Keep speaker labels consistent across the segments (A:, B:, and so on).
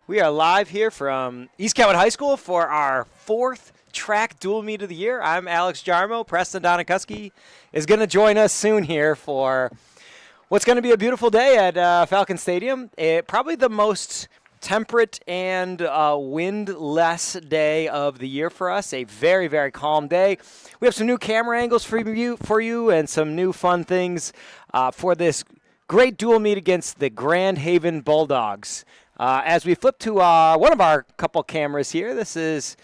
A: We are live here from East Kentwood High School for our fourth track dual meet of the year. I'm Alex Jarmo. Preston Donikuski is going to join us soon here for what's going to be a beautiful day at Falcon Stadium. Probably the most temperate and windless day of the year for us. A very, very calm day. We have some new camera angles for you and some new fun things for this great dual meet against the Grand Haven Bulldogs. As we flip to one of our couple cameras here, this is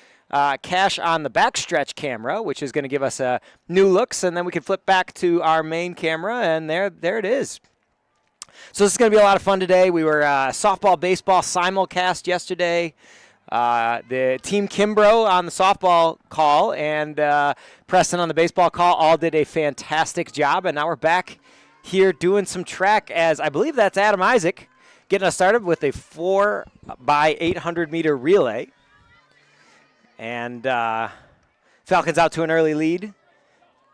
A: Cash on the backstretch camera, which is going to give us new looks, and then we can flip back to our main camera, and there it is. So this is going to be a lot of fun today. We were softball, baseball simulcast yesterday. The Team Kimbrough on the softball call and Preston on the baseball call all did a fantastic job, and now we're back here doing some track as I believe that's Adam Isaac getting us started with a 4x800 meter relay. And Falcons out to an early lead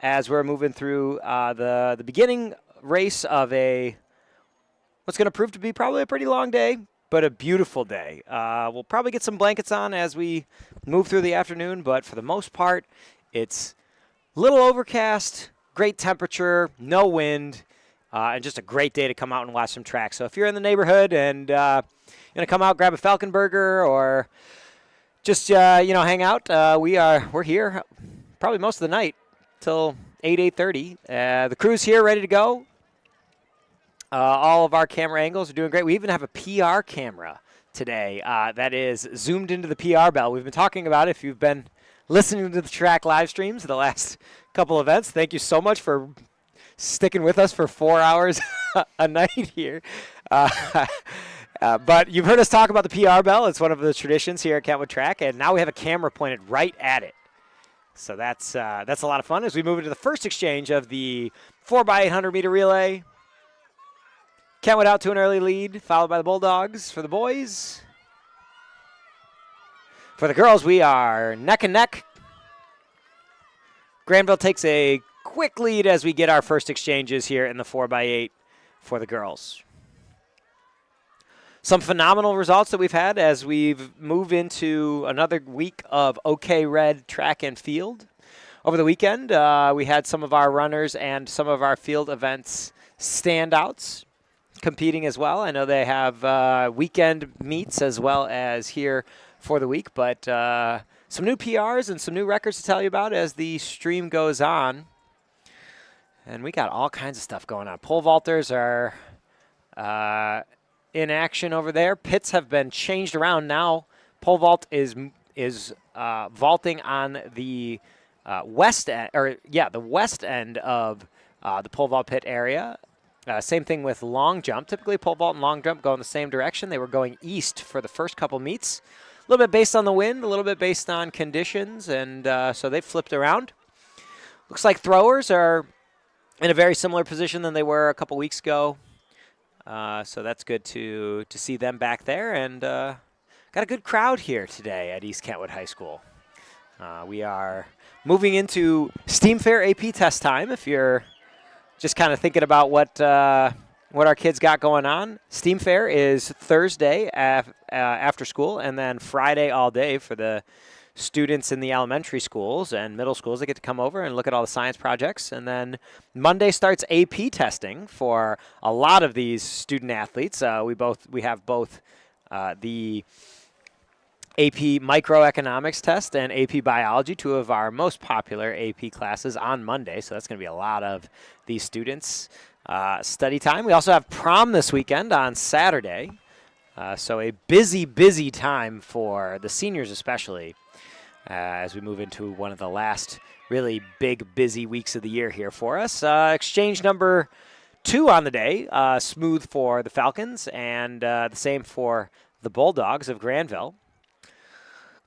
A: as we're moving through the beginning race of what's going to prove to be probably a pretty long day, but a beautiful day. We'll probably get some blankets on as we move through the afternoon, but for the most part, it's a little overcast, great temperature, no wind, and just a great day to come out and watch some track. So if you're in the neighborhood and you're going to come out, grab a Falcon burger, or just hang out, we're here probably most of the night till 8:30. The crew's here ready to go. All of our camera angles are doing great. We even have a PR camera today that is zoomed into the PR bell. We've been talking about it. If you've been listening to the track live streams the last couple events, thank you so much for sticking with us for 4 hours a night here. But you've heard us talk about the PR bell. It's one of the traditions here at Kentwood Track, and now we have a camera pointed right at it. So that's a lot of fun as we move into the first exchange of the 4x800 meter relay. Kentwood out to an early lead, followed by the Bulldogs for the boys. For the girls, we are neck and neck. Grandville takes a quick lead as we get our first exchanges here in the 4x8 for the girls. Some phenomenal results that we've had as we've moved into another week of OK Red track and field. Over the weekend, we had some of our runners and some of our field events standouts competing as well. I know they have weekend meets as well as here for the week, but some new PRs and some new records to tell you about as the stream goes on. And we got all kinds of stuff going on. Pole vaulters are in action over there. Pits have been changed around now. Pole vault is vaulting on the west end, the west end of the pole vault pit area. Same thing with long jump. Typically, pole vault and long jump go in the same direction. They were going east for the first couple meets. A little bit based on the wind, a little bit based on conditions, and so they flipped around. Looks like throwers are in a very similar position than they were a couple weeks ago. So that's good to see them back there. And got a good crowd here today at East Kentwood High School. We are moving into STEAM Fair AP test time. If you're just kind of thinking about what our kids got going on, STEAM Fair is Thursday after school, and then Friday all day for the students in the elementary schools and middle schools. They get to come over and look at all the science projects. And then Monday starts AP testing for a lot of these student athletes. We have both the AP Microeconomics test and AP Biology, two of our most popular AP classes on Monday. So that's going to be a lot of these students' study time. We also have prom this weekend on Saturday. So a busy, busy time for the seniors especially. As we move into one of the last really big, busy weeks of the year here for us. Exchange number 2 on the day, smooth for the Falcons, and the same for the Bulldogs of Grandville.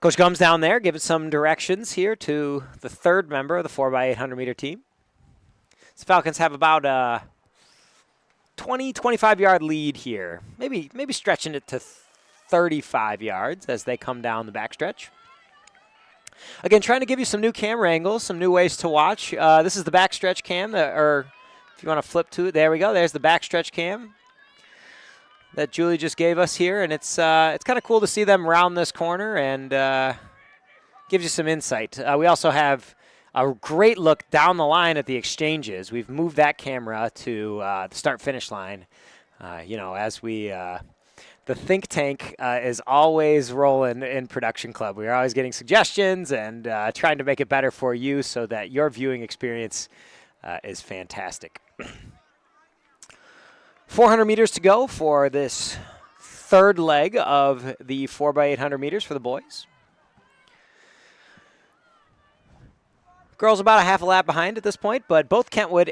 A: Coach Gumm's down there giving some directions here to the third member of the 4x800 meter team. The Falcons have about a 20, 25-yard lead here, maybe stretching it to 35 yards as they come down the backstretch. Again, trying to give you some new camera angles, some new ways to watch. This is the backstretch cam, or if you want to flip to it, there we go. There's the backstretch cam. that Julie just gave us here, and it's kind of cool to see them round this corner and gives you some insight. We also have a great look down the line at the exchanges. We've moved that camera to the start-finish line. As we the think tank is always rolling in Production Club. We're always getting suggestions and trying to make it better for you so that your viewing experience is fantastic. 400 meters to go for this third leg of the 4x800 meters for the boys. Girls about a half a lap behind at this point, but both Kentwood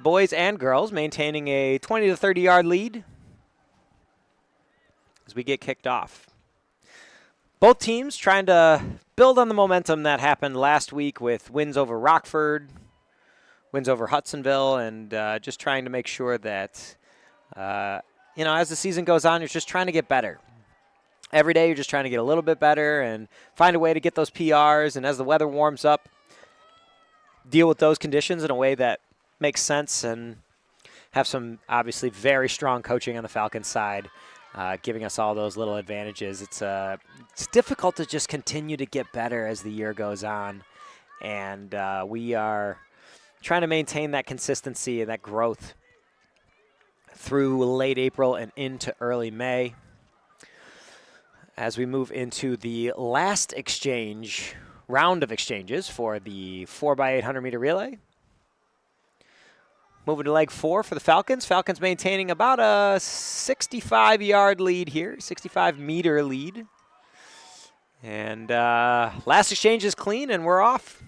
A: boys and girls maintaining a 20 to 30 yard lead as we get kicked off. Both teams trying to build on the momentum that happened last week with wins over Rockford, wins over Hudsonville, and just trying to make sure that, as the season goes on, you're just trying to get better. Every day you're just trying to get a little bit better and find a way to get those PRs, and as the weather warms up, deal with those conditions in a way that makes sense and have some obviously very strong coaching on the Falcons side, giving us all those little advantages. It's difficult to just continue to get better as the year goes on, and we are trying to maintain that consistency and that growth through late April and into early May. As we move into the last round of exchanges for the 4x800 meter relay. Moving to leg 4 for the Falcons. Falcons maintaining about a 65-yard lead here, 65-meter lead. And last exchange is clean, and we're off.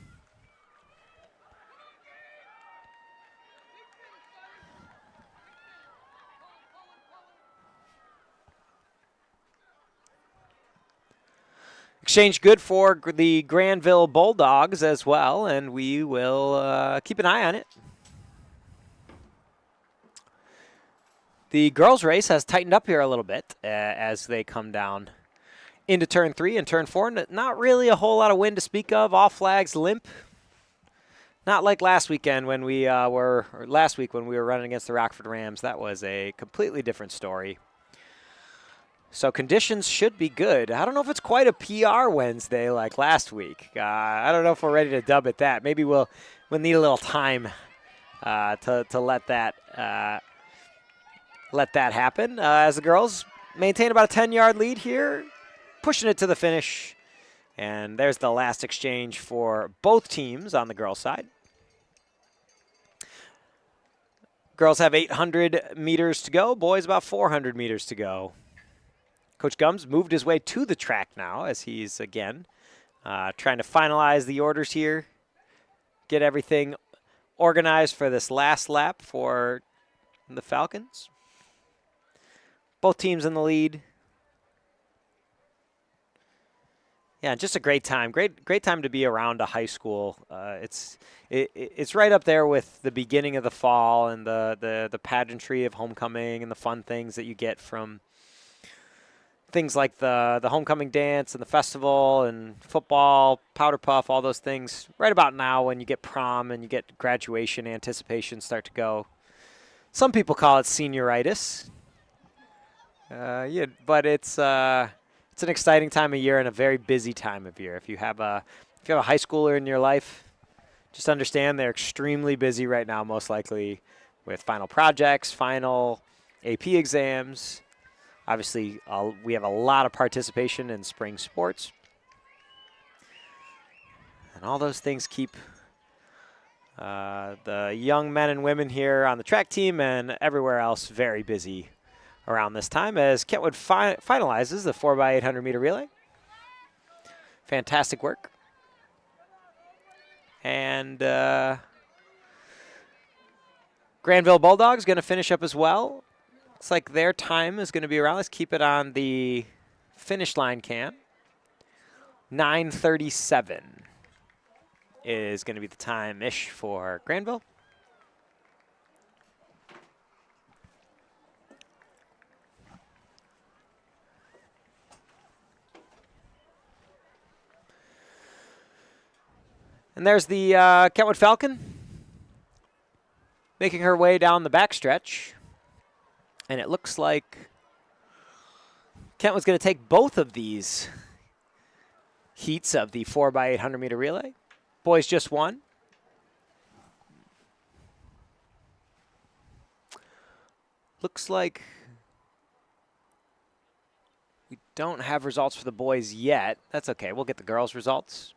A: Exchange good for the Grandville Bulldogs as well, and we will keep an eye on it. The girls' race has tightened up here a little bit as they come down into turn 3 and turn 4. Not really a whole lot of wind to speak of. All flags limp. Not like last weekend when we were running against the Rockford Rams. That was a completely different story. So conditions should be good. I don't know if it's quite a PR Wednesday like last week. I don't know if we're ready to dub it that. Maybe we'll need a little time to let that happen. As the girls maintain about a 10-yard lead here, pushing it to the finish. And there's the last exchange for both teams on the girls' side. Girls have 800 meters to go. Boys about 400 meters to go. Coach Gums moved his way to the track now as he's, again, trying to finalize the orders here, get everything organized for this last lap for the Falcons. Both teams in the lead. Yeah, just a great time. Great time to be around a high school. It's right up there with the beginning of the fall and the pageantry of homecoming and the fun things that you get from things like the homecoming dance and the festival and football, powder puff, all those things. Right about now when you get prom and you get graduation anticipation start to go. Some people call it senioritis. But it's an exciting time of year and a very busy time of year. If you have a high schooler in your life, just understand they're extremely busy right now, most likely with final projects, final AP exams. Obviously, we have a lot of participation in spring sports. And all those things keep the young men and women here on the track team and everywhere else very busy around this time as Kentwood finalizes the 4x800 meter relay. Fantastic work. And Grandville Bulldogs going to finish up as well. Looks like their time is going to be around. Let's keep it on the finish line cam. 9:37 is going to be the time-ish for Grandville. And there's the Kentwood Falcon making her way down the backstretch And it looks like Kentwood's going to take both of these heats of the 4x800 meter relay. Boys just won. Looks like we don't have results for the boys yet. That's okay. We'll get the girls' results.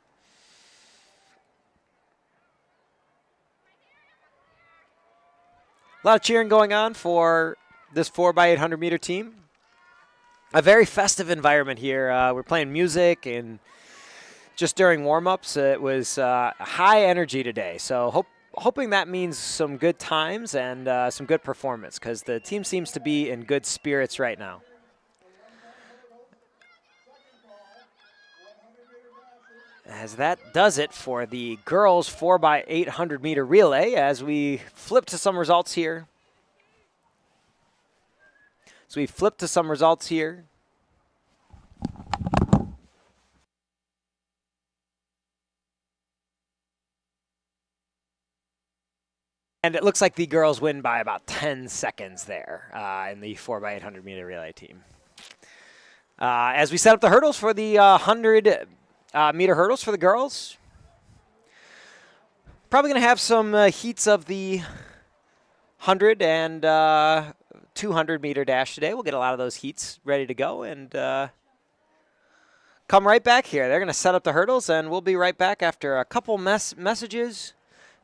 A: A lot of cheering going on for this 4x800 meter team. A very festive environment here. We're playing music, and just during warm-ups, it was high energy today. So hoping that means some good times and some good performance, because the team seems to be in good spirits right now. As that does it for the girls 4x800 meter relay, as we flip to some results here. And it looks like the girls win by about 10 seconds there in the 4x800 meter relay team. As we set up the hurdles for the 100 meter hurdles for the girls, probably going to have some heats of the 100 and 200 meter dash today. We'll get a lot of those heats ready to go and come right back here. They're going to set up the hurdles, and we'll be right back after a couple messages.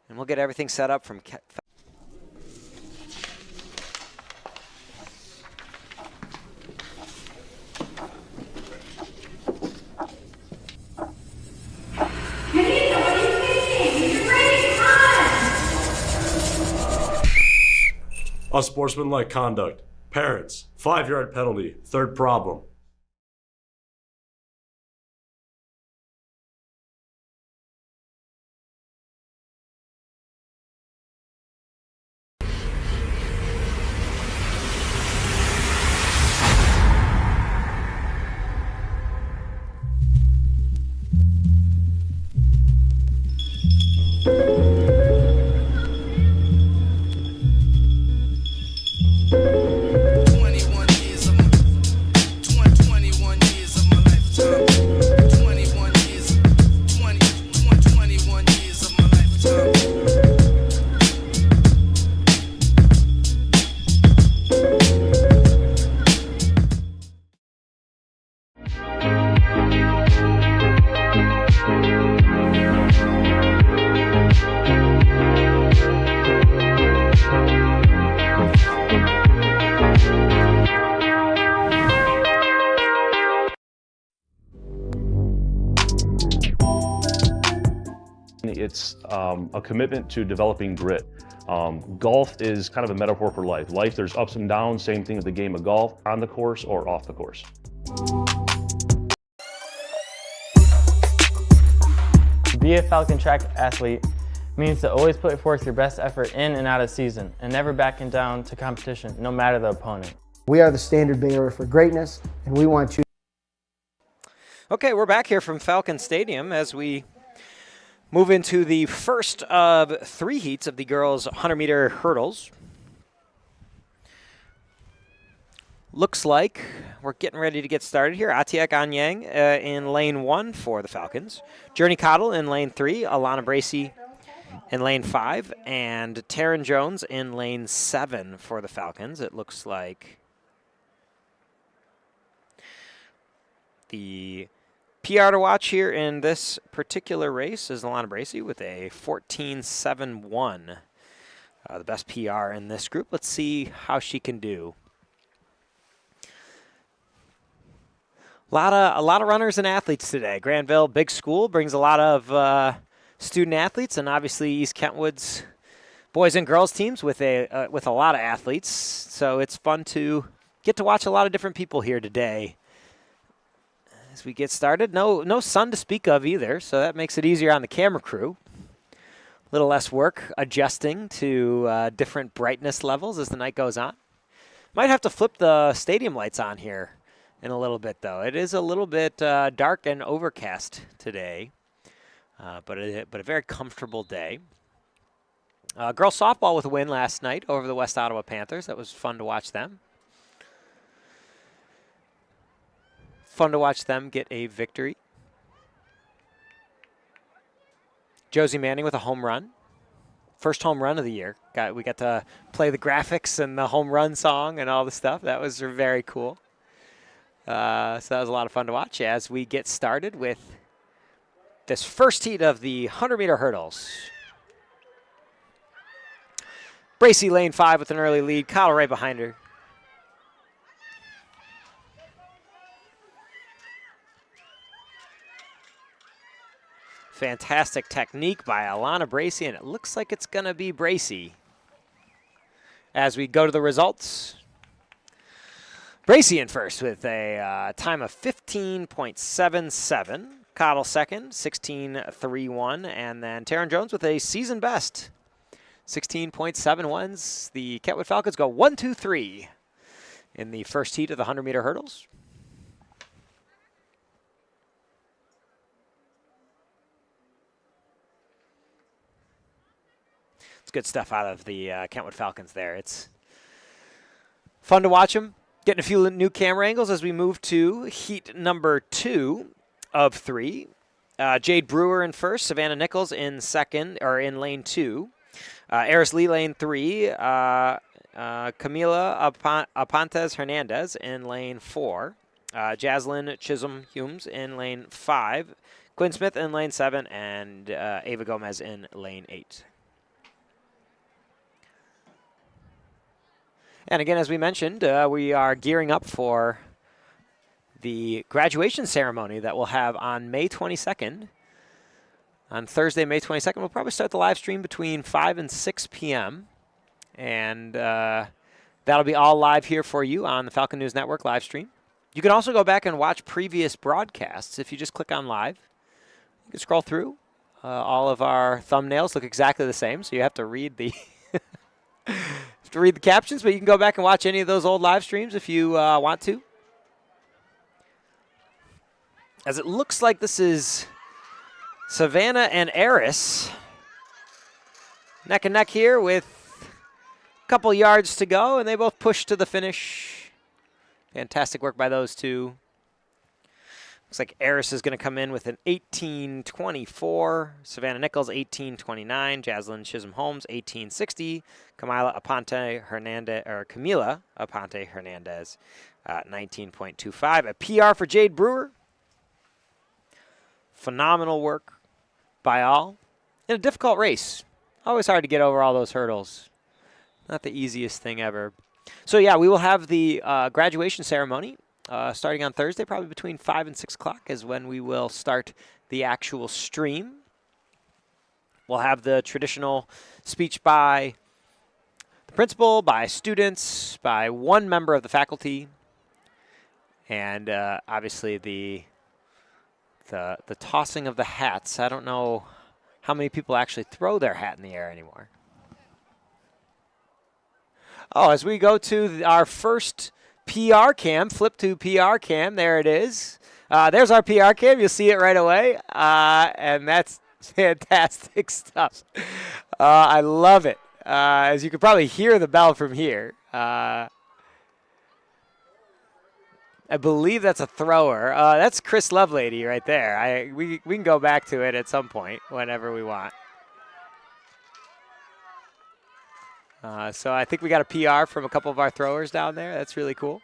A: And we'll get everything set up from
B: Unsportsmanlike conduct. Parents, 5-yard penalty. Third problem.
C: It's a commitment to developing grit. Golf is kind of a metaphor for life. Life, there's ups and downs, same thing with the game of golf, on the course or off the course.
D: To be a Falcon track athlete means to always put forth your best effort in and out of season and never backing down to competition, no matter the opponent.
E: We are the standard bearer for greatness, and we want you.
A: Okay, we're back here from Falcon Stadium as we move into the first of 3 heats of the girls' 100-meter hurdles. Looks like we're getting ready to get started here. Atiek Anyang in lane 1 for the Falcons. Journey Cottle in lane 3. Alana Bracey in lane 5. And Taryn Jones in lane 7 for the Falcons. It looks like the PR to watch here in this particular race is Alana Bracey with a 14.71. The best PR in this group. Let's see how she can do. A lot of runners and athletes today. Grandville, big school, brings a lot of student athletes, and obviously East Kentwood's boys and girls teams with a lot of athletes. So it's fun to get to watch a lot of different people here today. As we get started, no sun to speak of either, so that makes it easier on the camera crew. A little less work adjusting to different brightness levels as the night goes on. Might have to flip the stadium lights on here in a little bit, though. It is a little bit dark and overcast today, but a very comfortable day. Girls softball with a win last night over the West Ottawa Panthers. That was fun to watch them. Fun to watch them get a victory. Josie Manning with a home run. First home run of the year. We got to play the graphics and the home run song and all the stuff. That was very cool. So that was a lot of fun to watch as we get started with this first heat of the 100-meter hurdles. Bracy lane 5 with an early lead. Kyle right behind her. Fantastic technique by Alana Bracy, and it looks like it's going to be Bracy. As we go to the results, Bracy in first with a time of 15.77. Cottle second, 16.31. And then Taryn Jones with a season best, 16.71s. The Kentwood Falcons go 1, 2, 3 in the first heat of the 100-meter hurdles. Good stuff out of the Kentwood Falcons there. It's fun to watch them. Getting a few new camera angles as we move to heat number 2 of 3. Jade Brewer in first, Savannah Nichols in second, or in lane 2. Eris Lee lane 3, Camila Apontes Hernandez in lane 4. Jaslyn Chisholm Humes in lane 5. Quinn Smith in lane 7, and Ava Gomez in lane 8. And again, as we mentioned, we are gearing up for the graduation ceremony that we'll have on May 22nd. On Thursday, May 22nd, we'll probably start the live stream between 5 and 6 p.m. And that'll be all live here for you on the Falcon News Network live stream. You can also go back and watch previous broadcasts if you just click on live. You can scroll through. All of our thumbnails look exactly the same, so you have to read the captions, but you can go back and watch any of those old live streams if you want to. As it looks like this is Savannah and Eris neck and neck here with a couple yards to go, and they both push to the finish. Fantastic work by those two. Looks like Eris is going to come in with an 18.24. Savannah Nichols, 18.29. Jaslyn Chisholm Holmes, 18.60. Camila Aponte Hernandez, 19.25. A PR for Jade Brewer. Phenomenal work by all. In a difficult race. Always hard to get over all those hurdles. Not the easiest thing ever. So, yeah, we will have the graduation ceremony. Starting on Thursday, probably between 5 and 6 o'clock is when we will start the actual stream. We'll have the traditional speech by the principal, by students, by one member of the faculty, and obviously the tossing of the hats. I don't know how many people actually throw their hat in the air anymore. Oh, as we go to our first PR cam, flip to PR cam. There it is. There's our PR cam. You'll see it right away. And that's fantastic stuff. I love it. As you can probably hear the bell from here. I believe that's a thrower. That's Chris Lovelady right there. We can go back to it at some point whenever we want. So I think we got a PR from a couple of our throwers down there. That's really cool.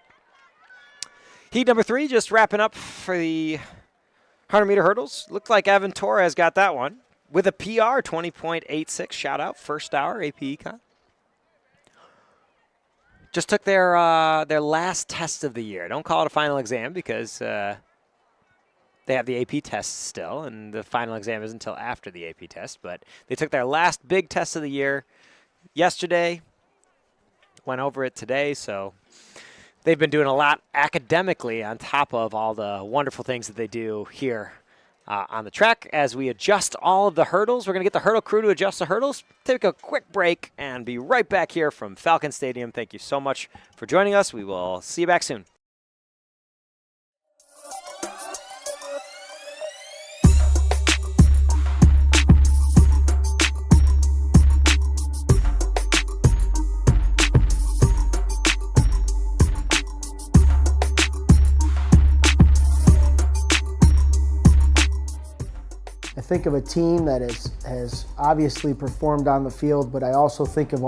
A: Heat number 3 just wrapping up for the 100-meter hurdles. Looked like Evan Torres got that one with a PR, 20.86. Shout out, first hour AP Econ. Just took their last test of the year. Don't call it a final exam because they have the AP test still, and the final exam isn't until after the AP test. But they took their last big test of the year yesterday, went over it today, so they've been doing a lot academically on top of all the wonderful things that they do here on the track. As we adjust all of the hurdles, we're going to get the hurdle crew to adjust the hurdles, take a quick break, and be right back here from Falcon Stadium. Thank you so much for joining us. We will see you back soon.
E: think of a team that has obviously performed on the field, but I also think of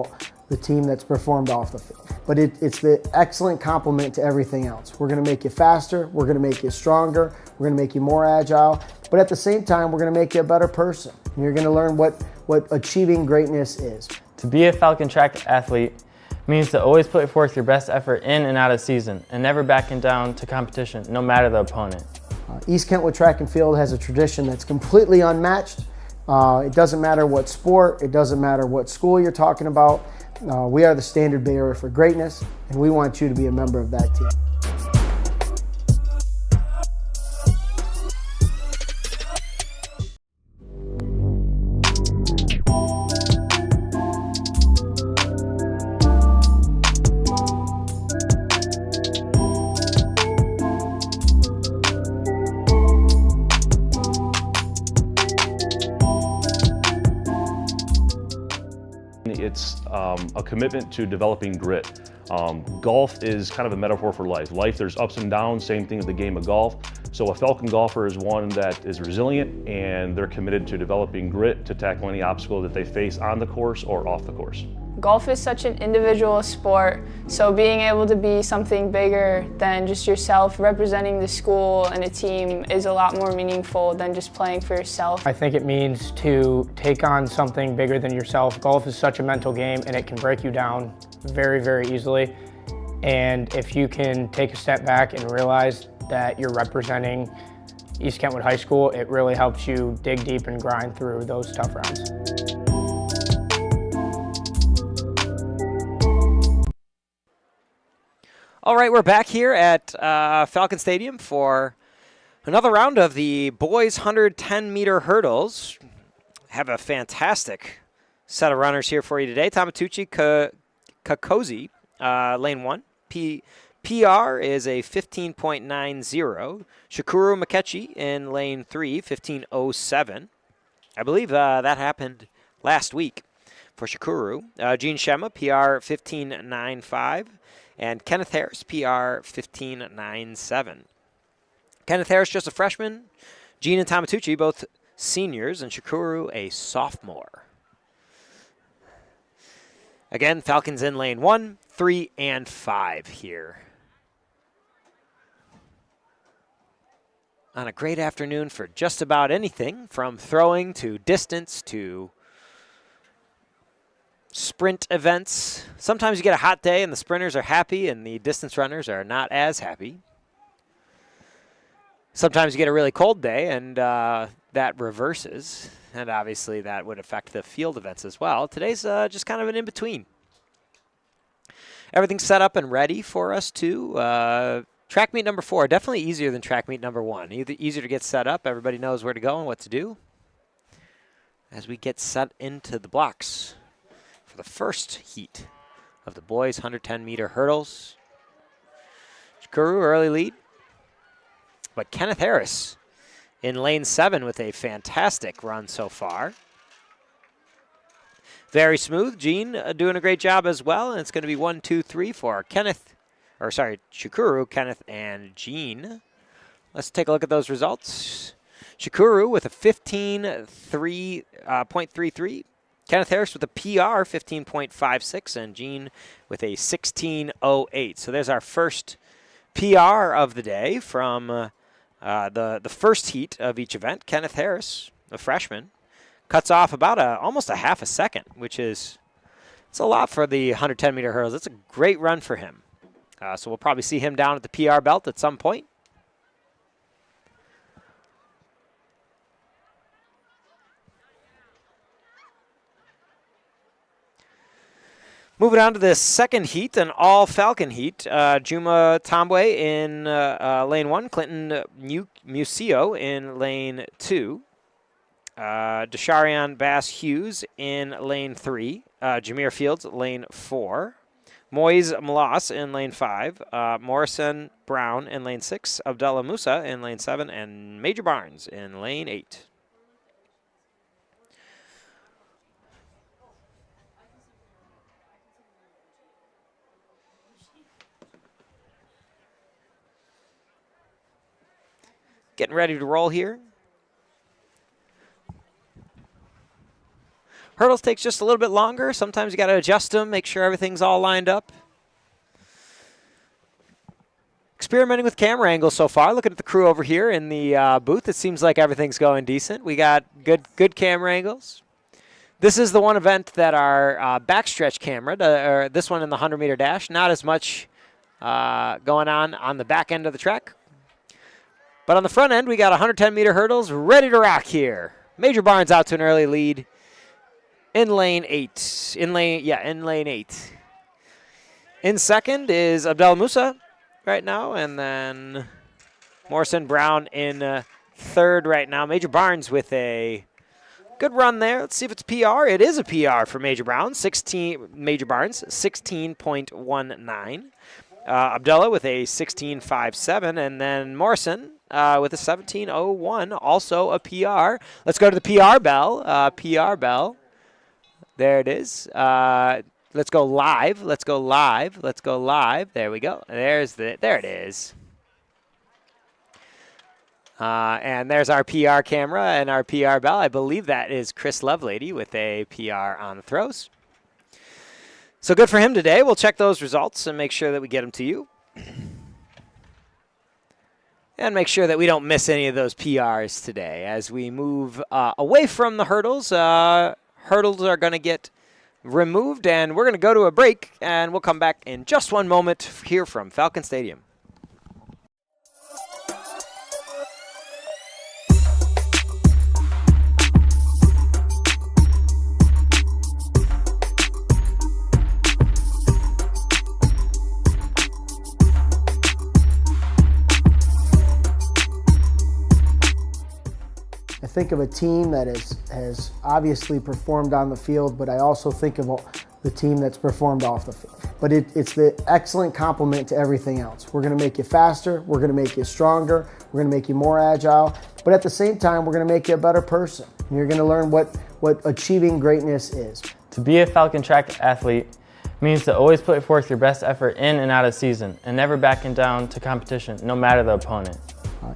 E: the team that's performed off the field. But it's the excellent complement to everything else. We're gonna make you faster, we're gonna make you stronger, we're gonna make you more agile, but at the same time, we're gonna make you a better person. And you're gonna learn what achieving greatness is.
D: To be a Falcon track athlete means to always put forth your best effort in and out of season and never backing down to competition, no matter the opponent.
E: East Kentwood Track and Field has a tradition that's completely unmatched. It doesn't matter what sport, it doesn't matter what school you're talking about. We are the standard bearer for greatness, and we want you to be a member of that team.
C: It's a commitment to developing grit. Golf is kind of a metaphor for life. There's ups and downs, same thing with the game of golf. So a Falcon golfer is one that is resilient, and they're committed to developing grit to tackle any obstacle that they face on the course or off the course.
F: Golf is such an individual sport, so being able to be something bigger than just yourself, representing the school and a team, is a lot more meaningful than just playing for yourself.
G: I think it means to take on something bigger than yourself. Golf is such a mental game, and it can break you down very, very easily. And if you can take a step back and realize that you're representing East Kentwood High School, it really helps you dig deep and grind through those tough rounds.
A: All right, we're back here at Falcon Stadium for another round of the boys 110-meter hurdles. Have a fantastic set of runners here for you today. Tamatucci Kakosi, lane 1. PR is a 15.90. Shakuru Makechi in lane 3, 15.07. I believe that happened last week for Shakuru. Gene Shema, PR 15.95. And Kenneth Harris, PR 15.97. Kenneth Harris, just a freshman. Gene and Tamatucci, both seniors. And Shakuru, a sophomore. Again, Falcons in lane 1, 3, and 5 here. On a great afternoon for just about anything, from throwing to distance to sprint events. Sometimes you get a hot day and the sprinters are happy and the distance runners are not as happy. Sometimes you get a really cold day and that reverses, and obviously that would affect the field events as well. Today's just kind of an in-between. Everything's set up and ready for us to track meet number 4, definitely easier than track meet number 1. Easier to get set up. Everybody knows where to go and what to do as we get set into the blocks for the first heat of the boys 110-meter hurdles. Shakuru early lead, but Kenneth Harris in lane 7 with a fantastic run so far. Very smooth. Gene doing a great job as well, and it's going to be 1, 2, 3 for Shakuru, Kenneth, and Gene. Let's take a look at those results. Shakuru with a 15.33. Kenneth Harris with a PR 15.56, and Gene with a 16.08. So there's our first PR of the day from the first heat of each event. Kenneth Harris, a freshman, cuts off about almost a half a second, which is it's a lot for the 110-meter hurdles. It's a great run for him. So we'll probably see him down at the PR belt at some point. Moving on to the second heat, an all-Falcon heat. Juma Tombwe in lane 1, Clinton Musio in lane 2. Desharian Bass Hughes in lane 3. Jameer Fields, lane 4. Moise Malas in lane 5. Morrison Brown in lane 6. Abdullah Musa in lane 7. And Major Barnes in lane 8. Getting ready to roll here. Hurdles takes just a little bit longer. Sometimes you got to adjust them, make sure everything's all lined up. Experimenting with camera angles so far. Looking at the crew over here in the booth, it seems like everything's going decent. We got good camera angles. This is the one event that our backstretch camera, or this one in the 100-meter dash, not as much going on the back end of the track. But on the front end, we got 110-meter hurdles ready to rock here. Major Barnes out to an early lead in lane 8. In lane 8. In second is Abdel Musa right now, and then Morrison Brown in third right now. Major Barnes with a good run there. Let's see if it's PR. It is a PR for Major Barnes, 16.19. Abdullah with a 16.57, and then Morrison with a 17.01, also a PR. Let's go to the PR bell. PR bell. There it is. Let's go live. Let's go live. Let's go live. There we go. There it is. And there's our PR camera and our PR bell. I believe that is Chris Lovelady with a PR on the throws. So good for him today. We'll check those results and make sure that we get them to you. And make sure that we don't miss any of those PRs today. As we move away from the hurdles, hurdles are going to get removed, and we're going to go to a break, and we'll come back in just one moment here from Falcon Stadium.
E: I think of a team that has obviously performed on the field, but I also think of the team that's performed off the field. But it's the excellent complement to everything else. We're going to make you faster, we're going to make you stronger, we're going to make you more agile, but at the same time, we're going to make you a better person. And you're going to learn what achieving greatness is.
D: To be a Falcon track athlete means to always put forth your best effort in and out of season and never backing down to competition, no matter the opponent.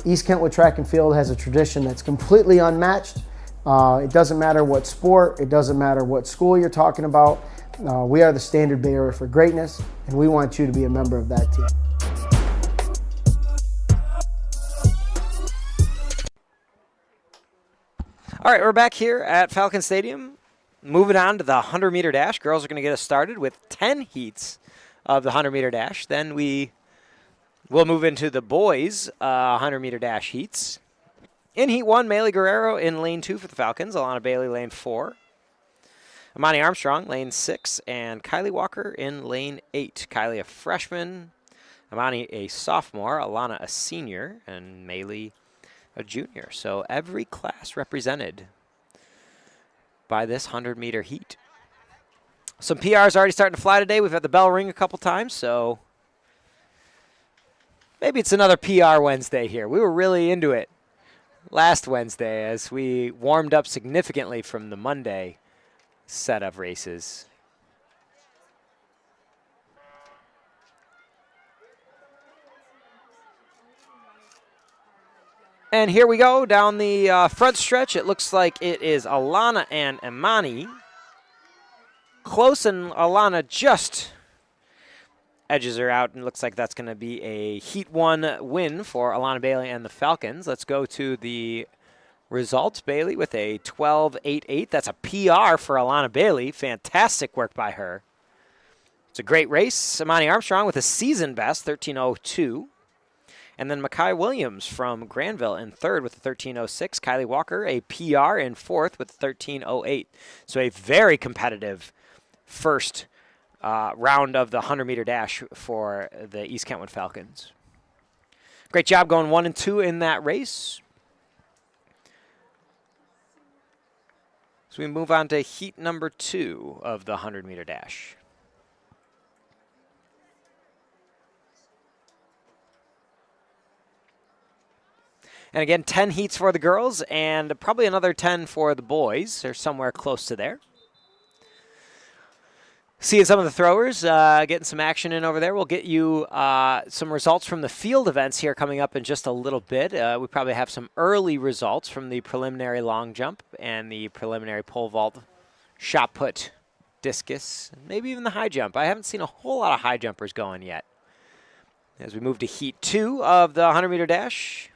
E: East Kentwood Track and Field has a tradition that's completely unmatched. It doesn't matter what sport, it doesn't matter what school you're talking about. We are the standard bearer for greatness, and we want you to be a member of that team.
A: All right, we're back here at Falcon Stadium. Moving on to the 100-meter dash. Girls are going to get us started with 10 heats of the 100-meter dash. Then we'll move into the boys' 100-meter dash heats. In Heat 1, Maylee Guerrero in Lane 2 for the Falcons. Alana Bailey, Lane 4. Amani Armstrong, Lane 6. And Kylie Walker in Lane 8. Kylie, a freshman. Amani, a sophomore. Alana, a senior. And Maylee, a junior. So every class represented by this 100-meter heat. Some PRs already starting to fly today. We've had the bell ring a couple times, so maybe it's another PR Wednesday here. We were really into it last Wednesday as we warmed up significantly from the Monday set of races. And here we go down the front stretch. It looks like it is Alana and Imani. Close, and Alana just edges her out, and looks like that's going to be a Heat 1 win for Alana Bailey and the Falcons. Let's go to the results. Bailey with a 12.88. That's a PR for Alana Bailey. Fantastic work by her. It's a great race. Imani Armstrong with a season best, 13.02. And then Makai Williams from Grandville in third with a 13.06. Kylie Walker, a PR in fourth with a 13.08. So a very competitive first round of the 100-meter dash for the East Kentwood Falcons. Great job going 1 and 2 in that race. So we move on to heat number 2 of the 100-meter dash. And again, 10 heats for the girls and probably another 10 for the boys, or somewhere close to there. Seeing some of the throwers, getting some action in over there. We'll get you some results from the field events here coming up in just a little bit. We probably have some early results from the preliminary long jump and the preliminary pole vault shot put, discus, and maybe even the high jump. I haven't seen a whole lot of high jumpers going yet. As we move to heat 2 of the 100-meter dash,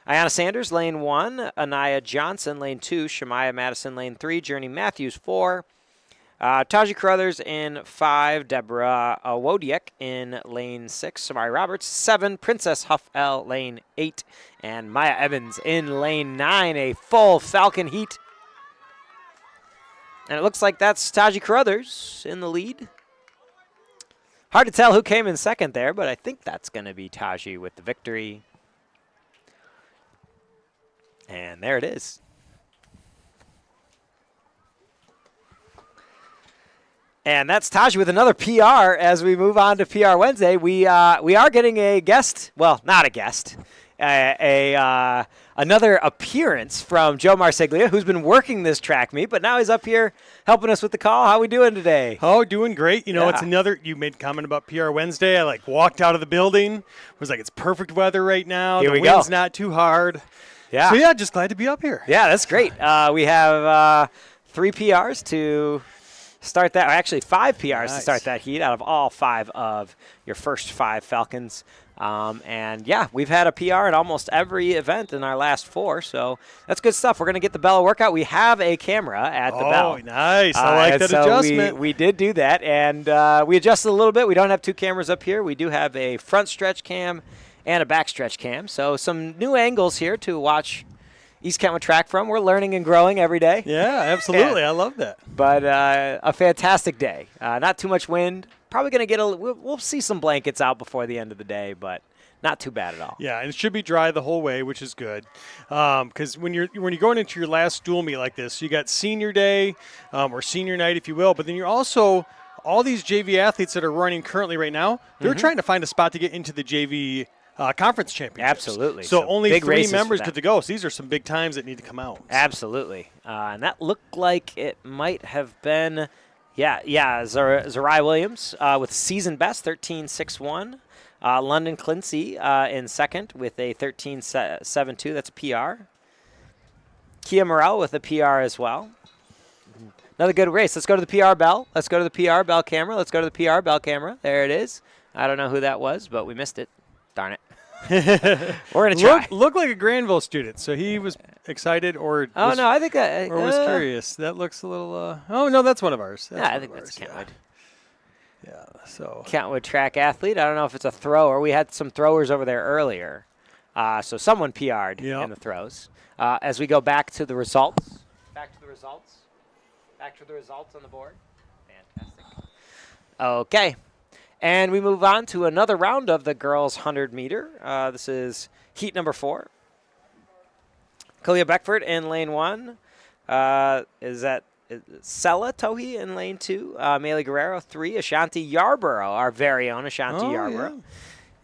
A: Ayanna Sanders, lane 1, Anaya Johnson, lane 2, Shemaya Madison, lane 3, Journey Matthews, 4, Taji Carruthers in 5, Deborah Wodiek in lane 6, Samari Roberts, 7, Princess Huff-El, lane 8, and Maya Evans in lane 9, a full Falcon heat. And it looks like that's Taji Carruthers in the lead. Hard to tell who came in second there, but I think that's going to be Taji with the victory. And there it is. And that's Taji with another PR as we move on to PR Wednesday. We are getting a guest, well, not a guest, another appearance from Joe Marsiglia, who's been working this track meet, but now he's up here helping us with the call. How we doing today?
H: Oh, doing great. You know,
A: Yeah.
H: it's another, you made a comment about PR Wednesday. I walked out of the building, was like, it's perfect weather right now.
A: Here
H: the
A: we go.
H: wind's not too hard.
A: Yeah.
H: So yeah, just glad to be up here.
A: Yeah, that's great. We have 3 PRs to start that, or actually 5 PRs to
H: Nice.
A: start that heat out of all 5 of your first 5 Falcons. And yeah, we've had a PR at almost every event in our last 4, so that's good stuff. We're going to get the Bella workout. We have a camera at the Bell.
H: Oh, nice. I like
A: and
H: that
A: so
H: adjustment.
A: We did do that, and we adjusted a little bit. We don't have 2 cameras up here. We do have a front stretch cam and a back stretch cam. So some new angles here to watch East Kentwood track from. We're learning and growing every day.
H: Yeah, absolutely. I love that.
A: But a fantastic day. Not too much wind. Probably going to get we'll see some blankets out before the end of the day, but not too bad at all.
H: Yeah, and it should be dry the whole way, which is good. Because when you're going into your last dual meet like this, you got senior day or senior night, if you will, but then you're also all these JV athletes that are running currently right now. They're trying to find a spot to get into the JV conference championships.
A: Absolutely.
H: So only
A: big
H: 3
A: races for
H: members
A: them.
H: get to go. So these are some big times that need to come out.
A: Absolutely. And that looked like it might have been, Zariah Williams with season best, 13.61. London Clincy in second with a 13.72. That's a PR. Kia Morrell with a PR as well. Another good race. Let's go to the PR Bell. Let's go to the PR Bell camera. Let's go to the PR Bell camera. There it is. I don't know who that was, but we missed it. Darn it. We're going to try.
H: Looked like a Granville student, so he was excited or
A: Oh,
H: was,
A: no, I think that.
H: or was curious. That looks a little. Oh no, that's one of ours.
A: Yeah, I think that's Kentwood.
H: Yeah. So
A: Kentwood track athlete. I don't know if it's a thrower. We had some throwers over there earlier. So someone PR'd in the throws. As we go back to the results. Back to the results on the board. Fantastic. Okay. And we move on to another round of the girls' 100-meter. This is heat number 4. Kalia Beckford in lane 1. Is Sella Tohi in lane 2. Maylee Guerrero, 3. Ashanti Yarborough, our very own Ashanti Yarborough,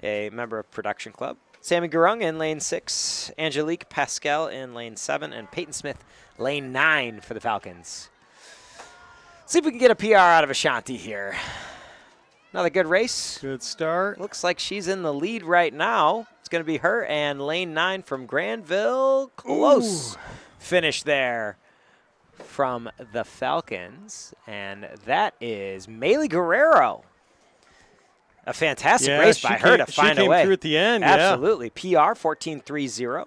A: a member of Production Club. Sammy Gurung in lane 6. Angelique Pascal in lane 7. And Peyton Smith, lane 9 for the Falcons. See if we can get a PR out of Ashanti here. Another good race.
H: good start.
A: Looks like she's in the lead right now. It's going to be her and lane 9 from Grandville. Close finish there from the Falcons. And that is Maylee Guerrero. A fantastic race by her to find a
H: She
A: way.
H: came through at the end.
A: Absolutely. PR 14.30.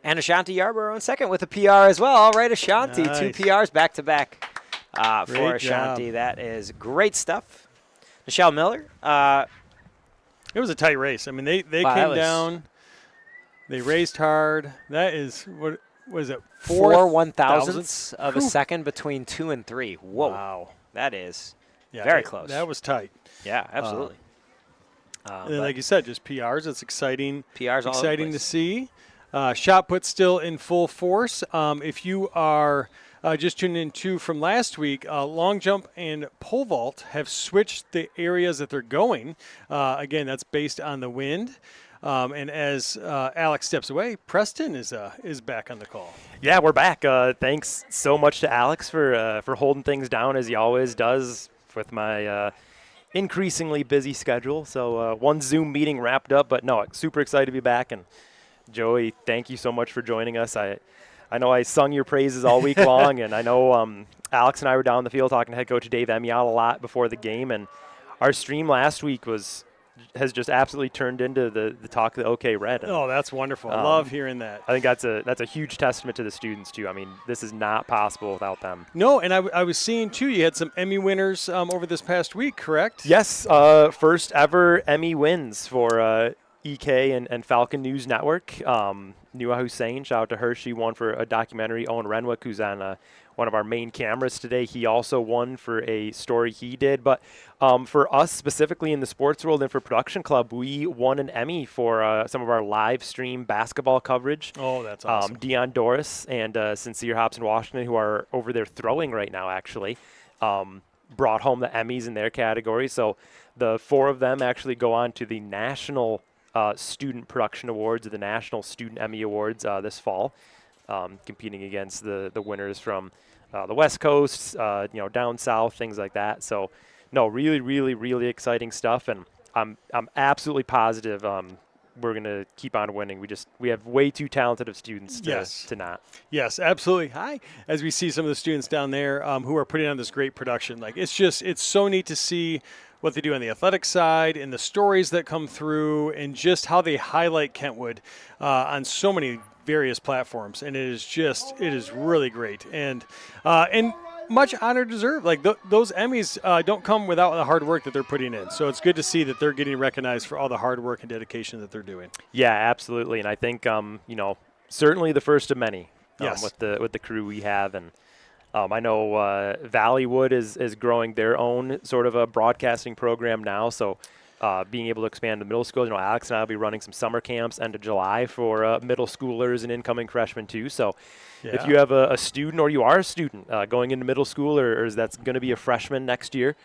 A: And Ashanti Yarborough in second with a PR as well. All right, Ashanti.
H: Nice.
A: 2 PRs back-to-back. For
H: Great
A: Ashanti.
H: job.
A: That is great stuff. Michelle Miller.
H: It was a tight race. I mean, they
A: Wow, that
H: came
A: was-
H: down. They raced hard. That is, what was it?
A: 4 1,000ths of a
H: Whew.
A: second between 2 and 3. Whoa.
H: Wow.
A: That is
H: Yeah,
A: very close.
H: That was tight.
A: Yeah, absolutely.
H: And then, like you said, just PRs. It's exciting.
A: PRs all over the
H: Exciting to
A: place.
H: see. Shot put still in full force. If you are just tuned in too from last week, long jump and pole vault have switched the areas that they're going. Again, that's based on the wind. And as Alex steps away, Preston is back on the call.
I: Yeah, we're back. Thanks so much to Alex for holding things down as he always does with my increasingly busy schedule. So one Zoom meeting wrapped up, but no, super excited to be back. And Joey, thank you so much for joining us. I know I sung your praises all week long, and I know Alex and I were down the field talking to head coach Dave Emial a lot before the game, and our stream last week has just absolutely turned into the talk of the OK Red. And,
H: Oh, that's wonderful. I love hearing that.
I: I think that's a huge testament to the students too. I mean, this is not possible without them.
H: No, and I was seeing too, you had some Emmy winners over this past week, correct?
I: Yes, first ever Emmy wins for EK and Falcon News Network. Nua Hussein, shout out to her. She won for a documentary. Owen Renwick, who's on one of our main cameras today, he also won for a story he did. But for us specifically in the sports world and for Production Club, we won an Emmy for some of our live stream basketball coverage.
H: Oh, that's awesome.
I: Deion Doris and Sincere Hobson Washington, who are over there throwing right now, actually, brought home the Emmys in their category. So the 4 of them actually go on to the National Student Production Awards, or the National Student Emmy Awards this fall, competing against the winners from the West Coast, down south, things like that. So, no, really, really, really exciting stuff, and I'm absolutely positive we're going to keep on winning. We have way too talented of students to not.
H: Yes, absolutely. Hi. As we see some of the students down there who are putting on this great production, like it's so neat to see what they do on the athletic side and the stories that come through and just how they highlight Kentwood on so many various platforms. And it is really great. And much honor deserved. Like those Emmys don't come without the hard work that they're putting in. So it's good to see that they're getting recognized for all the hard work and dedication that they're doing.
I: Yeah, absolutely. And I think, certainly the first of many
H: yes.
I: with the crew we have. And I know Valleywood is growing their own sort of a broadcasting program now. So being able to expand to middle schools, Alex and I will be running some summer camps end of July for middle schoolers and incoming freshmen too. So if you have a student or you are a student going into middle school or that's going to be a freshman next year,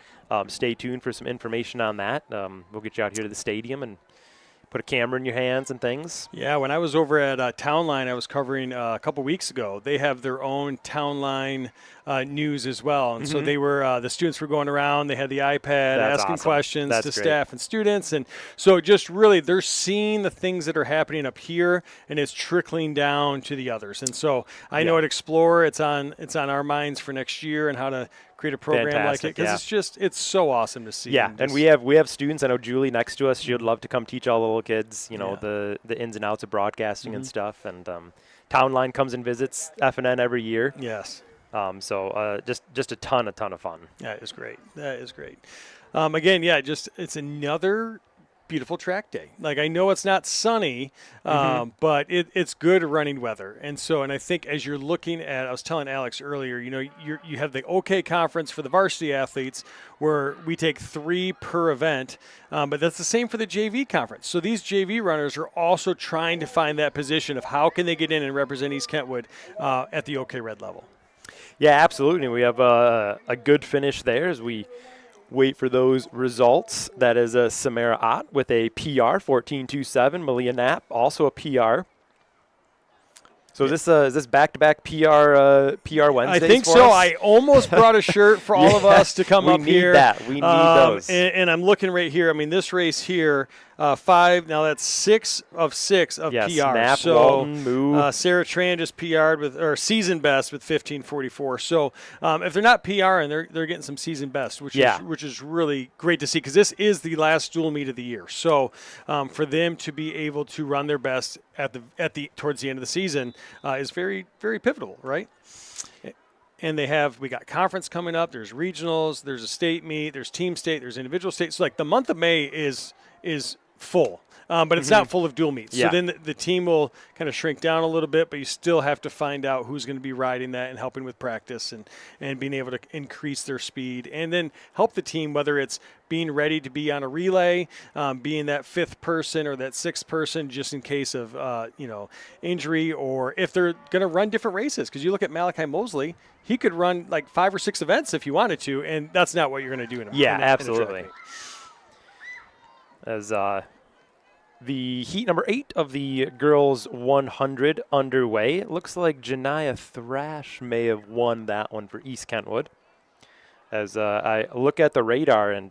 I: stay tuned for some information on that. We'll get you out here to the stadium and put a camera in your hands and things.
H: Yeah, when I was over at Town Line, I was covering a couple weeks ago. They have their own Town Line news as well. And so they were, the students were going around. They had the iPad asking
I: awesome.
H: questions
I: That's
H: to
I: great.
H: staff and students. And so just really, they're seeing the things that are happening up here, and it's trickling down to the others. And so I know at Explorer, it's on our minds for next year and how to create a program
I: Fantastic,
H: like it, because it's so awesome to see.
I: Yeah, and we have students. I know Julie next to us. She would love to come teach all the little kids, the ins and outs of broadcasting and stuff. And Town Line comes and visits FNN every year.
H: Yes.
I: So just a ton of fun.
H: That is great. That is great. Again, it's another beautiful track day. Like, I know it's not sunny, but it's good running weather. And I think as you're looking at, I was telling Alex earlier, you have the OK conference for the varsity athletes where we take 3 per event, but that's the same for the JV conference. So these JV runners are also trying to find that position of how can they get in and represent East Kentwood at the OK Red level.
I: Yeah, absolutely. We have a good finish there as we wait for those results. That is Samara Ott with a PR, 14.27. Malia Knapp, also a PR. So is this back-to-back PR Wednesdays?
H: I think
I: for
H: so.
I: us?
H: I almost brought a shirt for all of us to come up here.
I: We need those.
H: And I'm looking right here. I mean, this race here, 5. Now that's 6 of 6 of
I: yes,
H: PR.
I: Knapp,
H: So
I: Walton, Moo.
H: Sarah Tran just PR'd or season best with 15:44. So if they're not PRing, they're getting some season best, which is really great to see because this is the last dual meet of the year. So for them to be able to run their best at the towards the end of the season is very, very pivotal, right? And we got conference coming up. There's regionals. There's a state meet. There's team state. There's individual state. So like the month of May is full. But it's not full of dual meets.
I: Yeah.
H: So then the team will kind of shrink down a little bit, but you still have to find out who's going to be riding that and helping with practice and being able to increase their speed and then help the team, whether it's being ready to be on a relay, being that 5th person or that 6th person just in case of injury, or if they're going to run different races. Because you look at Malachi Mosley, he could run like 5 or 6 events if you wanted to, and that's not what you're going to do in a
I: absolutely.
H: In a track meet.
I: As the heat number 8 of the girls 100 underway. It looks like Janiyah Thrash may have won that one for East Kentwood. As I look at the radar, and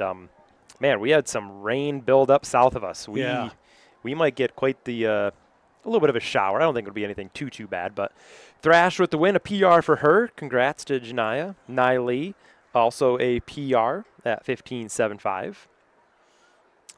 I: man, we had some rain build up south of us. We might get quite the a little bit of a shower. I don't think it'll be anything too bad, but Thrash with the win, a PR for her. Congrats to Janiyah. Niley, also a PR at 15.75.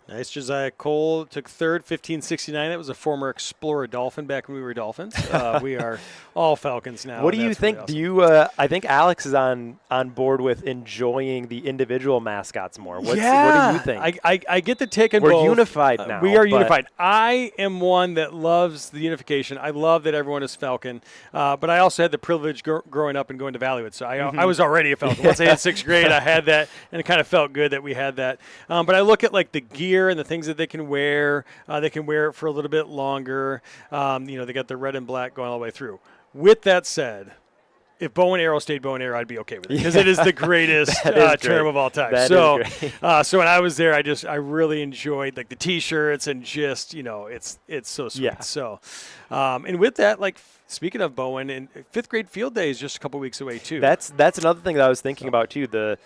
H: Nice. Josiah Cole took third, 15.69. That was a former Explorer Dolphin back when we were Dolphins. We are all Falcons now.
I: What do you think?
H: Really awesome.
I: Do you? I think Alex is on board with enjoying the individual mascots more. What do you think?
H: I get the take on
I: We're
H: both.
I: unified now.
H: We are
I: but
H: unified. I am one that loves the unification. I love that everyone is Falcon. But I also had the privilege growing up and going to Valleywood. So I was already a Falcon. Once I hit sixth grade, I had that, and it kind of felt good that we had that. But I look at like the gear and the things that they can wear. They can wear it for a little bit longer. They got the red and black going all the way through. With that said, if bow and arrow stayed bow and arrow, I'd be okay with it because it is the greatest term of all time. So when I was there, I really enjoyed like the T-shirts and just it's so sweet.
I: Yeah.
H: So and with that, like speaking of Bowen, and fifth grade field day is just a couple weeks away too.
I: That's another thing that I was thinking about too.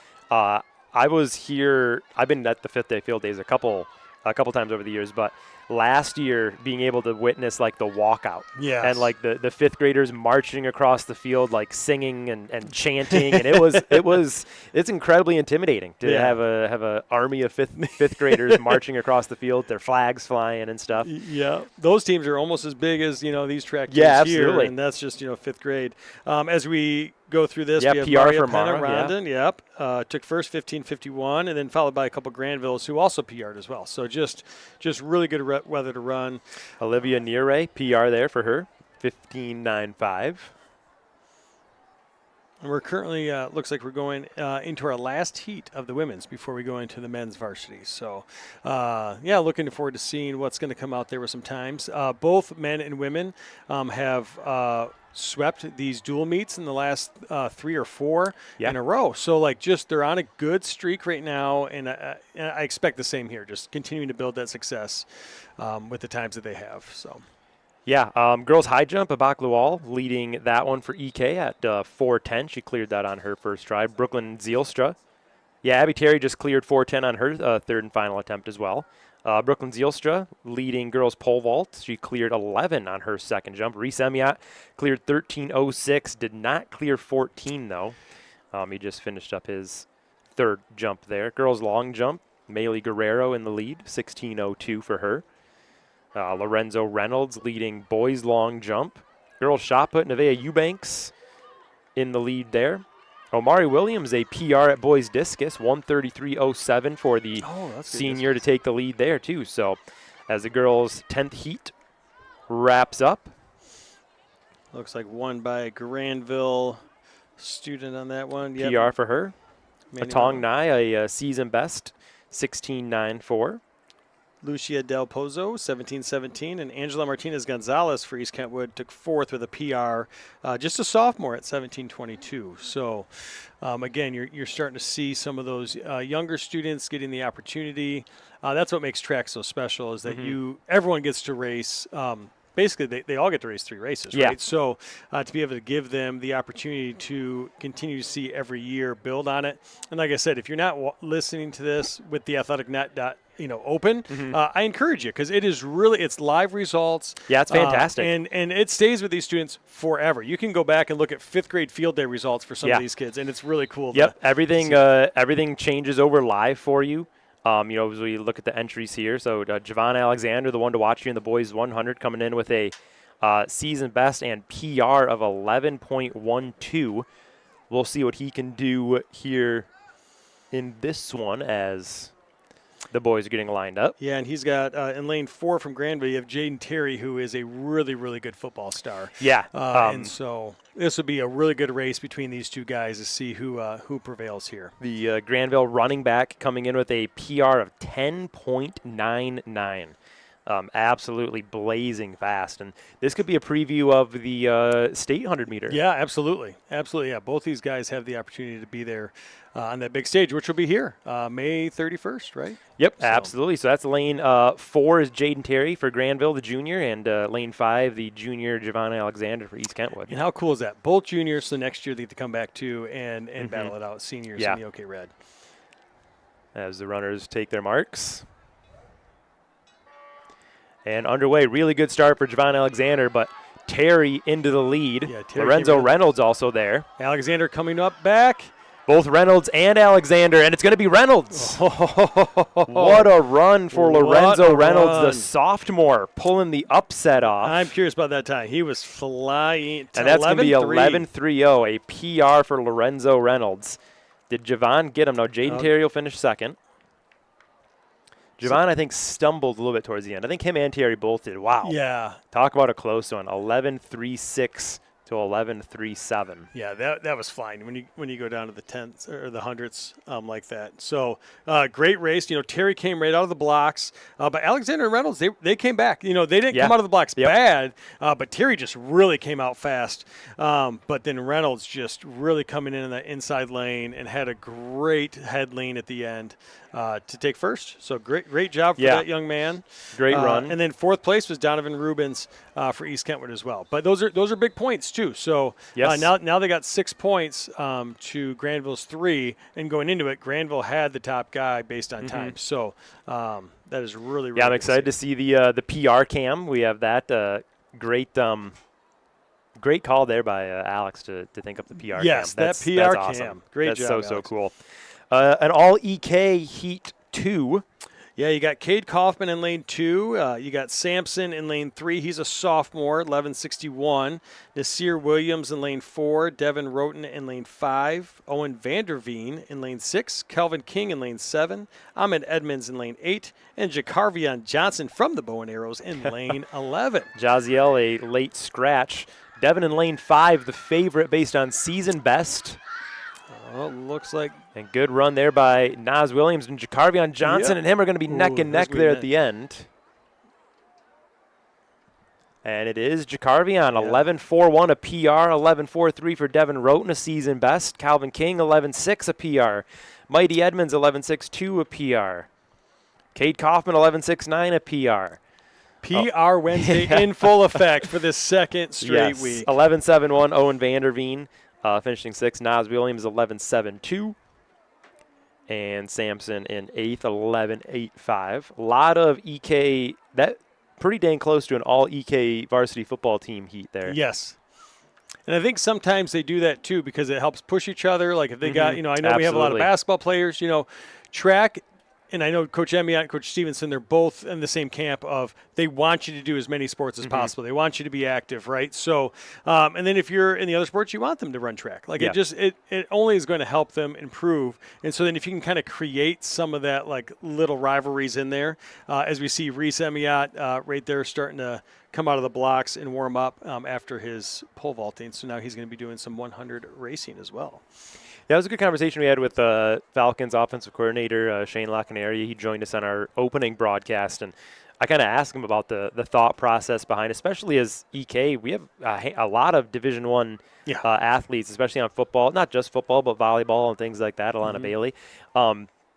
I: I was here. I've been at the fifth day field days a couple times over the years, but last year being able to witness like the walkout and like the fifth graders marching across the field, like singing and chanting, and it's incredibly intimidating to have a army of fifth graders marching across the field, their flags flying and stuff.
H: Yeah, those teams are almost as big as these track teams
I: absolutely.
H: here, and that's just fifth grade. As we go through this,
I: we
H: have
I: PR
H: Maria
I: for
H: Penna
I: Mara,
H: Rondon, took first 15.51, and then followed by a couple Grandvilles who also PR'd as well. So just really good weather to run.
I: Olivia Nere, PR there for her, 15.95.
H: And we're currently, looks like we're going into our last heat of the women's before we go into the men's varsity. So, looking forward to seeing what's going to come out there with some times. Both men and women have swept these dual meets in the last 3 or 4 in a row. So, they're on a good streak right now, and I expect the same here, just continuing to build that success with the times that they have. So.
I: Yeah, girls high jump, Abak Lual leading that one for EK at 4:10. She cleared that on her first try. Brooklyn Zielstra. Yeah, Abby Terry just cleared 4:10 on her third and final attempt as well. Brooklyn Zielstra leading girls pole vault. She cleared 11 on her second jump. Reese Emiot cleared 13:06. Did not clear 14, though. He just finished up his third jump there. Girls long jump, Maylee Guerrero in the lead, 16:02 for her. Lorenzo Reynolds leading boys long jump. Girls shot put, Nevaeh Eubanks in the lead there. Omari Williams, a PR at boys discus, 133.07 for the senior to take the lead there too. So as the girls' 10th heat wraps up.
H: Looks like won by a Grandville student on that one.
I: PR for her. Atong Nai, a season best, 16.94.
H: Lucia Del Pozo, 17.17, and Angela Martinez Gonzalez for East Kentwood took fourth with a PR, just a sophomore at 17.22. So, again, you're starting to see some of those younger students getting the opportunity. That's what makes track so special is that everyone gets to race. Basically, they all get to race 3 races, right? So to be able to give them the opportunity to continue to see every year, build on it. And like I said, if you're not listening to this with the athletic net open, I encourage you because it's live results.
I: Yeah, it's fantastic.
H: And it stays with these students forever. You can go back and look at 5th grade field day results for some of these kids, and it's really cool.
I: Yep, everything changes over live for you. As we look at the entries here, so Javon Alexander, the one to watch here in the boys 100, coming in with a season best and PR of 11.12. We'll see what he can do here in this one as the boys are getting lined up.
H: Yeah, and he's got in lane 4 from Grandville, you have Jaden Terry, who is a really, really good football star.
I: Yeah.
H: And so this would be a really good race between these two guys to see who prevails here.
I: The Grandville running back coming in with a PR of 10.99. Absolutely blazing fast. And this could be a preview of the state 100 meter.
H: Yeah, absolutely. Absolutely, yeah. Both these guys have the opportunity to be there on that big stage, which will be here May 31st, right?
I: Yep, absolutely. So that's lane 4 is Jaden Terry for Grandville, the junior, and lane 5, the junior Javon Alexander for East Kentwood.
H: And how cool is that? Both juniors, so next year they get to come back too and battle it out, seniors in the OK Red.
I: As the runners take their marks. And underway, really good start for Javon Alexander, but Terry into the lead.
H: Yeah, Terry
I: Lorenzo
H: came in.
I: Reynolds also there.
H: Alexander coming up back.
I: Both Reynolds and Alexander, and it's going to be Reynolds. What a run for Lorenzo Reynolds, the sophomore, pulling the upset off.
H: I'm curious about that time. He was flying.
I: And that's going to be 11-3-0, a PR for Lorenzo Reynolds. Did Javon get him? No, Jaden Terry will finish second. Javon, I think, stumbled a little bit towards the end. I think him and Terry both did. Wow.
H: Yeah.
I: Talk about a close one. 11-3-6 to 11-3-7.
H: Yeah, that was fine when you go down to the tenths or the hundredths like that. So great race. Terry came right out of the blocks, but Alexander and Reynolds they came back. They didn't come out of the blocks bad, but Terry just really came out fast. But then Reynolds just really coming in that inside lane and had a great head lean at the end to take first. So great job for that young man.
I: Great run.
H: And then fourth place was Donovan Rubens for East Kentwood as well. But those are big points too. So now they got 6 points to Grandville's 3, and going into it, Grandville had the top guy based on time. So that is really
I: I'm excited to see the PR cam. We have that great call there by Alex to think up the PR
H: yes,
I: cam.
H: That PR
I: that's
H: cam.
I: Awesome.
H: Great
I: that's
H: job,
I: so
H: Alex.
I: cool. An all EK Heat 2.
H: Yeah, you got Cade Kaufman in lane 2. You got Sampson in lane 3. He's a sophomore, 1161. Nasir Williams in lane 4. Devin Roten in lane 5. Owen Vanderveen in lane 6. Kelvin King in lane 7. Ahmed Edmonds in lane 8. And Jacarvion Johnson from the Bow and Arrows in lane 11.
I: Jaziel, a late scratch. Devin in lane 5, the favorite based on season best.
H: Well, looks like.
I: And good run there by Nas Williams, and Jacarvion Johnson and him are going to be neck and neck there at the end. And it is Jacarvion, 11-4-1 a PR, 11-4-3 for Devin Roten, a season best. Calvin King, 11-6 a PR. Mighty Edmonds, 11-6-2 a PR. Cade Kaufman, 11-6-9 a PR.
H: PR Wednesday in full effect for this second straight week.
I: 11-7-1 Owen Vanderveen. Finishing 6th, Nas Williams 11-7-2. And Sampson in 8th, 11-8-5. A lot of EK, that pretty dang close to an all EK varsity football team heat there.
H: Yes. And I think sometimes they do that too because it helps push each other. Like if they got, I know we have a lot of basketball players, track. And I know Coach Emiott and Coach Stevenson, they're both in the same camp of they want you to do as many sports as possible. They want you to be active, right? So, and then if you're in the other sports, you want them to run track. Like it only is going to help them improve. And so then if you can kind of create some of that like little rivalries in there, as we see Reese Emiott right there starting to come out of the blocks and warm up after his pole vaulting. So now he's going to be doing some 100 racing as well.
I: That was a good conversation we had with Falcons offensive coordinator Shane Lockenary. He joined us on our opening broadcast, and I kind of asked him about the thought process behind, especially as EK. We have a lot of Division I athletes, especially on football, not just football, but volleyball and things like that. Alana Bailey.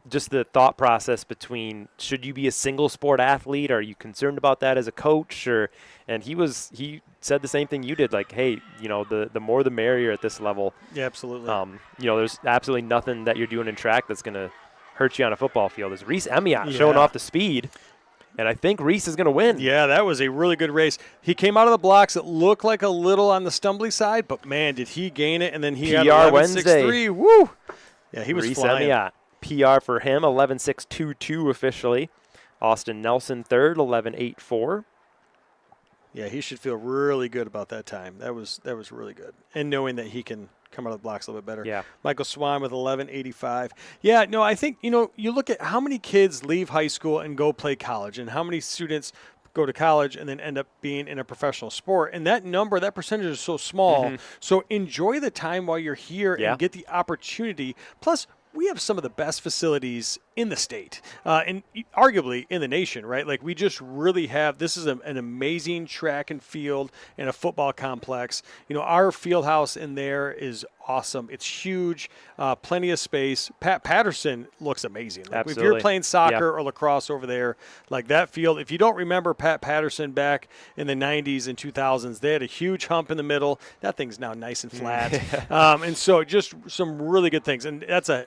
I: Just the thought process between should you be a single sport athlete? Are you concerned about that as a coach? And he said the same thing you did, like, hey, the more the merrier at this level.
H: Yeah, absolutely.
I: There's absolutely nothing that you're doing in track that's going to hurt you on a football field. There's Reese Emiott showing off the speed, and I think Reese is going to win.
H: Yeah, that was a really good race. He came out of the blocks. It looked like a little on the stumbly side, but, man, did he gain it. And then he had 11.63. Woo! Yeah, he was
I: Reese
H: flying.
I: Emiott. PR for him, 11.622 officially. Austin Nelson third, 11.84.
H: Yeah, he should feel really good about that time. That was really good. And knowing that he can come out of the blocks a little bit better.
I: Yeah.
H: Michael Swan with 11.85. Yeah, no, I think, you look at how many kids leave high school and go play college and how many students go to college and then end up being in a professional sport. And that number, that percentage is so small. So enjoy the time while you're here and get the opportunity. Plus, we have some of the best facilities in the state and arguably in the nation, right? Like we just really have, this is an amazing track and field and a football complex. Our field house in there is awesome. It's huge, plenty of space. Pat Patterson looks amazing. Like if you're playing soccer or lacrosse over there, like that field, if you don't remember Pat Patterson back in the 90s and 2000s, they had a huge hump in the middle. That thing's now nice and flat. And so just some really good things. And that's a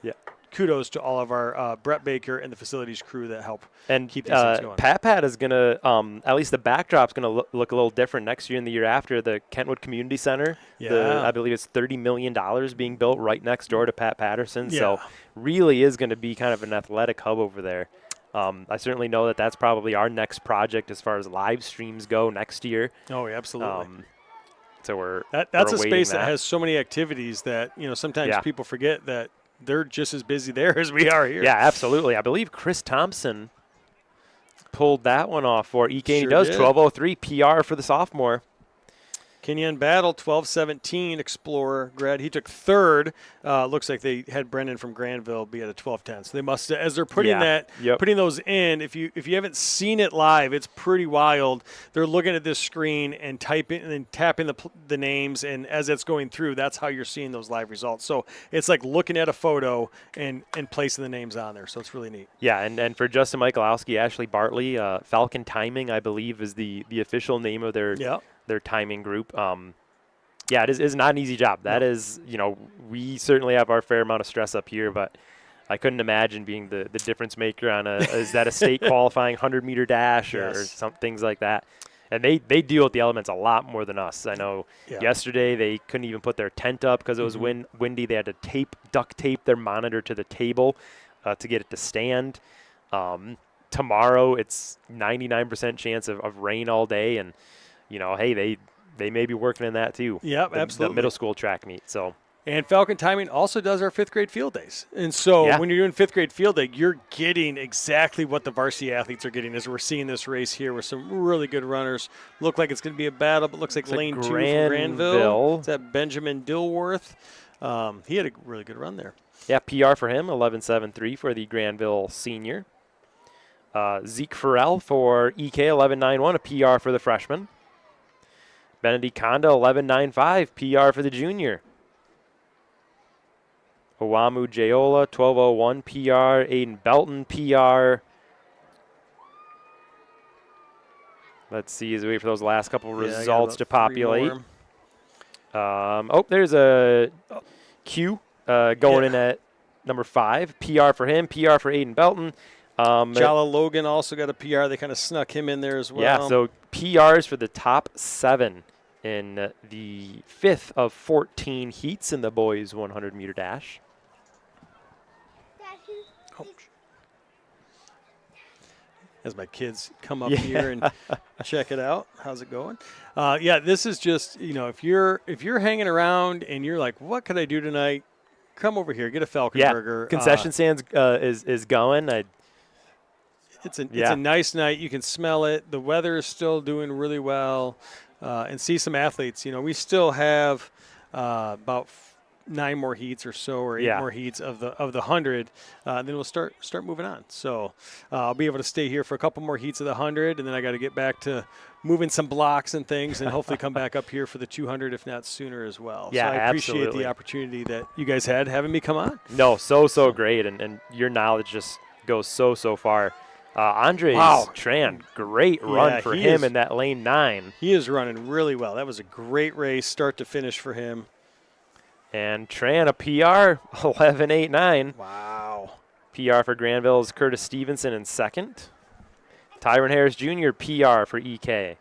H: kudos to all of our Brett Baker and the facilities crew that help
I: And
H: keep these things going.
I: Pat is going to, at least the backdrop's going to look a little different next year and the year after. The Kentwood Community Center, I believe it's $30 million being built right next door to Pat Patterson.
H: Yeah.
I: So really is going to be kind of an athletic hub over there. I certainly know that that's probably our next project as far as live streams go next year.
H: Oh, yeah, absolutely.
I: So
H: that's
I: we're
H: a space
I: awaiting
H: that has so many activities that, sometimes people forget that they're just as busy there as we are here.
I: Yeah, absolutely. I believe Chris Thompson pulled that one off for EK.
H: Sure
I: He does
H: did.
I: 12:03 PR for the sophomore.
H: Kenyon Battle, 12:17 Explorer grad. He took third. Looks like they had Brendan from Grandville be at a 12:10. So they must, as they're putting putting those in. If you haven't seen it live, it's pretty wild. They're looking at this screen and typing and then tapping the names, and as it's going through, that's how you're seeing those live results. So it's like looking at a photo and placing the names on there. So it's really neat.
I: Yeah, and for Justin Michalowski, Ashley Bartley, Falcon Timing, I believe, is the official name of their timing group. It is not an easy job. That is, we certainly have our fair amount of stress up here, but I couldn't imagine being the difference maker on is that a state qualifying 100-meter dash or some things like that. And they deal with the elements a lot more than us. I know yesterday they couldn't even put their tent up because it was windy. They had to duct tape their monitor to the table to get it to stand. Tomorrow it's 99% chance of rain all day, and hey, they may be working in that too.
H: Yep, absolutely.
I: The middle school track meet. So.
H: And Falcon Timing also does our 5th grade field days. And so when you're doing 5th grade field day, you're getting exactly what the varsity athletes are getting as we're seeing this race here with some really good runners. Look like it's going to be a battle, but looks like lane 2 from Grandville. It's that Benjamin Dilworth. He had a really good run there.
I: Yeah, PR for him, 11.73 for the Grandville senior. Zeke Farrell for EK, 11.91, a PR for the freshman. Benedict Conda, 11.95, PR for the junior. Owamu Jayola, 12.01, PR. Aiden Belton, PR. Let's see as we wait for those last couple results to populate. There's a Q going in at number 5. PR for him, PR for Aiden Belton.
H: Jala Logan also got a PR. They kind of snuck him in there as well.
I: Yeah, so PRs for the top 7 in the 5th of 14 heats in the boys 100-meter dash.
H: As my kids come up here and check it out. How's it going? This is just, if you're hanging around and you're like, what could I do tonight? Come over here, get a Falcon burger.
I: Concession stands is going.
H: It's a nice night. You can smell it. The weather is still doing really well, and see some athletes. We still have about 9 more heats or so, or 8 more heats of the 100. Then we'll start moving on. So I'll be able to stay here for a couple more heats of the 100, and then I got to get back to moving some blocks and things, and hopefully come back up here for the 200, if not sooner as well.
I: Yeah,
H: so I appreciate the opportunity that you guys had having me come on.
I: No, so great, and your knowledge just goes so far. Andres Tran, great run for him in that lane 9.
H: He is running really well. That was a great race, start to finish for him.
I: And Tran, a PR, 11.89.
H: Wow.
I: PR for Grandville's Curtis Stevenson in 2nd. Tyron Harris Jr., PR for EK.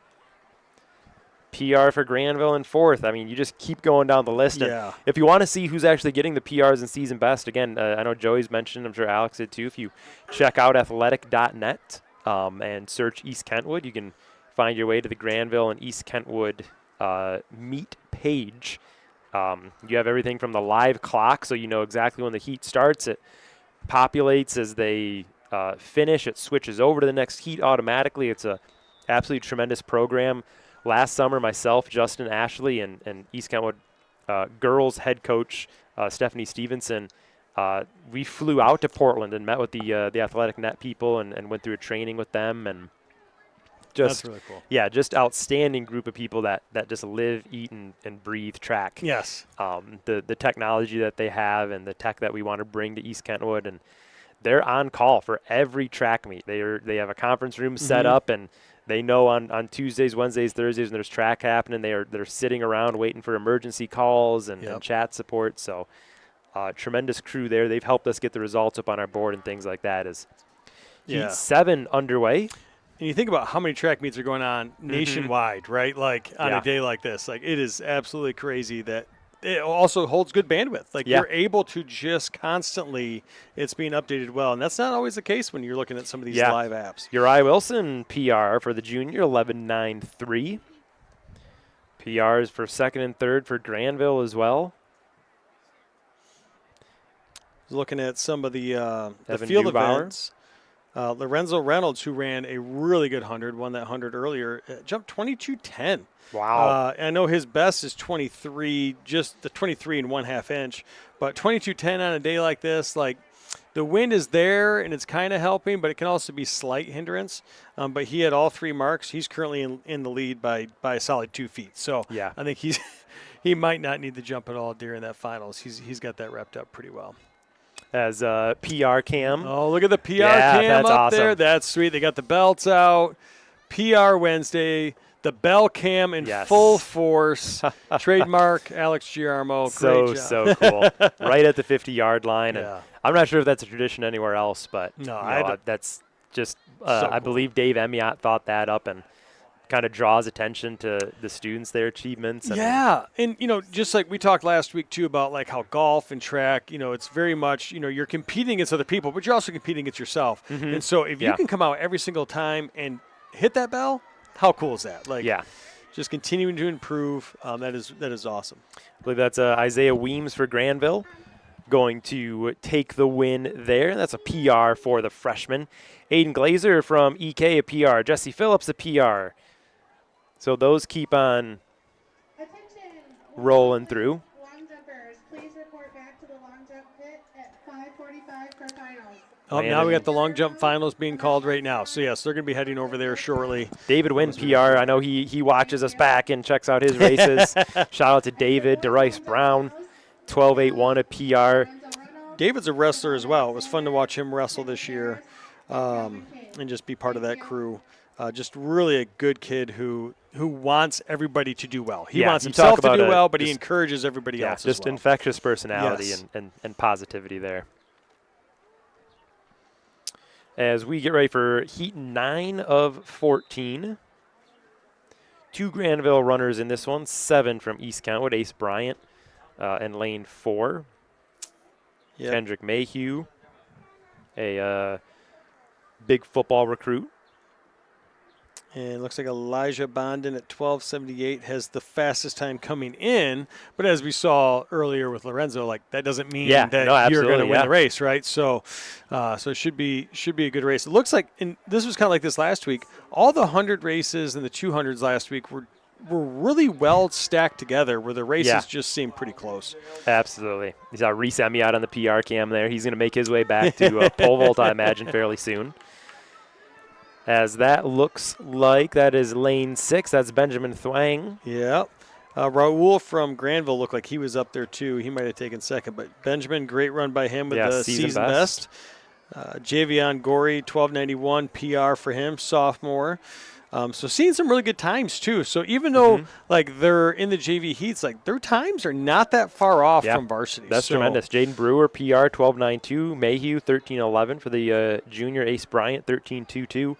I: PR for Grandville in 4th. I mean, you just keep going down the list. And if you want to see who's actually getting the PRs and season best, again, I know Joey's mentioned, I'm sure Alex did too. If you check out athletic.net and search East Kentwood, you can find your way to the Grandville and East Kentwood meet page. You have everything from the live clock, so you know exactly when the heat starts. It populates as they finish. It switches over to the next heat automatically. It's a absolutely tremendous program. Last summer, myself, Justin Ashley, and East Kentwood girls head coach Stephanie Stevenson, we flew out to Portland and met with the Athletic Net people and went through a training with them, and
H: that's really cool.
I: Yeah, just outstanding group of people that just live, eat, and breathe track.
H: Yes.
I: The technology that they have and the tech that we want to bring to East Kentwood, and they're on call for every track meet. They have a conference room set up, and they know on Tuesdays, Wednesdays, Thursdays when there's track happening, they're sitting around waiting for emergency calls and chat support. So Tremendous crew there. They've helped us get the results up on our board and things like that. As
H: Yeah.
I: Heat 7 underway.
H: And you think about how many track meets are going on nationwide, right? Like on
I: Yeah.
H: a day like this, like it is absolutely crazy that it also holds good bandwidth. Like
I: Yeah.
H: you're able to just constantly, it's being updated well. And that's not always the case when you're looking at some of these
I: Yeah.
H: live apps.
I: Uriah Wilson, PR for the junior, 11.93. PRs for second and third for Grandville as well.
H: Looking at some of the
I: Evan
H: field
I: Dubauer.
H: events. Lorenzo Reynolds, who ran a really good 100, won that 100 earlier, jumped 22.10.
I: Wow.
H: I know his best is 23, just the 23 and 1/2 inch, but 22.10 on a day like this, like the wind is there and it's kind of helping, but it can also be slight hindrance. But he had all 3 marks. He's currently in the lead by a solid 2 feet. So
I: Yeah.
H: I think he might not need to jump at all during that finals. He's got that wrapped up pretty well.
I: As PR cam.
H: Oh, look at the PR
I: Yeah,
H: cam
I: that's
H: up
I: awesome.
H: there. That's sweet. They got the belts out. PR Wednesday. The bell cam in
I: Yes.
H: full force. Trademark Alex Giarmo. Great job.
I: So cool. Right at the 50-yard line.
H: Yeah.
I: And I'm not sure if that's a tradition anywhere else, but
H: No,
I: you
H: I
I: know,
H: don't-
I: that's just,
H: So
I: I
H: cool.
I: believe Dave Emiot thought that up and kind of draws attention to the students, their achievements. And
H: Yeah, and just like we talked last week too about like how golf and track, it's very much you're competing against other people, but you're also competing against yourself. And so if you
I: Yeah.
H: can come out every single time and hit that bell, how cool is that? Like,
I: Yeah.
H: just continuing to improve. That is awesome.
I: I believe that's Isaiah Weems for Grandville going to take the win there. That's a PR for the freshman. Aiden Glazer from EK, a PR. Jesse Phillips, a PR. So those keep on rolling through.
J: Long jumpers, please report back to the long jump pit at 5:45 for finals.
H: Oh, now we got the long jump finals being called right now. So yes, they're going to be heading over there shortly.
I: David Wynn, PR. I know he watches us back and checks out his races. Shout out to David. DeRice Brown, 12.81, a PR.
H: David's a wrestler as well. It was fun to watch him wrestle this year and just be part of that crew. Just really a good kid who wants everybody to do well. He
I: Yeah,
H: wants
I: you
H: himself
I: talk
H: to do
I: about
H: well, but he
I: just-
H: encourages everybody
I: Yeah,
H: else
I: just
H: as well.
I: infectious personality
H: Yes.
I: and positivity there. As we get ready for Heat 9 of 14. 2 Grandville runners in this one, 7 from East Kentwood, Ace Bryant in lane 4.
H: Yep.
I: Kendrick Mayhew, a big football recruit.
H: And it looks like Elijah Bondin at 12:78 has the fastest time coming in. But as we saw earlier with Lorenzo, like that doesn't mean
I: Yeah,
H: that
I: no,
H: you're going to
I: absolutely,
H: win
I: yeah.
H: the race, right? So it should be a good race. It looks like, and this was kind of like this last week. All the 100 races and the 200s last week were really well stacked together, where the races
I: Yeah.
H: just seemed pretty close.
I: Absolutely. You saw Reese Emiot on the PR cam there. He's going to make his way back to pole vault, I imagine, fairly soon. As that looks like that is lane 6. That's Benjamin Thwang.
H: Yeah. Raul from Grandville looked like he was up there too. He might have taken second, but Benjamin, great run by him with
I: Yeah,
H: the
I: season
H: best. Javion Gorey, 12:91 PR for him, sophomore. So seeing some really good times too. So even though like they're in the JV heats, like their times are not that far off
I: Yeah,
H: from varsity.
I: That's
H: So,
I: tremendous. Jaden Brewer, PR, 12.92. Mayhew, 13.11 for the junior. Ace Bryant, 13.22.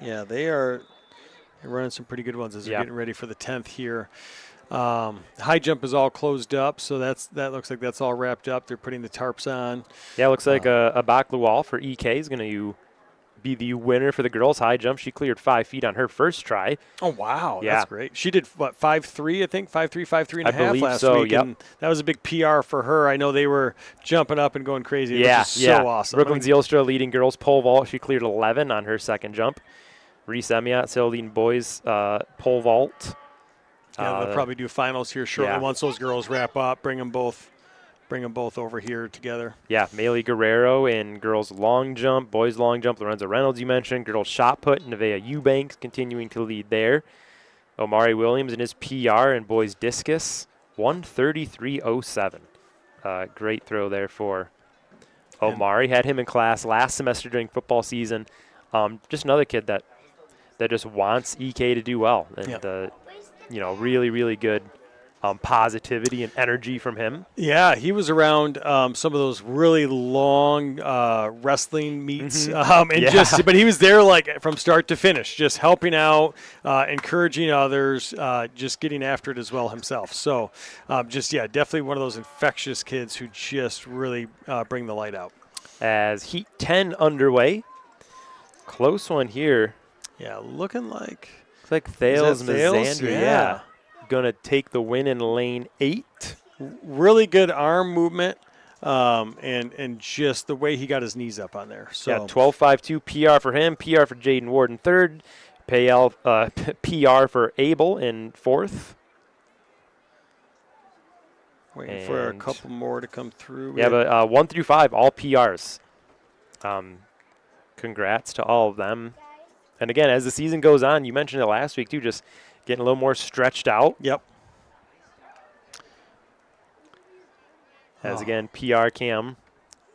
H: Yeah, they're running some pretty good ones as they're
I: Yeah.
H: getting ready for the 10th here. High jump is all closed up, so that looks like that's all wrapped up. They're putting the tarps on.
I: Yeah, looks like a Bakluwal for EK is going to be the winner for the girls' high jump. She cleared 5 feet on her first try.
H: Oh, wow.
I: Yeah.
H: That's great. She did, what, 5.3, I think? 5.3, 5.3 and a
I: I
H: half
I: believe
H: last
I: so,
H: week.
I: yep.
H: And that was a big PR for her. I know they were jumping up and going crazy,
I: Yeah,
H: which is
I: yeah.
H: so awesome.
I: Brooklyn Zielstra leading girls pole vault. She cleared 11 on her second jump. Reese Emiot still leading boys pole vault.
H: They'll probably do finals here shortly
I: yeah.
H: once those girls wrap up. Bring them both over here together.
I: Yeah, Maylee Guerrero in girls long jump, boys long jump. Lorenzo Reynolds, you mentioned. Girls shot put, Nevaeh Eubanks continuing to lead there. Omari Williams in his PR and boys discus, 133.07. Great throw there for Omari. Had him in class last semester during football season. Just another kid that that just wants EK to do well. And, really, really good positivity and energy from him.
H: Yeah, he was around some of those really long wrestling meets, but he was there like from start to finish, just helping out, encouraging others, just getting after it as well himself. So, definitely one of those infectious kids who just really bring the light out.
I: As Heat 10 underway, close one here.
H: Yeah, looking like
I: Thales
H: Thales?
I: Mazandra,
H: Yeah.
I: going to take the win in lane 8.
H: Really good arm movement, and just the way he got his knees up on there. So
I: 12.52 PR for him, PR for Jaden Ward in 3rd, PR for Abel in 4th.
H: Waiting for a couple more to come through.
I: Yeah, but 1 through 5, all PRs. Congrats to all of them. And again, as the season goes on, you mentioned it last week too, just getting a little more stretched out.
H: Yep.
I: As again, PR Cam.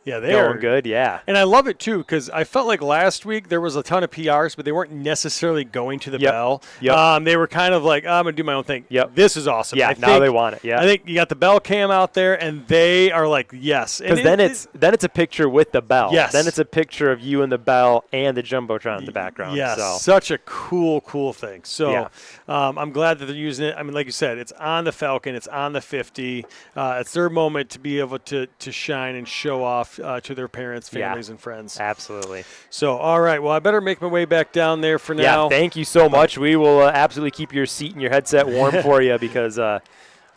H: Yeah, they are
I: going good. Yeah,
H: and I love it too because I felt like last week there was a ton of PRs, but they weren't necessarily going to the bell.
I: Yep.
H: They were kind of like, I'm gonna do my own thing.
I: Yep.
H: This is awesome.
I: Yeah. Now they want it. Yeah.
H: I think you got the bell cam out there, and they are like, yes.
I: Because then it's a picture with the bell.
H: Yes.
I: Then it's a picture of you and the bell and the jumbotron in the background.
H: Yes.
I: So.
H: Such a cool thing. So I'm glad that they're using it. I mean, like you said, it's on the Falcon. It's on the 50. It's their moment to be able to shine and show off to their parents, families, and friends.
I: Absolutely.
H: So, all right. Well, I better make my way back down there for now.
I: Yeah, thank you so much. We will absolutely keep your seat and your headset warm for you because,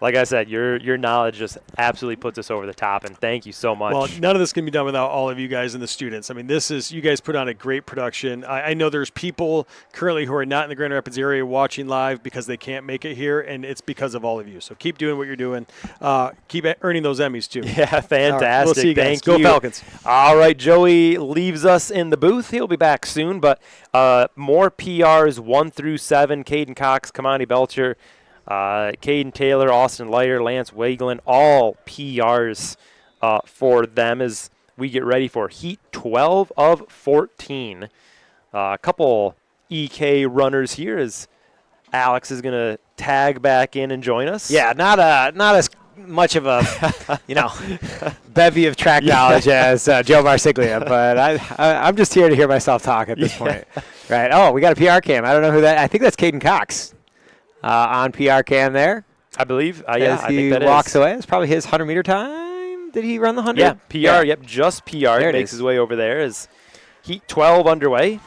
I: like I said, your knowledge just absolutely puts us over the top, and thank you so much.
H: Well, none of this can be done without all of you guys and the students. I mean, you guys put on a great production. I know there's people currently who are not in the Grand Rapids area watching live because they can't make it here, and it's because of all of you. So keep doing what you're doing. Keep earning those Emmys, too.
I: Yeah, fantastic.
H: Right, we'll see you guys.
I: Thank
H: Go
I: you.
H: Falcons.
I: All right, Joey leaves us in the booth. He'll be back soon, but more PRs 1 through 7. Caden Cox, Kamani Belcher, Caden Taylor, Austin Leiter, Lance Wagelin, all PRs for them as we get ready for Heat 12 of 14. A couple EK runners here as Alex is going to tag back in and join us.
A: Yeah, not as much of a bevy of track knowledge as Joe Marsiglia, but I'm just here to hear myself talk at this point. Right? Oh, we got a PR cam. I don't know who that. I think that's Caden Cox on PR cam there.
I: I believe.
A: I
I: think that
A: walks away. It's probably his 100-meter time. Did he run the 100?
I: Yeah, PR. Yep, just PR.
A: There it
I: makes
A: is.
I: his way over there as Heat 12 underway.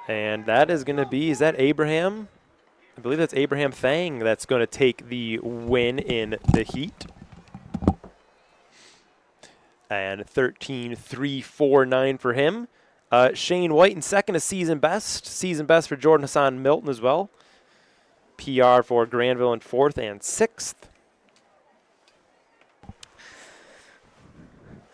I: And that is going to be, is that Abraham? I believe that's Abraham Fang that's going to take the win in the Heat. And 13.349 for him. Shane White in second, a season best. Season best for Jordan Hassan Milton as well. PR for Grandville in 4th and 6th.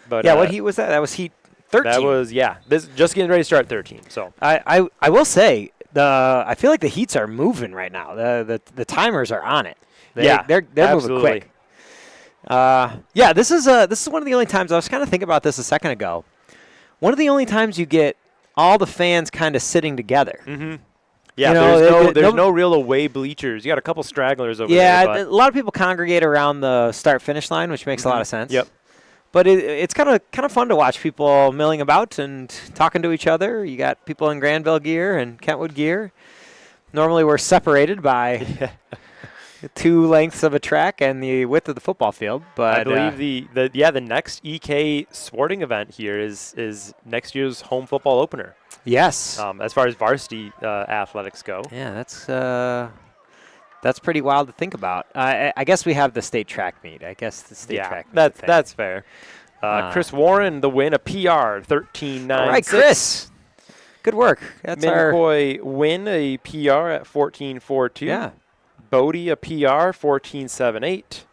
I: But
A: yeah, what heat was that? That was Heat 13.
I: That was, this just getting ready to start 13. So
A: I will say I feel like the Heats are moving right now. The timers are on it. They're moving quick. This is one of the only times I was kind of thinking about this a second ago. One of the only times you get all the fans kind of sitting together.
I: Mm-hmm. Yeah, there's no real away bleachers. You got a couple stragglers over there.
A: Yeah, a lot of people congregate around the start-finish line, which makes a lot of sense.
I: Yep.
A: But it's kind of fun to watch people milling about and talking to each other. You got people in Grandville gear and Kentwood gear. Normally we're separated by 2 lengths of a track and the width of the football field. But
I: I believe the next EK sporting event here is next year's home football opener.
A: Yes.
I: As far as varsity athletics go.
A: Yeah, that's pretty wild to think about. I guess we have the state track meet. I guess the state track meet.
I: That's fair. Chris Warren, the win, a PR, 13.96.
A: All right, Chris. Good work. That's
I: McCoy win, a PR at 14.42.
A: Yeah.
I: Bodie, a PR, 14.78.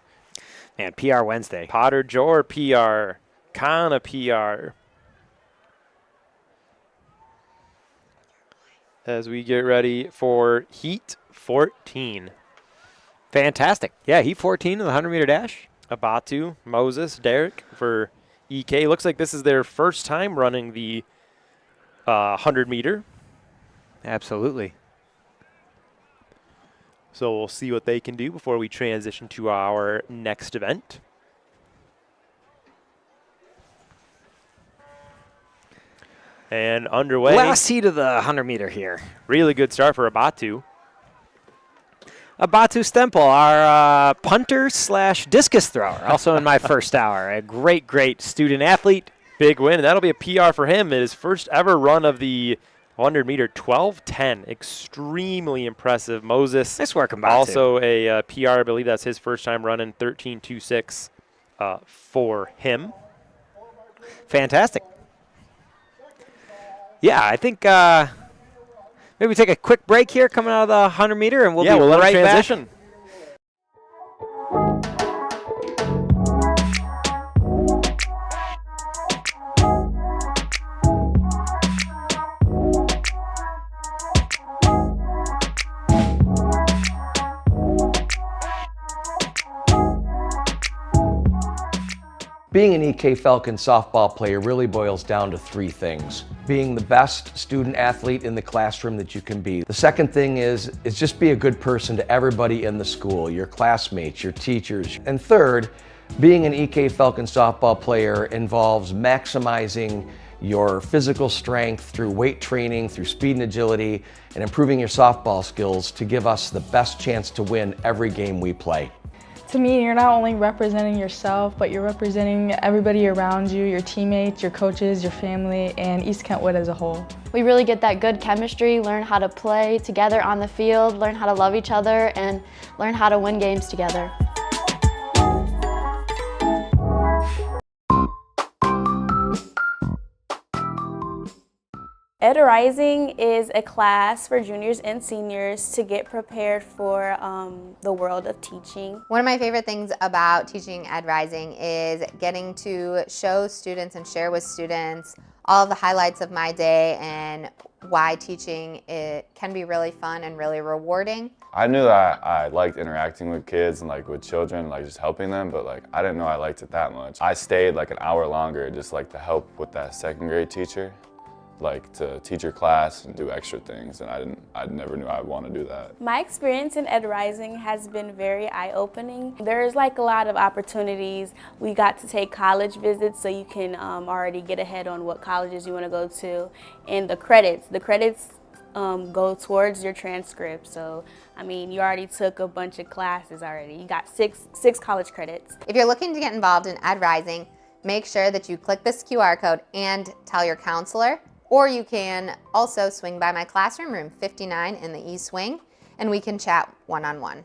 A: Man, PR Wednesday.
I: Potter Jor, PR. Khan, a PR. As we get ready for Heat 14.
A: Fantastic. Yeah, Heat 14 in the 100-meter dash.
I: Abatu, Moses, Derek for EK. Looks like this is their first time running the 100 meter.
A: Absolutely.
I: So we'll see what they can do before we transition to our next event. And underway.
A: Last heat of the 100 meter here.
I: Really good start for Abatu.
A: Abatu Stempel, our punter slash discus thrower, also in my first hour. A great, great student athlete.
I: Big win, and that'll be a PR for him. His first ever run of the 100 meter, 12:10. Extremely impressive. Moses.
A: Nice work, Abatu.
I: Also a PR, I believe that's his first time running, 13:26 for him.
A: Fantastic. Yeah, I think maybe take a quick break here coming out of the 100 meter, and we'll be
I: let
A: right
I: him
A: back.
I: transition.
K: Being an EK Falcon softball player really boils down to three things. Being the best student athlete in the classroom that you can be. The second thing is just be a good person to everybody in the school, your classmates, your teachers. And third, being an EK Falcon softball player involves maximizing your physical strength through weight training, through speed and agility, and improving your softball skills to give us the best chance to win every game we play.
L: To me, you're not only representing yourself, but you're representing everybody around you, your teammates, your coaches, your family, and East Kentwood as a whole.
M: We really get that good chemistry, learn how to play together on the field, learn how to love each other, and learn how to win games together.
N: Ed Rising is a class for juniors and seniors to get prepared for the world of teaching.
O: One of my favorite things about teaching Ed Rising is getting to show students and share with students all of the highlights of my day and why teaching it can be really fun and really rewarding.
P: I knew that I liked interacting with kids and like with children, like just helping them, but like I didn't know I liked it that much. I stayed like an hour longer just like to help with that second grade teacher, like to teach her class and do extra things, and I never knew I'd want to do that.
N: My experience in Ed Rising has been very eye-opening. There's like a lot of opportunities. We got to take college visits, so you can already get ahead on what colleges you want to go to, and the credits go towards your transcript. So I mean, you already took a bunch of classes already. You got six college credits.
O: If you're looking to get involved in Ed Rising, make sure that you click this QR code and tell your counselor. Or you can also swing by my classroom, room 59 in the East Wing, and we can chat one-on-one.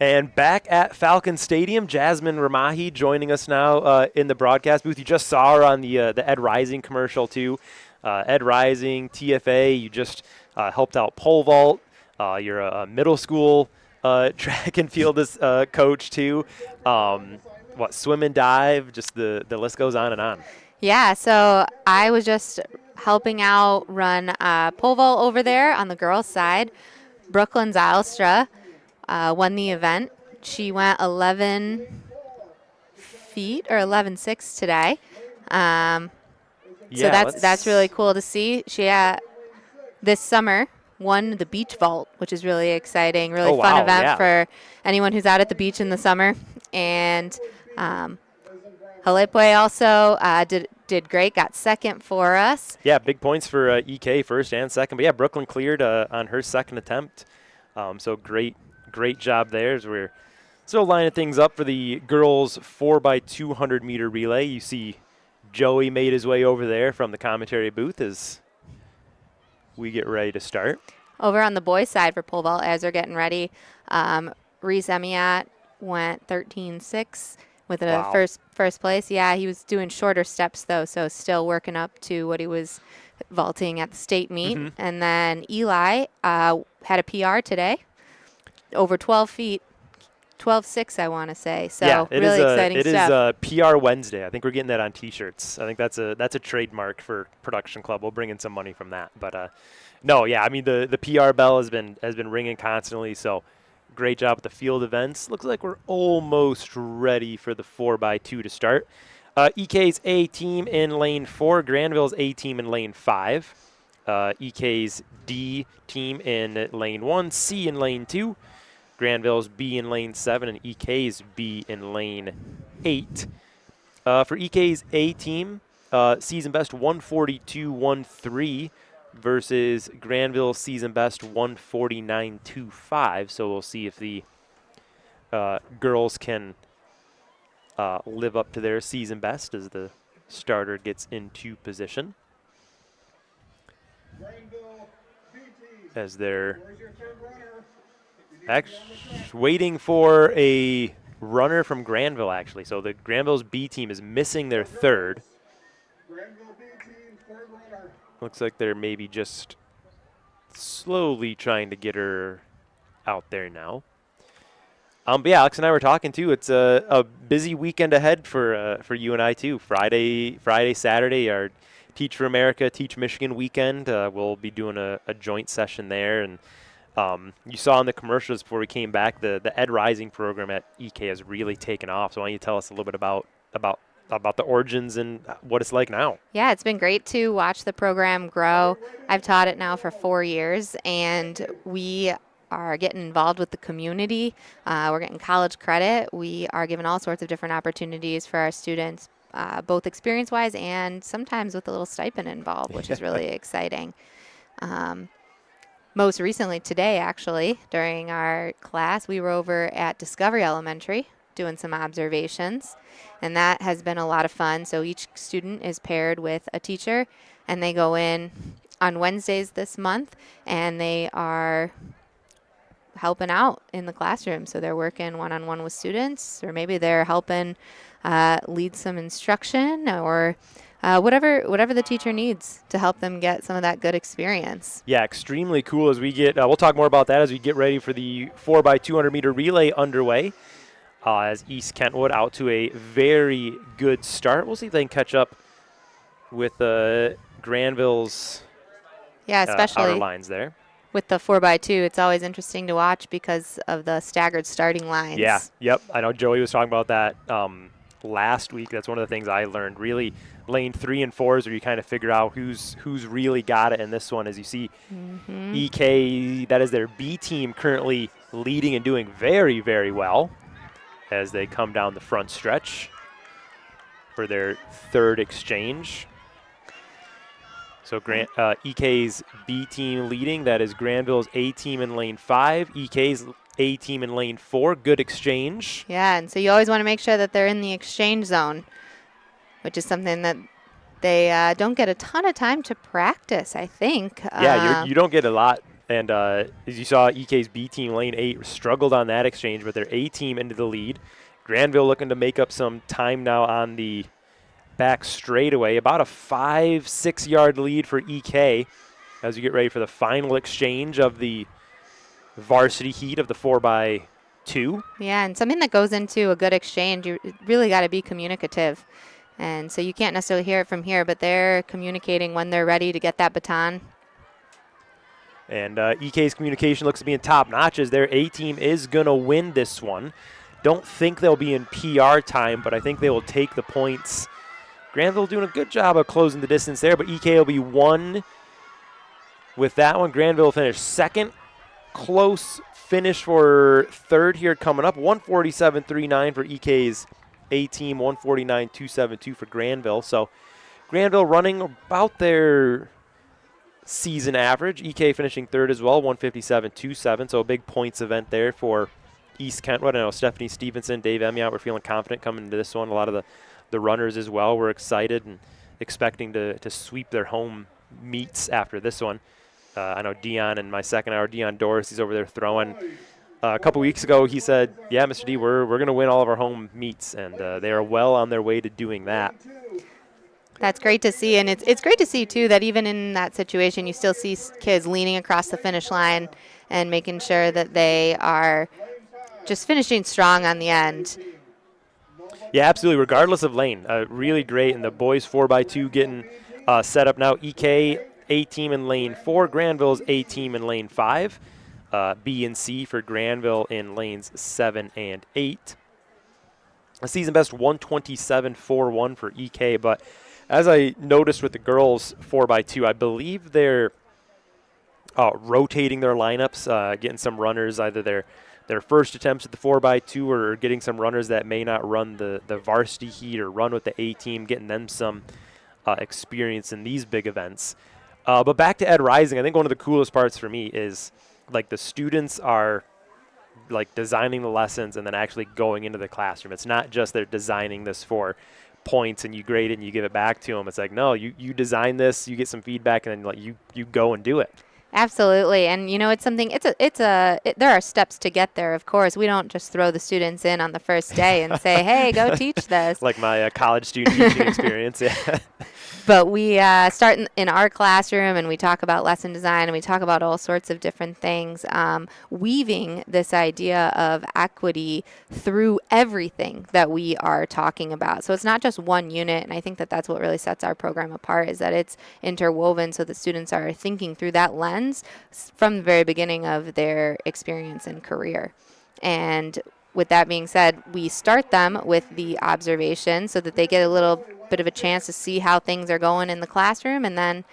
I: And back at Falcon Stadium, Jasmine Ramahi joining us now in the broadcast booth. You just saw her on the Ed Rising commercial too. Ed Rising, TFA, you just helped out pole vault. You're a middle school track and field coach too. Swim and dive, just the list goes on and on.
O: Yeah, so I was just helping out run pole vault over there on the girls' side. Brooklyn Zylstra won the event. She went 11 feet or 11.6 today. So that's really cool to see. She this summer won the beach vault, which is really exciting, really fun event for anyone who's out at the beach in the summer. And Halipwe also did great, got second for us.
I: Yeah, big points for EK first and second. But yeah, Brooklyn cleared on her second attempt. So great job there as we're still lining things up for the girls 4x200 meter relay. You see Joey made his way over there from the commentary booth as we get ready to start.
O: Over on the boys' side for pole vault, as they're getting ready, Reese Emiat went 13.6 with a first place. Yeah, he was doing shorter steps though, so still working up to what he was vaulting at the state meet. Mm-hmm. And then Eli had a PR today, over 12 feet, 12.6 I want to say. So
I: yeah,
O: really exciting stuff.
I: It is PR Wednesday. I think we're getting that on T-shirts. I think that's a trademark for Production Club. We'll bring in some money from that. But no, yeah, I mean the PR bell has been ringing constantly. So. Great job at the field events. Looks like we're almost ready for the 4x2 to start. EK's A team in lane 4, Grandville's A team in lane 5. EK's D team in lane 1, C in lane 2, Grandville's B in lane 7, and EK's B in lane 8. For EK's A team, season best 142.13 versus Grandville's season best 149.25. So we'll see if the girls can live up to their season best as the starter gets into position. As they're waiting for a runner from Grandville, actually. So the Grandville's B team is missing their third. Looks like they're maybe just slowly trying to get her out there now. But yeah, Alex and I were talking too. It's a busy weekend ahead for you and I too. Friday, Saturday, our Teach for America, Teach Michigan weekend. We'll be doing a joint session there. And you saw in the commercials before we came back, the Ed Rising program at EK has really taken off. So why don't you tell us a little bit about the origins and what it's like now?
O: Yeah, it's been great to watch the program grow. I've taught it now for 4 years, and we are getting involved with the community. We're getting college credit. We are given all sorts of different opportunities for our students, both experience-wise and sometimes with a little stipend involved, which is really exciting. Most recently today, actually, during our class, we were over at Discovery Elementary doing some observations, and that has been a lot of fun. So each student is paired with a teacher, and they go in on Wednesdays this month, and they are helping out in the classroom. So they're working one-on-one with students, or maybe they're helping lead some instruction, or whatever the teacher needs to help them get some of that good experience.
I: Yeah, extremely cool as we get, we'll talk more about that as we get ready for the 4x200 meter relay underway. As East Kentwood out to a very good start. We'll see if they can catch up with Grandville's
O: especially
I: outer lines there.
O: With the 4x2, it's always interesting to watch because of the staggered starting lines.
I: Yeah, yep. I know Joey was talking about that last week. That's one of the things I learned. Really, lane 3 and 4 is where you kind of figure out who's really got it in this one. As you see, EK, that is their B team, currently leading and doing very, very well as they come down the front stretch for their third exchange. So EK's B team leading. That is Grandville's A team in lane 5. EK's A team in lane 4. Good exchange.
O: Yeah, and so you always want to make sure that they're in the exchange zone, which is something that they don't get a ton of time to practice, I think.
I: Yeah, you don't get a lot. And as you saw, EK's B team, lane 8, struggled on that exchange, but their A team into the lead. Grandville looking to make up some time now on the back straightaway. About a 5-6 yard lead for EK as you get ready for the final exchange of the varsity heat of the 4x2.
O: Yeah, and something that goes into a good exchange, you really got to be communicative. And so you can't necessarily hear it from here, but they're communicating when they're ready to get that baton.
I: And EK's communication looks to be in top notch as their A team is going to win this one. Don't think they'll be in PR time, but I think they will take the points. Grandville doing a good job of closing the distance there, but EK will be one with that one. Grandville finished second. Close finish for third here coming up. 147.39 for EK's A team, 149.272 for Grandville. So Grandville running about their season average. EK finishing third as well, 157.27. So a big points event there for East Kentwood. I know Stephanie Stevenson, Dave Emiot were feeling confident coming into this one. A lot of the runners as well were excited and expecting to sweep their home meets after this one. I know Dion in my second hour, Dion Doris, he's over there throwing. A couple weeks ago, he said, yeah, Mr. D, we're going to win all of our home meets, and they are well on their way to doing that.
O: That's great to see, and it's great to see, too, that even in that situation, you still see kids leaning across the finish line and making sure that they are just finishing strong on the end.
I: Yeah, absolutely, regardless of lane. Really great, and the boys 4x2 getting set up now. EK A team in lane 4, Grandville's A team in lane 5. B and C for Grandville in lanes 7 and 8. a season best 127.41 for EK. But as I noticed with the girls 4x2, I believe they're rotating their lineups, getting some runners, either their first attempts at the 4x2 or getting some runners that may not run the varsity heat or run with the A team, getting them some experience in these big events. But back to Ed Rising, I think one of the coolest parts for me is like the students are like designing the lessons and then actually going into the classroom. It's not just they're designing this for points and you grade it and you give it back to them. It's like, no, you design this, you get some feedback, and then like you go and do it.
O: Absolutely. And it's something, there are steps to get there, of course. We don't just throw the students in on the first day and say, hey, go teach this.
I: Like my college student teaching experience. Yeah.
O: But we start in our classroom and we talk about lesson design and we talk about all sorts of different things, weaving this idea of equity through everything that we are talking about. So it's not just one unit, and I think that that's what really sets our program apart, is that it's interwoven so the students are thinking through that lens from the very beginning of their experience and career. And with that being said, we start them with the observation so that they get a little bit of a chance to see how things are going in the classroom. And then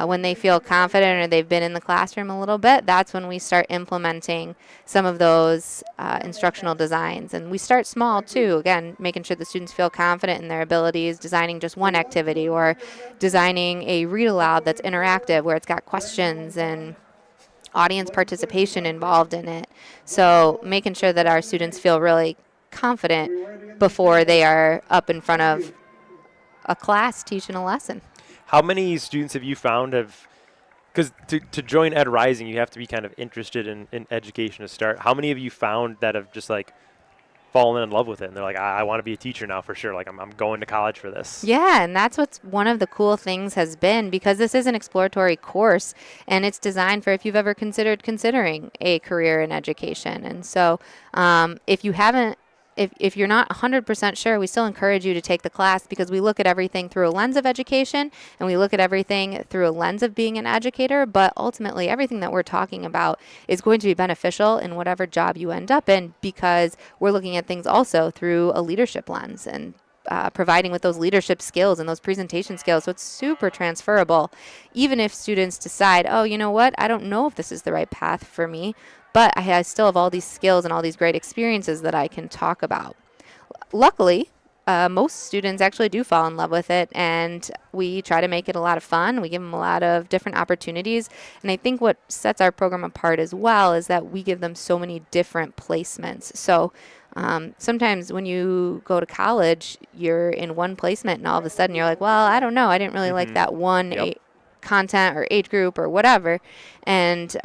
O: when they feel confident or they've been in the classroom a little bit, that's when we start implementing some of those instructional designs. And we start small too, again, making sure the students feel confident in their abilities, designing just one activity or designing a read aloud that's interactive where it's got questions and audience participation involved in it. So making sure that our students feel really confident before they are up in front of a class teaching a lesson.
I: How many students have you found because to join Ed Rising, you have to be kind of interested in education to start. How many have you found that have just like fallen in love with it and they're like, I want to be a teacher now for sure, like I'm going to college for this?
O: Yeah, and that's what's one of the cool things has been, because this is an exploratory course and it's designed for if you've ever considering a career in education. And so if you haven't, if you're not 100% sure, we still encourage you to take the class, because we look at everything through a lens of education and we look at everything through a lens of being an educator. But ultimately, everything that we're talking about is going to be beneficial in whatever job you end up in, because we're looking at things also through a leadership lens and providing with those leadership skills and those presentation skills. So it's super transferable, even if students decide, oh, you know what, I don't know if this is the right path for me, but I still have all these skills and all these great experiences that I can talk about. Luckily, most students actually do fall in love with it, and we try to make it a lot of fun. We give them a lot of different opportunities, and I think what sets our program apart as well is that we give them so many different placements. So sometimes when you go to college, you're in one placement, and all of a sudden you're like, well, I don't know, I didn't really like that one content or age group or whatever. And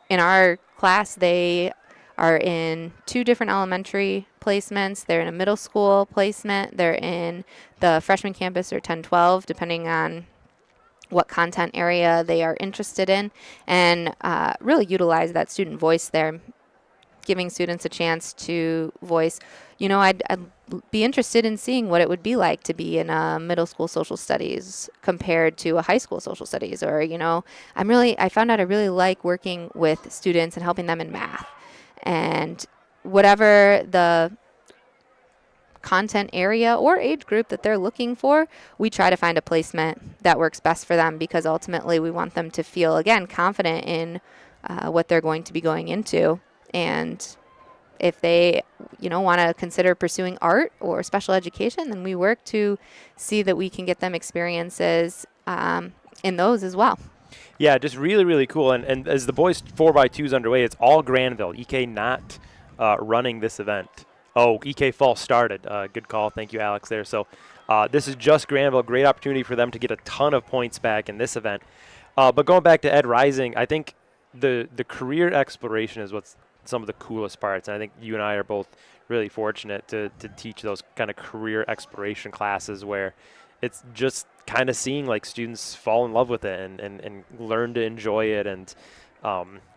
O: in our class, they are in 2 different elementary placements. They're in a middle school placement. They're in the freshman campus or 10-12, depending on what content area they are interested in, and really utilize that student voice there, giving students a chance to voice, I'd be interested in seeing what it would be like to be in a middle school social studies compared to a high school social studies, or, I found out I really like working with students and helping them in math. And whatever the content area or age group that they're looking for, we try to find a placement that works best for them, because ultimately we want them to feel, again, confident in what they're going to be going into. And if they, want to consider pursuing art or special education, then we work to see that we can get them experiences in those as well.
I: Yeah, just really, really cool. And as the boys 4x2 is underway, it's all Grandville. EK not running this event. Oh, EK Fall started. Good call. Thank you, Alex, there. So this is just Grandville. Great opportunity for them to get a ton of points back in this event. But going back to Ed Rising, I think the career exploration is what's some of the coolest parts. And I think you and I are both really fortunate to teach those kind of career exploration classes where it's just kind of seeing like students fall in love with it and learn to enjoy it, and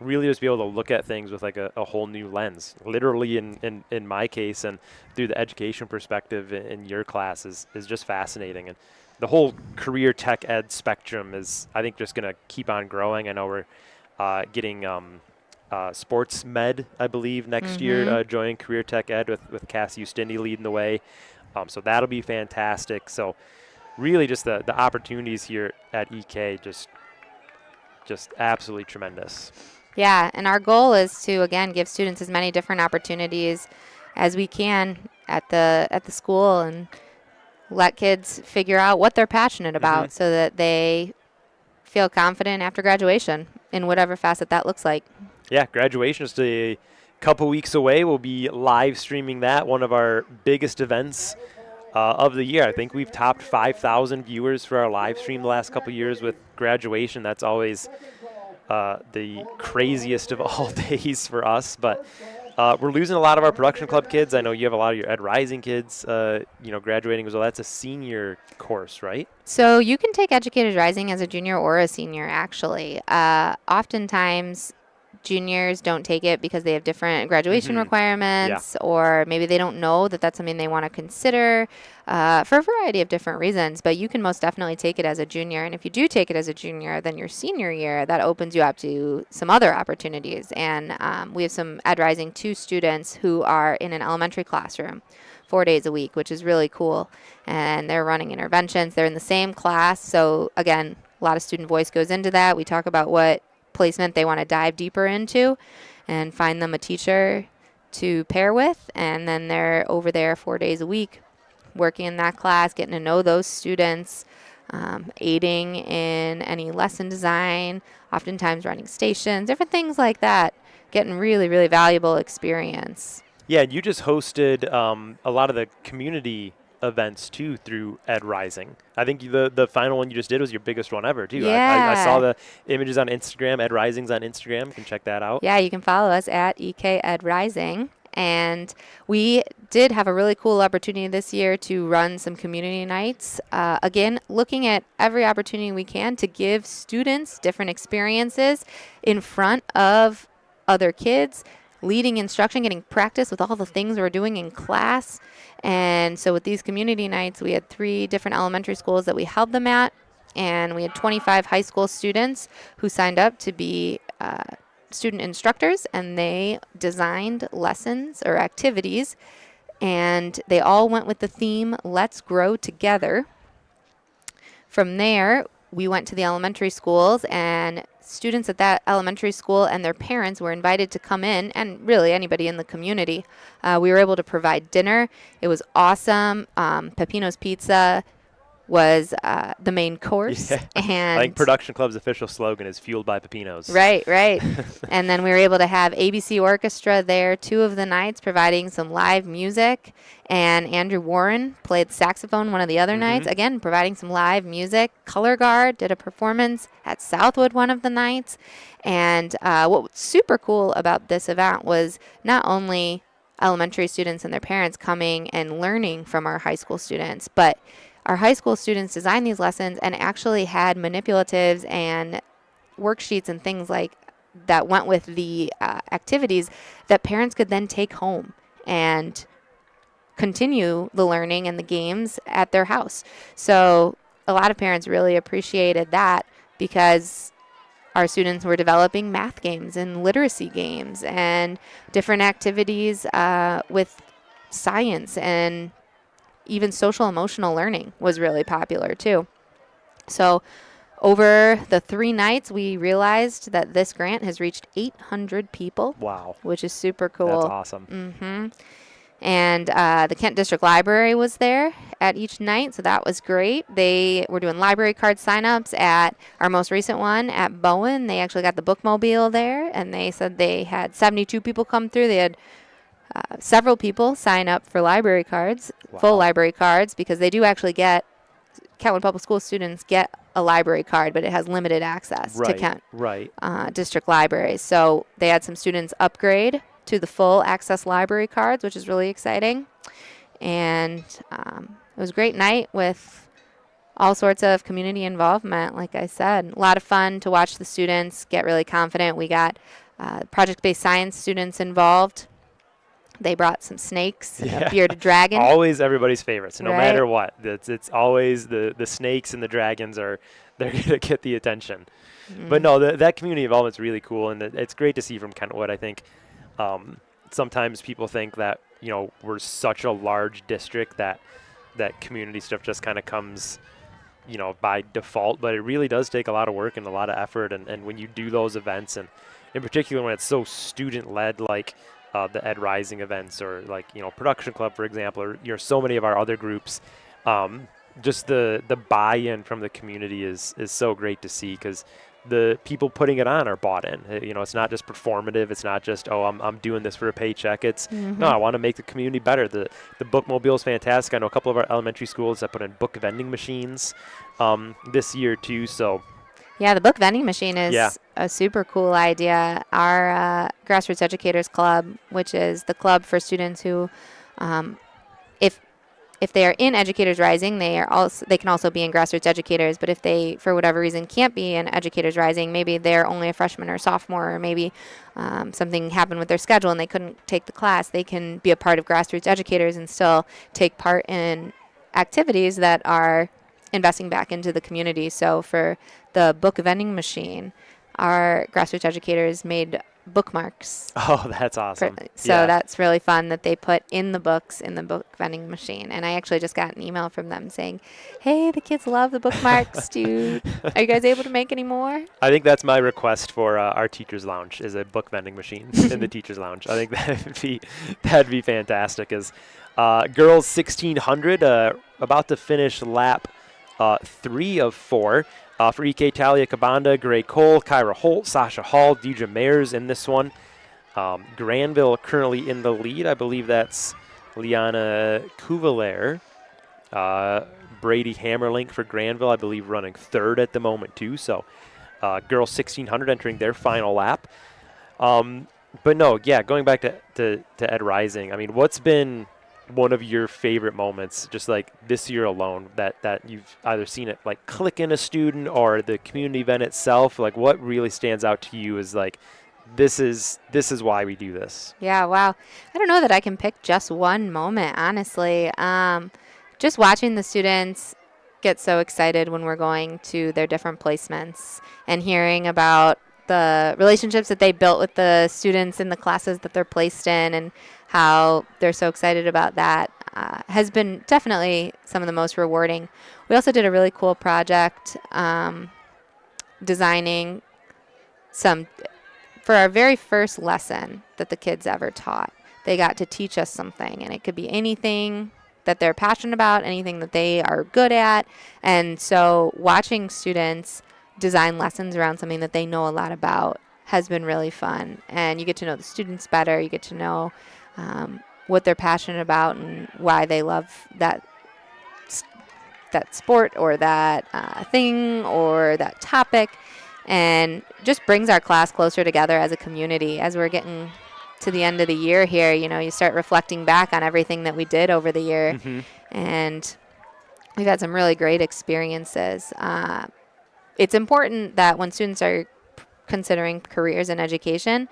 I: really just be able to look at things with like a whole new lens, literally in my case, and through the education perspective in your class is just fascinating. And the whole career tech ed spectrum is, I think, just going to keep on growing. I know we're getting sports med, I believe, next year, joining Career Tech Ed with Cassie Ustindi leading the way. So that'll be fantastic. So really just the opportunities here at EK just absolutely tremendous.
O: Yeah, and our goal is to, again, give students as many different opportunities as we can at the school and let kids figure out what they're passionate about so that they feel confident after graduation in whatever facet that looks like.
I: Yeah, graduation is a couple weeks away. We'll be live streaming that, one of our biggest events of the year. I think we've topped 5,000 viewers for our live stream the last couple years with graduation. That's always the craziest of all days for us, but we're losing a lot of our production club kids. I know you have a lot of your Ed Rising kids, graduating as well. That's a senior course, right?
O: So you can take Educators Rising as a junior or a senior, actually. Oftentimes, juniors don't take it because they have different graduation requirements, or maybe they don't know that that's something they want to consider for a variety of different reasons. But you can most definitely take it as a junior. And if you do take it as a junior, then your senior year, that opens you up to some other opportunities. And we have some Ed Rising 2 students who are in an elementary classroom 4 days a week, which is really cool. And they're running interventions. They're in the same class. So, again, a lot of student voice goes into that. We talk about what placement they want to dive deeper into and find them a teacher to pair with, and then they're over there 4 days a week working in that class, getting to know those students, aiding in any lesson design, oftentimes running stations, different things like that, getting really, really valuable experience.
I: Yeah, and you just hosted a lot of the community events too through Ed Rising. I think the final one you just did was your biggest one ever too.
O: Yeah.
I: I saw the images on Instagram. Ed Rising's on Instagram. You can check that out.
O: Yeah, you can follow us at EK Ed Rising. And we did have a really cool opportunity this year to run some community nights. Again, looking at every opportunity we can to give students different experiences in front of other kids, leading instruction, getting practice with all the things we're doing in class. And so with these community nights, we had 3 different elementary schools that we held them at, and we had 25 high school students who signed up to be student instructors, and they designed lessons or activities, and they all went with the theme, Let's Grow Together. From there, we went to the elementary schools, and students at that elementary school and their parents were invited to come in, and really anybody in the community. We were able to provide dinner. It was awesome. Peppino's Pizza was the main course.
I: Yeah.
O: And
I: I think Production Club's official slogan is Fueled by Peppino's.
O: Right. And then we were able to have ABC Orchestra there 2 of the nights providing some live music. And Andrew Warren played saxophone one of the other nights, again, providing some live music. Color Guard did a performance at Southwood one of the nights. And what was super cool about this event was not only elementary students and their parents coming and learning from our high school students, but our high school students designed these lessons and actually had manipulatives and worksheets and things like that went with the activities that parents could then take home and continue the learning and the games at their house. So a lot of parents really appreciated that because our students were developing math games and literacy games and different activities with science, and even social emotional learning was really popular too. So over the 3 nights, we realized that this grant has reached 800 people.
I: Wow.
O: Which is super cool.
I: That's awesome.
O: And the Kent District Library was there at each night, so that was great. They were doing library card sign-ups at our most recent one at Bowen. They actually got the bookmobile there, and they said they had 72 people come through. They had several people sign up for library cards, full library cards, because they do actually get, Kentwood Public School students get a library card, but it has limited access to Kent District Libraries. So they had some students upgrade to the full access library cards, which is really exciting. And it was a great night with all sorts of community involvement, like I said. A lot of fun to watch the students get really confident. We got project-based science students involved. They brought some snakes, a bearded dragon.
I: Always everybody's favorites, no matter what. It's always the snakes and the dragons are they're gonna get the attention. But no, that community involvement is really cool, and it's great to see from Kentwood. I think sometimes people think that we're such a large district that community stuff just kind of comes by default, but it really does take a lot of work and a lot of effort. And when you do those events, and in particular when it's so student-led, like the Ed Rising events, or like Production Club, for example, or so many of our other groups, just the buy-in from the community is so great to see, because the people putting it on are bought in. It's not just performative. It's not just, I'm doing this for a paycheck. It's no, I want to make the community better. The bookmobile is fantastic. I know a couple of our elementary schools that put in book vending machines this year too. So
O: yeah, the book vending machine is a super cool idea. Our Grassroots Educators Club, which is the club for students who, if they are in Educators Rising, they can also be in Grassroots Educators. But if they, for whatever reason, can't be in Educators Rising, maybe they're only a freshman or sophomore, or maybe something happened with their schedule and they couldn't take the class, they can be a part of Grassroots Educators and still take part in activities that are investing back into the community. So for the book vending machine, our Grassroots Educators made bookmarks.
I: Oh, that's awesome.
O: So that's really fun that they put in the books in the book vending machine. And I actually just got an email from them saying, hey, the kids love the bookmarks. Are you guys able to make any more?
I: I think that's my request for our teacher's lounge, is a book vending machine in the teacher's lounge. I think that'd be fantastic. As girls 1600 about to finish lap 3 of 4. For EK, Talia Cabanda, Gray Cole, Kyra Holt, Sasha Hall, Deidre Mayers in this one. Grandville currently in the lead. I believe that's Liana Cuvalier. Brady Hammerlink for Grandville, I believe, running third at the moment too. So girls 1600 entering their final lap. But no, going back to Ed Rising, I mean, what's been one of your favorite moments, just like this year alone, that you've either seen it like click in a student or the community event itself? Like, what really stands out to you is like, this is why we do this?
O: Yeah, wow. I don't know that I can pick just one moment, honestly. Just watching the students get so excited when we're going to their different placements and hearing about the relationships that they built with the students in the classes that they're placed in, and how they're so excited about that has been definitely some of the most rewarding. We also did a really cool project designing for our very first lesson that the kids ever taught. They got to teach us something, and it could be anything that they're passionate about, anything that they are good at. And so watching students design lessons around something that they know a lot about has been really fun. And you get to know the students better. You get to know what they're passionate about and why they love that sport or that thing or that topic, and just brings our class closer together as a community. As we're getting to the end of the year here, you start reflecting back on everything that we did over the year, and we've had some really great experiences. It's important that when students are considering careers in education,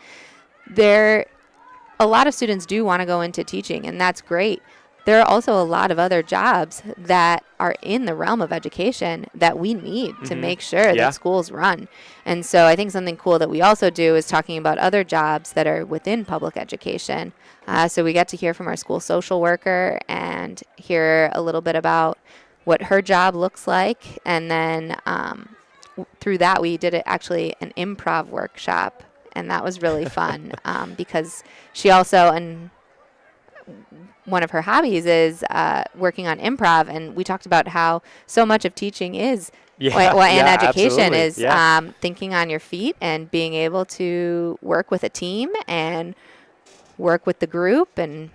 O: a lot of students do want to go into teaching, and that's great. There are also a lot of other jobs that are in the realm of education that we need to make sure that schools run. And so I think something cool that we also do is talking about other jobs that are within public education. So we get to hear from our school social worker and hear a little bit about what her job looks like. And then through that, we did actually an improv workshop. And that was really fun because she also, and one of her hobbies is working on improv. And we talked about how so much of teaching is, and education is thinking on your feet and being able to work with a team and work with the group. And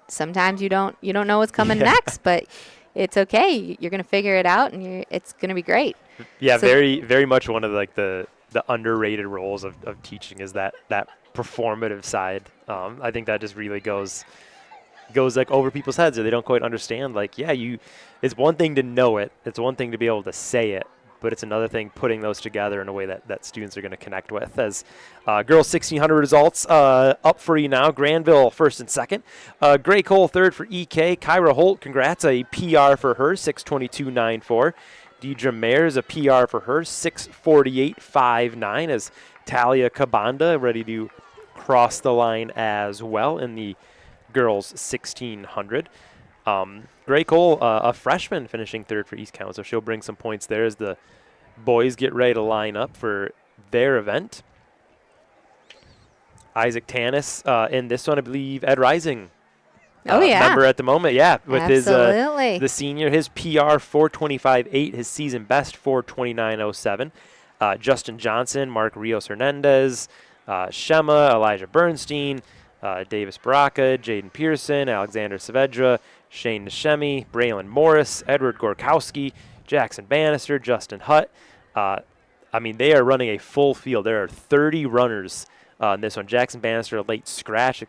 O: sometimes you don't know what's coming next, but it's okay. You're going to figure it out, and it's going to be great.
I: Yeah, so very, very much one of like the underrated roles of teaching is that performative side. I think that just really goes like over people's heads, or they don't quite understand. Like, it's one thing to know it, it's one thing to be able to say it, but it's another thing putting those together in a way that students are going to connect with. As girls 1600 results up for you now. Grandville first and second. Gray Cole third for EK. Kyra Holt, congrats, a PR for her, 6:22.94. Deidre Mayers, a PR for her, 6:48.59 as Talia Kabanda ready to cross the line as well in the girls 1600. Gray Cole, a freshman, finishing third for East Kentwood, so she'll bring some points there as the boys get ready to line up for their event. Isaac Tanis in this one, I believe Ed Rising. Member at the moment, with
O: Absolutely.
I: his the senior, his PR 4:25.8, his season best 4:29.07. Justin Johnson, Mark Rios Hernandez, Shema, Elijah Bernstein, Davis Baraka, Jaden Pearson, Alexander Saavedra, Shane Nishemi, Braylon Morris, Edward Gorkowski, Jackson Bannister, Justin Hutt. They are running a full field. There are 30 runners in this one. Jackson Bannister, a late scratch,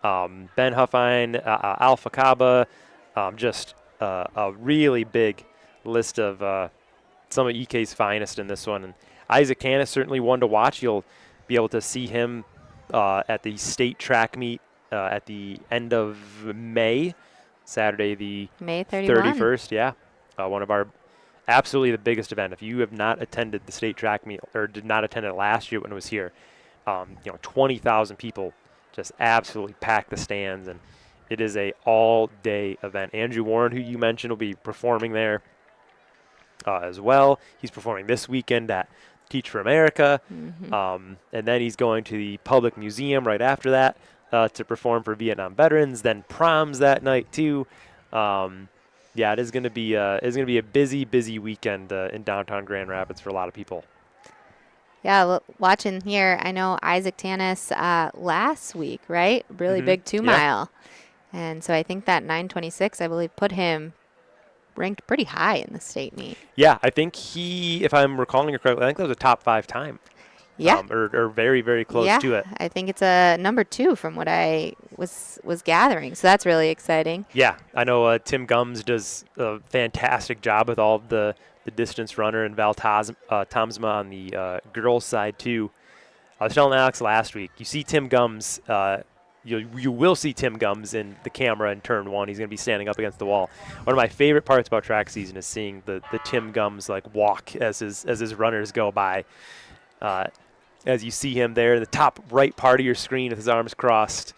I: Ben Huffine, Alpha Kaba, just a really big list of some of EK's finest in this one. And Isaac Tanis, certainly one to watch. You'll be able to see him at the state track meet at the end of May, Saturday the
O: May 31st.
I: One of our absolutely the biggest event. If you have not attended the state track meet or did not attend it last year when it was here, 20,000 people just absolutely pack the stands, and it is a all-day event. Andrew Warren, who you mentioned, will be performing there as well. He's performing this weekend at Teach for America, and then he's going to the Public Museum right after that to perform for Vietnam veterans. Then proms that night too. It is going to be a busy weekend in downtown Grand Rapids for a lot of people.
O: Yeah, watching here, I know Isaac Tanis last week, right? Really big 2 mile. And so I think that 9:26, I believe, put him ranked pretty high in the state meet.
I: Yeah, I think he, if I'm recalling it correctly, I think that was a top 5 time.
O: Yeah.
I: Or very, very close to it.
O: I think it's a number 2 from what I was gathering. So that's really exciting.
I: Yeah, I know Tim Gums does a fantastic job with all the distance runner, and Val Tomsma on the girls' side too. I was telling Alex last week, you see Tim Gums, you will see Tim Gums in the camera in turn 1. He's going to be standing up against the wall. One of my favorite parts about track season is seeing the Tim Gums walk as his runners go by. As you see him there in the top right part of your screen with his arms crossed.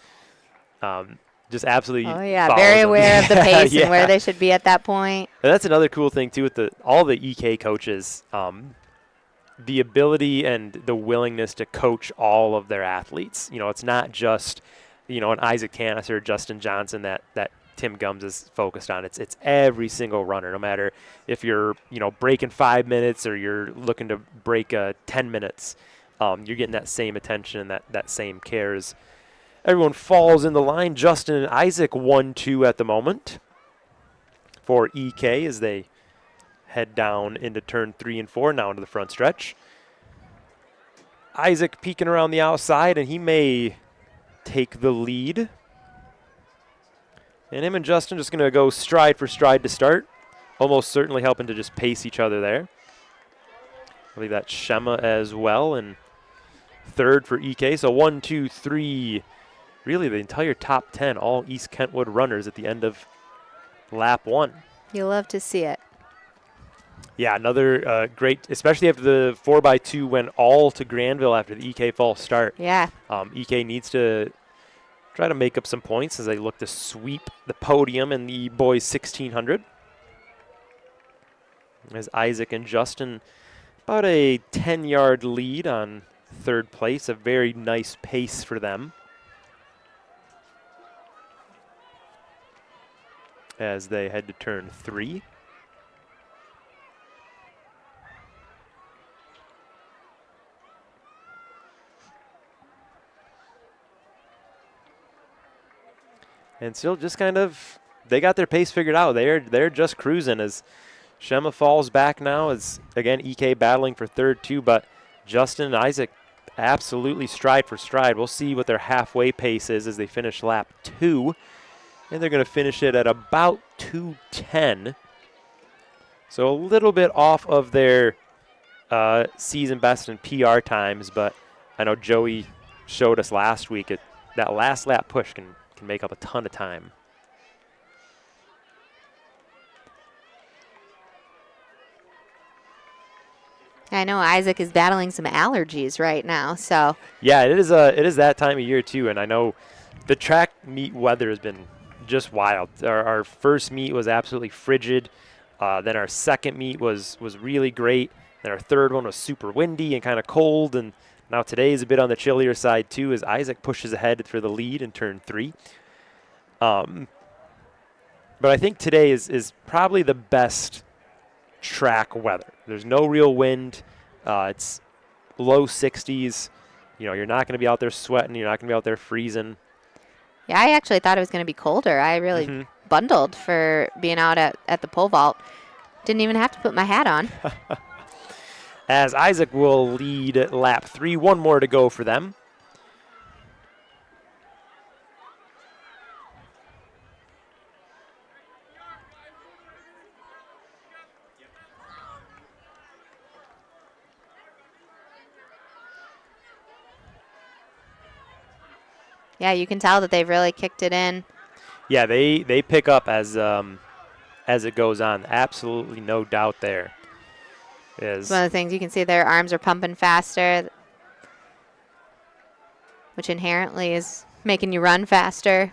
I: Just absolutely
O: very aware of the pace and where they should be at that point.
I: And that's another cool thing too with all the EK coaches, the ability and the willingness to coach all of their athletes. It's not just an Isaac Tanis or Justin Johnson that Tim Gums is focused on. It's every single runner, no matter if you're breaking 5 minutes or you're looking to break 10 minutes. You're getting that same attention and that same cares. Everyone falls in the line. Justin and Isaac 1-2 at the moment for EK as they head down into turn 3 and 4, now into the front stretch. Isaac peeking around the outside, and he may take the lead. And him and Justin just going to go stride for stride to start, almost certainly helping to just pace each other there. I believe that's Shema as well, and third for EK. So 1, 2, 3. Really, the entire top 10, all East Kentwood runners at the end of lap 1.
O: You love to see it.
I: Yeah, another great, especially after the 4x2 went all to Grandville after the EK fall start.
O: Yeah.
I: EK needs to try to make up some points as they look to sweep the podium in the boys 1600. As Isaac and Justin, about a 10-yard lead on third place, a very nice pace for them. As they head to turn 3. And still just kind of, they got their pace figured out. They're just cruising as Shema falls back now, as again EK battling for third too, but Justin and Isaac absolutely stride for stride. We'll see what their halfway pace is as they finish lap 2. And they're going to finish it at about 2:10. So a little bit off of their season best and PR times, but I know Joey showed us last week that last lap push can make up a ton of time.
O: I know Isaac is battling some allergies right now, so.
I: Yeah, it is that time of year too, and I know the track meet weather has been just wild. Our first meet was absolutely frigid. Then our second meet was really great. Then our third one was super windy and kind of cold, and now today is a bit on the chillier side too, as Isaac pushes ahead for the lead in turn 3. But I think today is probably the best track weather. There's no real wind. It's low 60s. You know, you're not going to be out there sweating. You're not going to be out there freezing.
O: Yeah, I actually thought it was going to be colder. I really bundled for being out at the pole vault. Didn't even have to put my hat on.
I: As Isaac will lead lap 3. One more to go for them.
O: Yeah, you can tell that they've really kicked it in.
I: Yeah, they pick up as it goes on. Absolutely no doubt there.
O: It's one of the things you can see their arms are pumping faster, which inherently is making you run faster.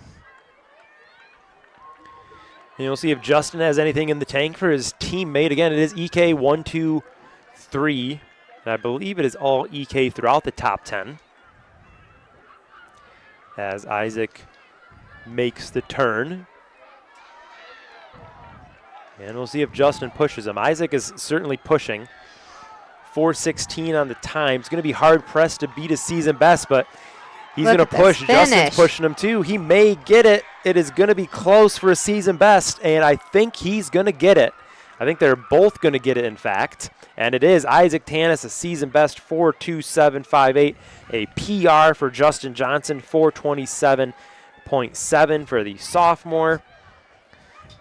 I: And we'll see if Justin has anything in the tank for his teammate. Again, it is EK 1, 2, 3. And I believe it is all EK throughout the top 10. As Isaac makes the turn. And we'll see if Justin pushes him. Isaac is certainly pushing. 4:16 on the time. It's going to be hard-pressed to beat his season best, but he's going to push. Justin's pushing him too. He may get it. It is going to be close for a season best, and I think he's going to get it. I think they're both going to get it, in fact. And it is Isaac Tanis, a season best, 4:27.58. A PR for Justin Johnson, 4:27.7 for the sophomore.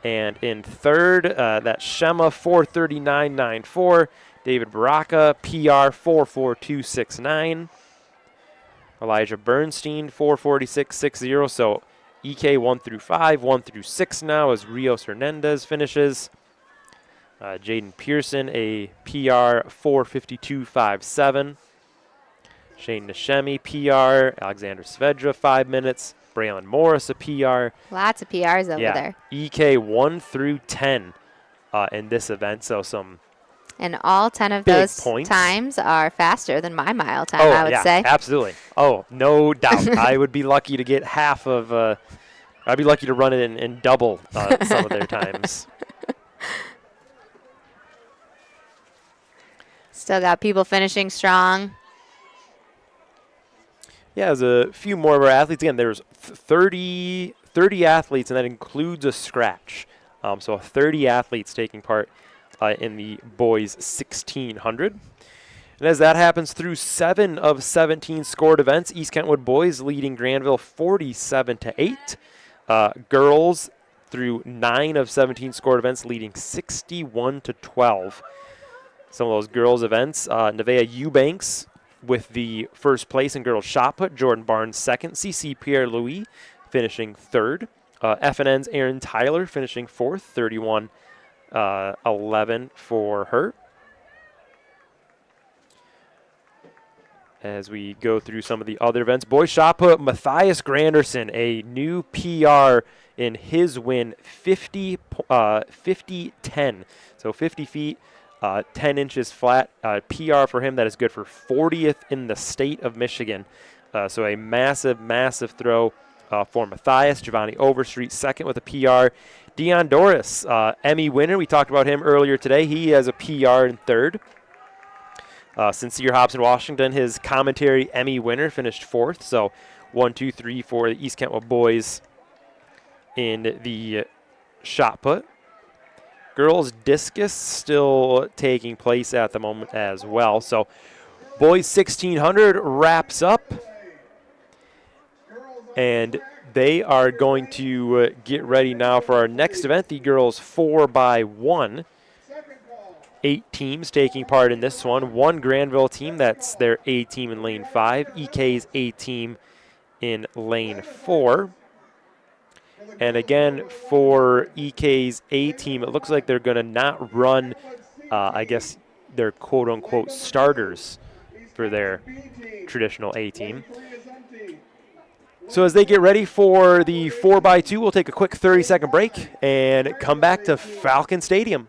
I: And in third, that's Shema, 4:39.94. David Baraka, PR, 4:42.69. Elijah Bernstein, 4:46.60. So EK 1 through 5, 1 through 6 now as Rios Hernandez finishes. Jaden Pearson, a PR, 4:52.57. Shane Nishemi, PR. Alexander Svedra, 5 minutes. Braylon Morris, a PR.
O: Lots of PRs over there.
I: EK 1 through 10 in this event, so some
O: and all 10 of those times are faster than my mile time, I would say.
I: Absolutely. Oh, no doubt. I would be lucky to get half of, I'd be lucky to run it in double some of their times.
O: Still got people finishing strong.
I: Yeah, there's a few more of our athletes. Again, there's 30 athletes, and that includes a scratch. So 30 athletes taking part in the boys 1600. And as that happens through 7 of 17 scored events, East Kentwood boys leading Grandville 47-8. Girls through 9 of 17 scored events leading 61-12. Some of those girls events, Nevaeh Eubanks with the first place in girls shot put, Jordan Barnes second, CC Pierre-Louis finishing third, FNN's Aaron Tyler finishing fourth, 31-11 for her. As we go through some of the other events, boys shot put, Matthias Granderson, a new PR in his win, 50-10. So 50 feet, 10 inches flat, PR for him. That is good for 40th in the state of Michigan. So a massive, massive throw for Matthias. Giovanni Overstreet second with a PR. Dion Doris, Emmy winner. We talked about him earlier today. He has a PR in third. Sincere Hobson-Washington, his commentary Emmy winner, finished fourth. So 1, 2, 3 for the East Kentwood boys in the shot put. Girls discus still taking place at the moment as well. So boys 1600 wraps up. And they are going to get ready now for our next event, the girls 4x1. 8 teams taking part in this one. One Grandville team, that's their A team in lane 5. EK's A team in lane 4. And again, for EK's A team, it looks like they're going to not run, I guess their quote-unquote starters for their traditional A team. So as they get ready for the 4x2, we'll take a quick 30-second break and come back to Falcon Stadium.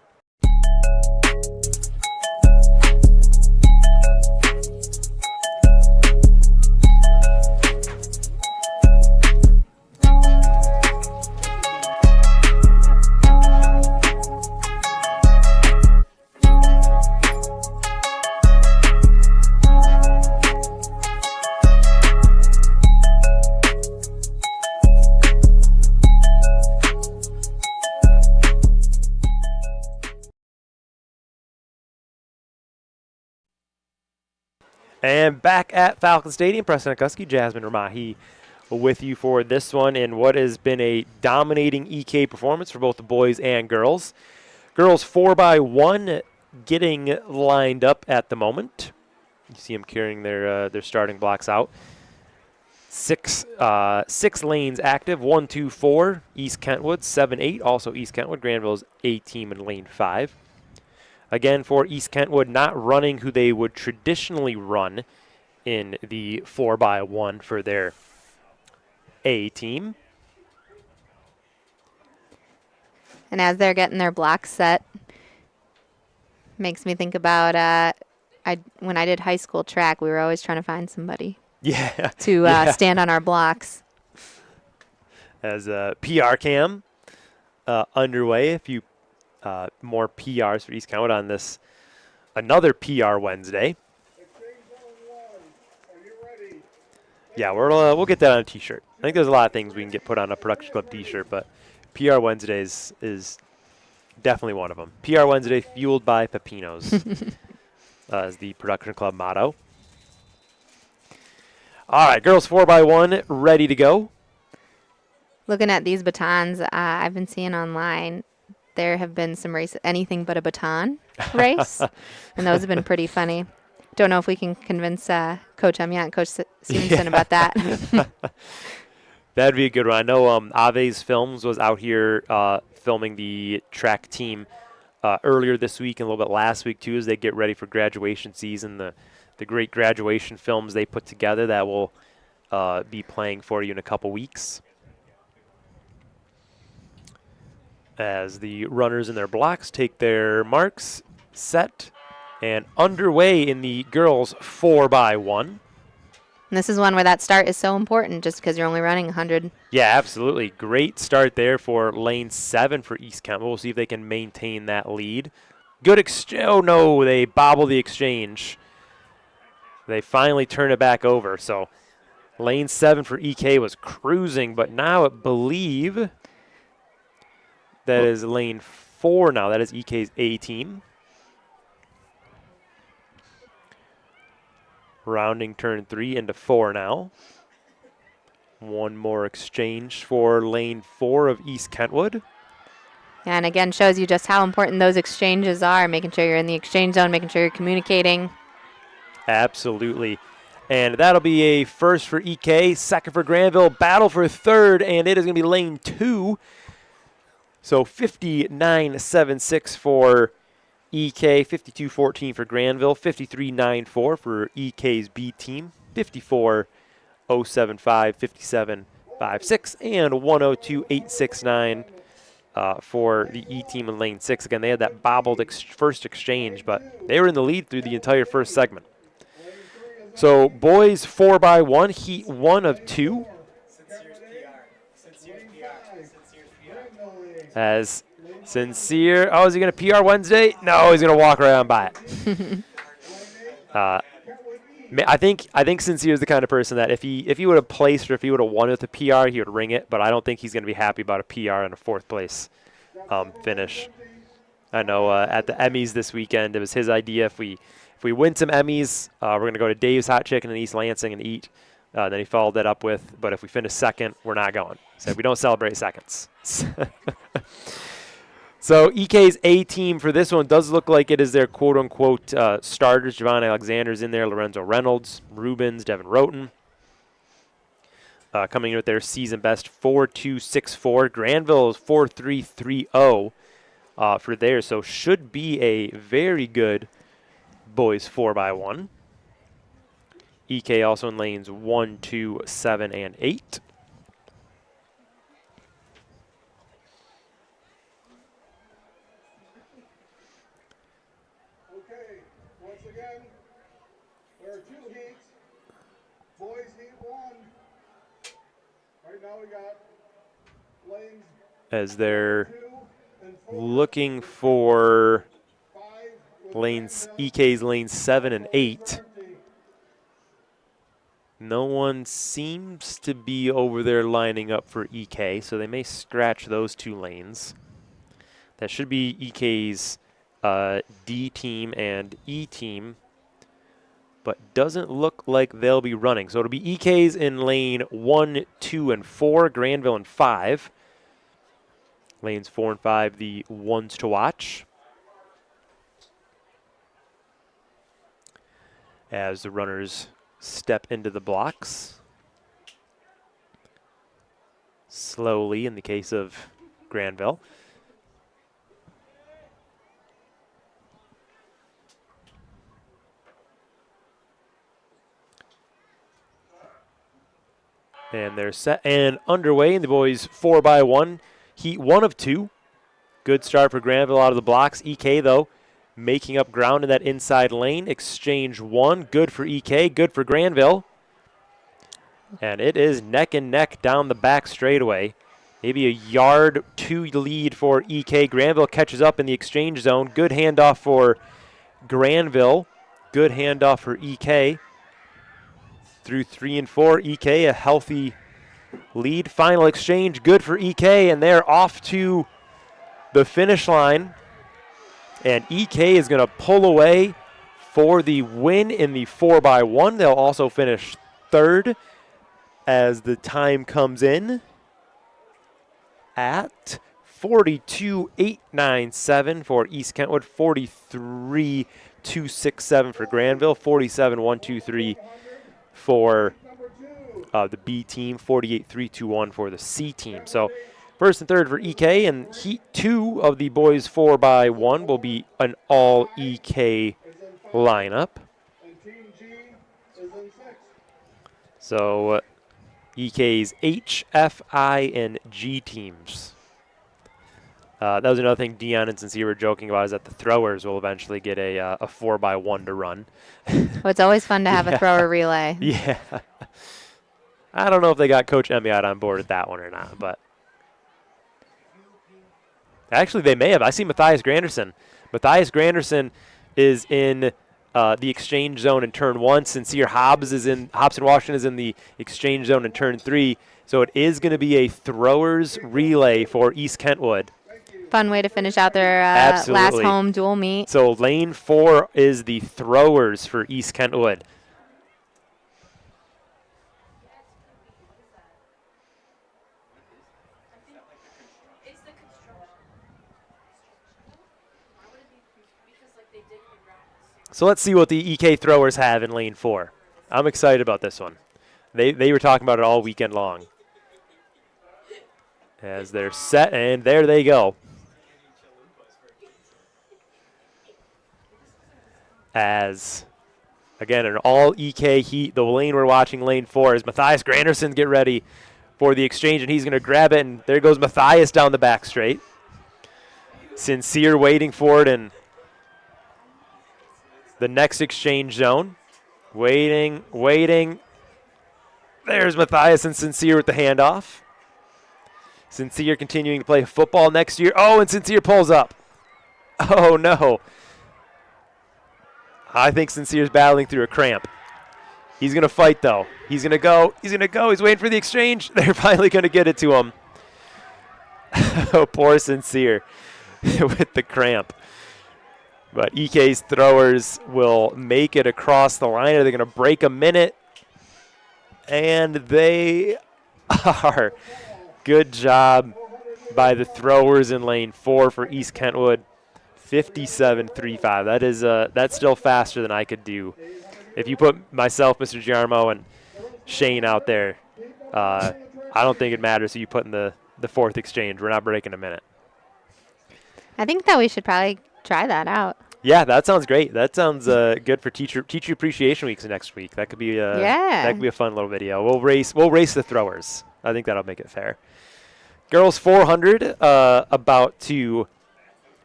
I: And back at Falcon Stadium, Preston Akuski, Jasmine Ramahi with you for this one in what has been a dominating EK performance for both the boys and girls. Girls 4x1 getting lined up at the moment. You see them carrying their starting blocks out. Six lanes active, 1, 2, 4, East Kentwood, 7, 8, also East Kentwood. Grandville's A team in lane 5. Again, for East Kentwood, not running who they would traditionally run in the 4x1 for their A team.
O: And as they're getting their blocks set, makes me think about when I did high school track, we were always trying to find somebody to stand on our blocks.
I: As PR cam underway, a few more PRs for East Kentwood on this another PR Wednesday. Yeah, we'll get that on a T-shirt. I think there's a lot of things we can get put on a Production Club T-shirt, but PR Wednesdays is definitely one of them. PR Wednesday fueled by Pepinos is the Production Club motto. All right, girls 4x1 ready to go.
O: Looking at these batons I've been seeing online, there have been some race, anything but a baton race, and those have been pretty funny. Don't know if we can convince Coach Amiat and Coach Stevenson about that.
I: That'd be a good one. I know Ave's Films was out here filming the track team earlier this week and a little bit last week too, as they get ready for graduation season. The great graduation films they put together that will be playing for you in a couple weeks. As the runners in their blocks take their marks, set, and underway in the girls 4x1.
O: And this is one where that start is so important just because you're only running 100.
I: Yeah, absolutely. Great start there for lane 7 for East Kentwood. We'll see if they can maintain that lead. Good exchange. Oh, no, they bobble the exchange. They finally turn it back over. So lane 7 for EK was cruising, but now I believe that is lane 4 now. That is EK's A team. Rounding turn 3 into 4 now. One more exchange for lane 4 of East Kentwood.
O: Yeah, and again, shows you just how important those exchanges are, making sure you're in the exchange zone, making sure you're communicating.
I: Absolutely. And that'll be a first for EK, second for Grandville, battle for third, and it is going to be lane 2. So 59.76 for EK, 52.14 for Grandville, 53.94 for EK's B team, 54.075, 57.56, and 102.869 for the E team in lane 6. Again, they had that bobbled first exchange, but they were in the lead through the entire first segment. So boys 4x1, heat 1 of 2. As Sincere, oh, is he going to PR Wednesday? No, he's going to walk right on by it. I think Sincere is the kind of person that if he would have placed or if he would have won with a PR, he would ring it. But I don't think he's going to be happy about a PR and a 4th place finish. I know at the Emmys this weekend, it was his idea. If we win some Emmys, we're going to go to Dave's Hot Chicken in East Lansing and eat. Then he followed that up with, but if we finish second, we're not going. So we don't celebrate seconds. So EK's A team for this one does look like it is their quote-unquote starters. Javon Alexander's in there, Lorenzo Reynolds, Rubens, Devin Roten. Coming in with their season best 4.264. Grandville is 4.330 for theirs, so should be a very good boys 4x1. EK also in lanes 1, 2, 7, and 8.
J: Okay, once again, there are 2 heats. Boys heat 1. Right now we got lanes
I: As they're looking for lanes, EK's lanes 7 and 8. No one seems to be over there lining up for EK, so they may scratch those 2 lanes. That should be EK's D team and E team, but doesn't look like they'll be running. So it'll be EK's in lane 1, 2, and 4, Grandville in 5. Lanes 4 and 5, the ones to watch. As the runners step into the blocks. Slowly in the case of Grandville. And they're set and underway in the boys 4x1. Heat 1 of 2. Good start for Grandville out of the blocks. EK, though, making up ground in that inside lane. Exchange 1. Good for EK. Good for Grandville. And it is neck and neck down the back straightaway. Maybe a yard 2 lead for EK. Grandville catches up in the exchange zone. Good handoff for Grandville. Good handoff for EK. Through 3 and 4, EK a healthy lead. Final exchange, good for EK, and they're off to the finish line. And EK is going to pull away for the win in the 4x1. They'll also finish 3rd as the time comes in at 42.897 for East Kentwood, 43.267 for Grandville, 47.123 for the B team, 48.321 for the C team. So 1st and 3rd for EK, and Heat 2 of the boys 4x1 will be an all EK lineup. So EK's H, F, I, and G teams. That was another thing Dion and Sincere were joking about, is that the throwers will eventually get a 4x1 to run.
O: Well, it's always fun to have a thrower relay.
I: Yeah. I don't know if they got Coach Emiot on board with that one or not, but actually they may have. I see Matthias Granderson. Matthias Granderson is in the exchange zone in turn 1. Sincere Hobson Washington is in the exchange zone in turn 3. So it is going to be a throwers relay for East Kentwood.
O: Fun way to finish out their last home dual meet.
I: So lane 4 is the throwers for East Kentwood. So let's see what the EK throwers have in lane 4. I'm excited about this one. They were talking about it all weekend long. As they're set, and there they go. As, again, an all EK heat, the lane we're watching, lane 4, as Matthias Granderson get ready for the exchange, and he's going to grab it, and there goes Matthias down the back straight. Sincere waiting for it, and the next exchange zone. Waiting. There's Matthias and Sincere with the handoff. Sincere continuing to play football next year. Oh, and Sincere pulls up. Oh, no. I think Sincere's battling through a cramp. He's going to fight, though. He's going to go. He's waiting for the exchange. They're finally going to get it to him. Oh, poor Sincere with the cramp. But EK's throwers will make it across the line. They're going to break a minute. And they are. Good job by the throwers in lane 4 for East Kentwood. 57.35. That is that's still faster than I could do. If you put myself, Mr. Giarmo, and Shane out there, I don't think it matters who you put in the 4th exchange. We're not breaking a minute.
O: I think that we should probably try that out.
I: Yeah, that sounds great. That sounds good for teacher appreciation weeks next week. That could be that could be a fun little video. We'll race the throwers. I think that'll make it fair. Girls 400 about to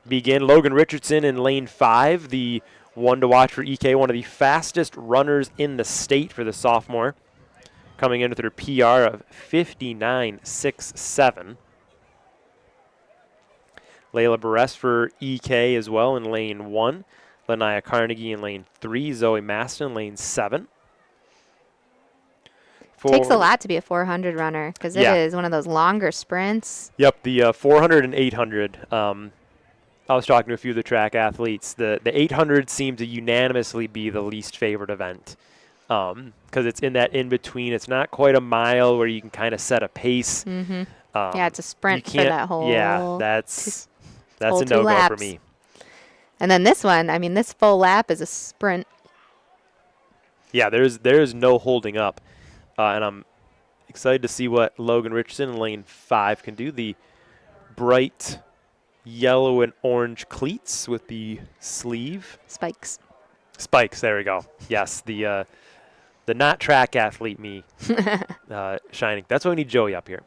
I: begin. Logan Richardson in lane 5, the one to watch for EK, one of the fastest runners in the state for the sophomore, coming in with her PR of 59.67. Layla Barres for EK as well in lane 1. Lanaya Carnegie in lane 3. Zoe Maston in lane 7.
O: Takes a lot to be a 400 runner because it is one of those longer sprints.
I: Yep, the 400 and 800. I was talking to a few of the track athletes. The 800 seemed to unanimously be the least favorite event because it's in that in-between. It's not quite a mile where you can kind of set a pace.
O: Mm-hmm. Yeah, it's a sprint for that whole.
I: Yeah, that's a no-go for me.
O: And then this one, I mean, this full lap is a sprint.
I: Yeah, there's no holding up. And I'm excited to see what Logan Richardson in lane 5 can do. The bright yellow and orange cleats with the sleeve.
O: Spikes,
I: there we go. Yes, the not track athlete me shining. That's why we need Joey up here.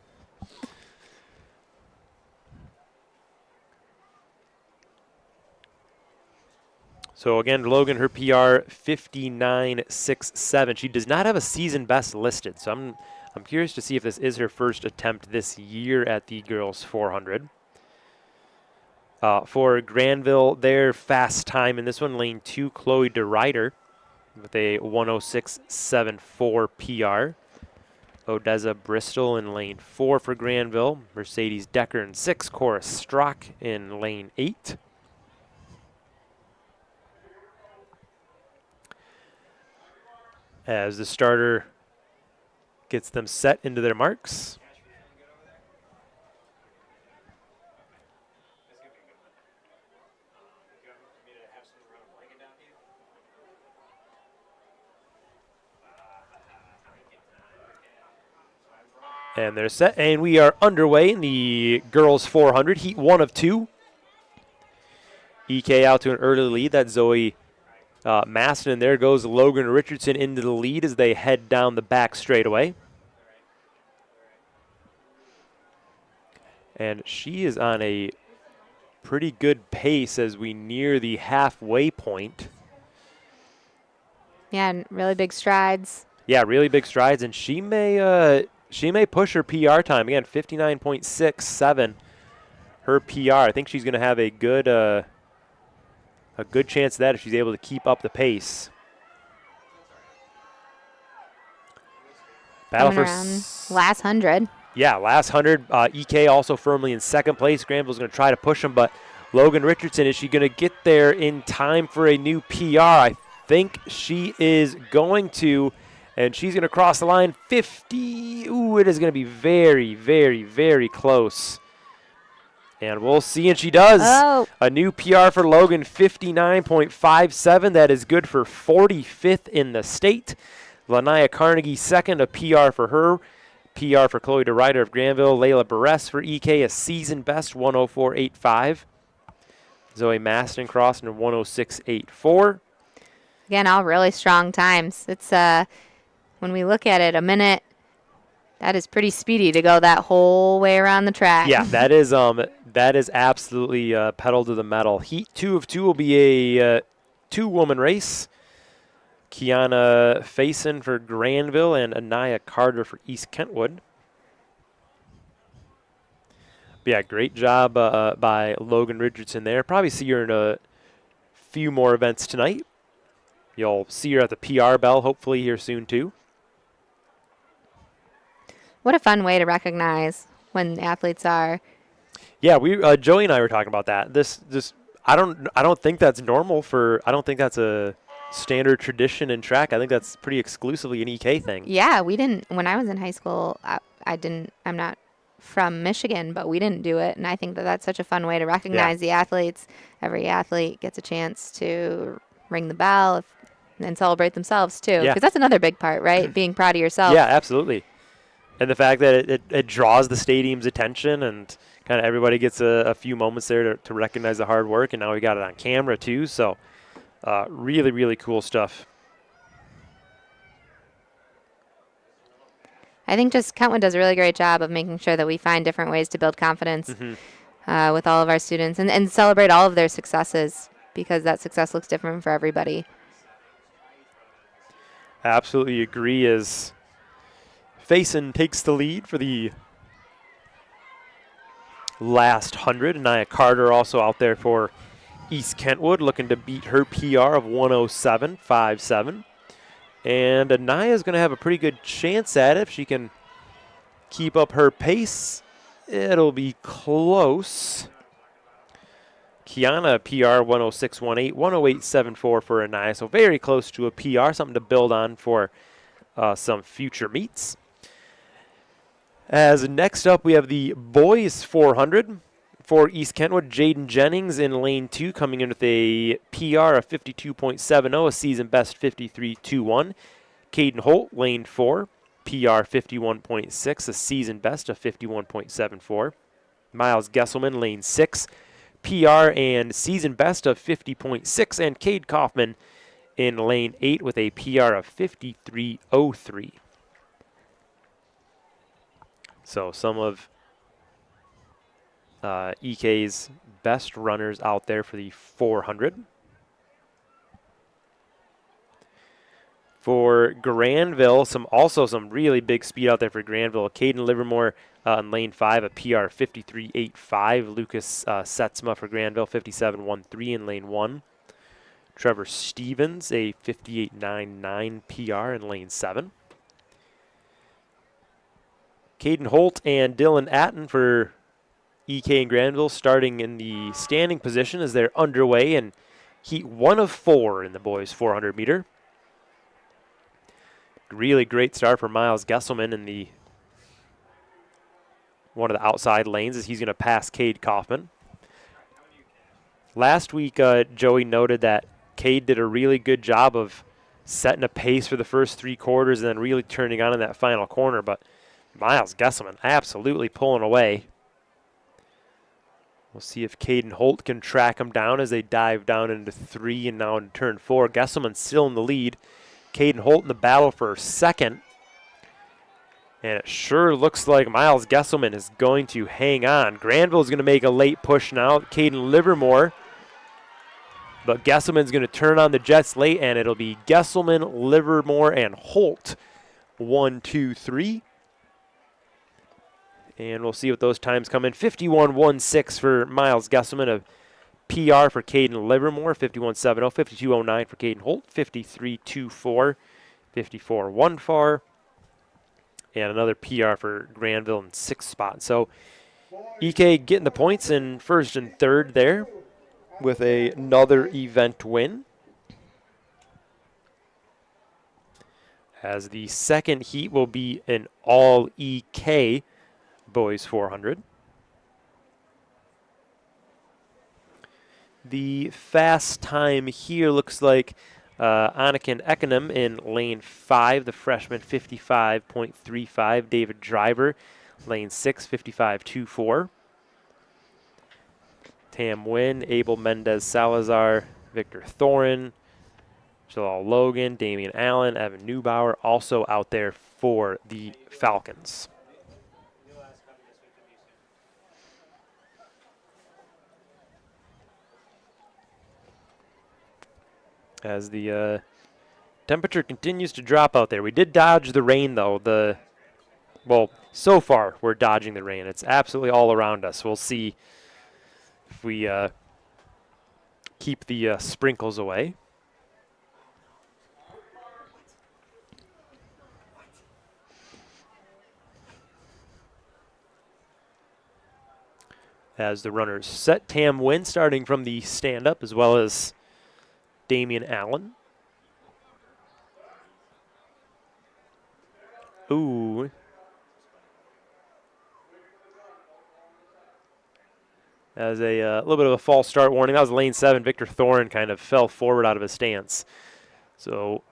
I: So again, Logan, her PR 59.67. She does not have a season best listed, so I'm curious to see if this is her first attempt this year at the girls 400. For Grandville, their fast time in this one, lane 2, Chloe DeRider with a 106.74 PR. Odessa Bristol in lane 4 for Grandville. Mercedes Decker in 6. Cora Strock in lane 8. As the starter gets them set into their marks. And they're set, and we are underway in the girls 400, heat 1 of 2. EK out to an early lead. That's Zoe Maston, and there goes Logan Richardson into the lead as they head down the back straightaway. And she is on a pretty good pace as we near the halfway point.
O: Yeah, and really big strides.
I: Yeah, really big strides, and she may push her PR time again. 59.67, her PR. I think she's going to have a good chance of that if she's able to keep up the pace.
O: Battle for last 100.
I: Yeah, last 100. EK also firmly in second place. Granville's going to try to push him, but Logan Richardson, is she going to get there in time for a new PR? I think she is going to, and she's going to cross the line. 50. Ooh, it is going to be very, very, very close. And we'll see, and she does.
O: Oh.
I: A new PR for Logan, 59.57. That is good for 45th in the state. Lanaya Carnegie second, a PR for her. PR for Chloe DeRider of Grandville. Layla Barres for EK, a season best, 104.85. Zoe Maston crossing to 106.84.
O: Again, all really strong times. It's when we look at it, a minute, that is pretty speedy to go that whole way around the track.
I: Yeah, that is absolutely pedal to the metal. Heat 2 of 2 will be a two-woman race. Kiana Faison for Grandville and Anaya Carter for East Kentwood. But yeah, great job by Logan Richardson there. Probably see her in a few more events tonight. You'll see her at the PR bell hopefully here soon too.
O: What a fun way to recognize when athletes are.
I: Yeah, Joey and I were talking about that. This I don't think that's normal for. I don't think that's a standard tradition in track. I think that's pretty exclusively an EK thing.
O: Yeah, we didn't. When I was in high school, I didn't. I'm not from Michigan, but we didn't do it, and I think that that's such a fun way to recognize the athletes. Every athlete gets a chance to ring the bell and celebrate themselves too, because that's another big part, right? Being proud of yourself.
I: Yeah, absolutely. And the fact that it draws the stadium's attention and kind of everybody gets a few moments there to recognize the hard work, and now we got it on camera too. So really, really cool stuff.
O: I think just Kentwood does a really great job of making sure that we find different ways to build confidence with all of our students and celebrate all of their successes, because that success looks different for everybody.
I: Absolutely agree, as Faison takes the lead for the last 100. Anaya Carter also out there for East Kentwood, looking to beat her PR of 107.57. And Anaya's going to have a pretty good chance at it if she can keep up her pace. It'll be close. Kiana PR 106.18, 108.74 for Anaya, so very close to a PR, something to build on for some future meets. As next up, we have the boys 400 for East Kentwood. Jaden Jennings in lane 2 coming in with a PR of 52.70, a season best 53.21. Caden Holt, lane 4, PR 51.6, a season best of 51.74. Miles Gesselman, lane 6, PR and season best of 50.6. And Cade Kaufman in lane 8 with a PR of 53.03. So some of EK's best runners out there for the 400. For Grandville, also some really big speed out there for Grandville. Caden Livermore in lane 5, a PR 53.85. Lucas Setzma for Grandville, 57.13 in lane 1. Trevor Stevens, a 58.99 PR in lane 7. Caden Holt and Dylan Atten for EK and Grandville starting in the standing position as they're underway in heat 1 of 4 in the boys 400 meter. Really great start for Miles Gesselman in the one of the outside lanes as he's going to pass Cade Kaufman. Last week, Joey noted that Cade did a really good job of setting a pace for the first 3 quarters and then really turning on in that final corner, but Miles Gesselman absolutely pulling away. We'll see if Caden Holt can track him down as they dive down into 3 and now into turn 4. Gesselman still in the lead. Caden Holt in the battle for second. And it sure looks like Miles Gesselman is going to hang on. Grandville is going to make a late push now. Caden Livermore. But Gesselman's going to turn on the Jets late, and it'll be Gesselman, Livermore, and Holt. 1, 2, 3. And we'll see what those times come in. 51.16 for Miles Gesselman, a PR for Caden Livermore, 51.70, 52.09 for Caden Holt, 53.24, 54.14, and another PR for Grandville in 6th spot. So EK getting the points in 1st and 3rd there with another event win. As the second heat will be an all EK boys 400. The fast time here looks like Anakin Ekanem in lane 5, the freshman 55.35. David Driver, lane 6, 55.24. Tam Nguyen, Abel Mendez Salazar, Victor Thorin, Jalal Logan, Damian Allen, Evan Neubauer also out there for the Falcons. As the temperature continues to drop out there. We did dodge the rain, though. Well, so far we're dodging the rain. It's absolutely all around us. We'll see if we keep the sprinkles away. As the runners set, Tam Nguyen starting from the stand-up, as well as Damian Allen. Ooh. As a little bit of a false start warning. That was lane 7. Victor Thorin kind of fell forward out of his stance. So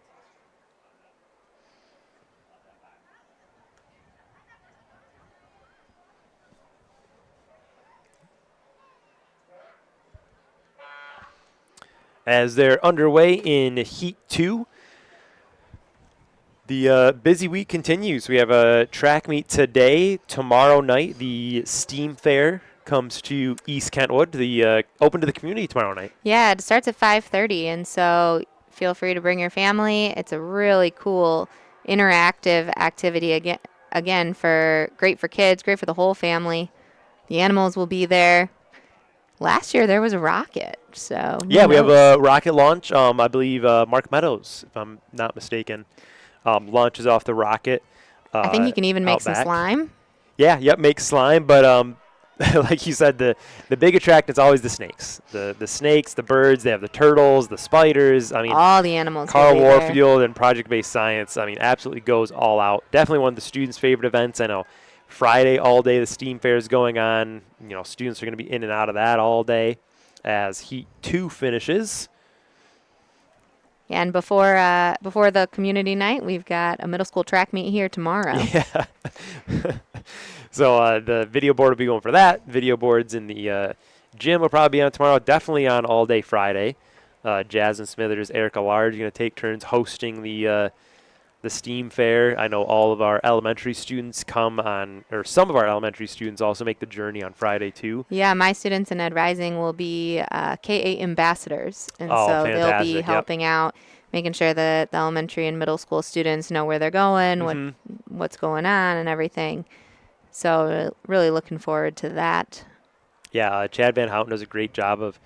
I: as they're underway in Heat 2. The busy week continues. We have a track meet today. Tomorrow night, the Steam Fair comes to East Kentwood, the open to the community tomorrow night.
O: Yeah, it starts at 5:30, and so feel free to bring your family. It's a really cool interactive activity again great for kids, great for the whole family. The animals will be there. Last year there was a rocket, so
I: yeah, we have a rocket launch. I believe Mark Meadows, if I'm not mistaken, launches off the rocket.
O: I think you can even make some
I: back.
O: slime.
I: Yeah, yep, make slime, but like you said, the big attraction is always the snakes. The snakes, the birds, they have the turtles, the spiders. I mean,
O: all the animals.
I: Carl Warfield and Project-Based Science, I mean, absolutely goes all out. Definitely one of the students' favorite events. I know Friday all day the Steam Fair is going on. You know, students are going to be in and out of that all day as Heat 2 finishes.
O: Yeah, and before the community night, we've got a middle school track meet here tomorrow.
I: Yeah. So the video board will be going for that. Video boards in the gym will probably be on tomorrow. Definitely on all day Friday. Jasmine Smithers, Erica Large are going to take turns hosting the Steam Fair. I know all of our elementary students come on, or some of our elementary students also make the journey on Friday too.
O: Yeah, my students in Ed Rising will be K-8 ambassadors, and so
I: fantastic.
O: they'll be helping out, making sure that the elementary and middle school students know where they're going, what's going on, and everything. So really looking forward to that.
I: Yeah, Chad Van Houten does a great job of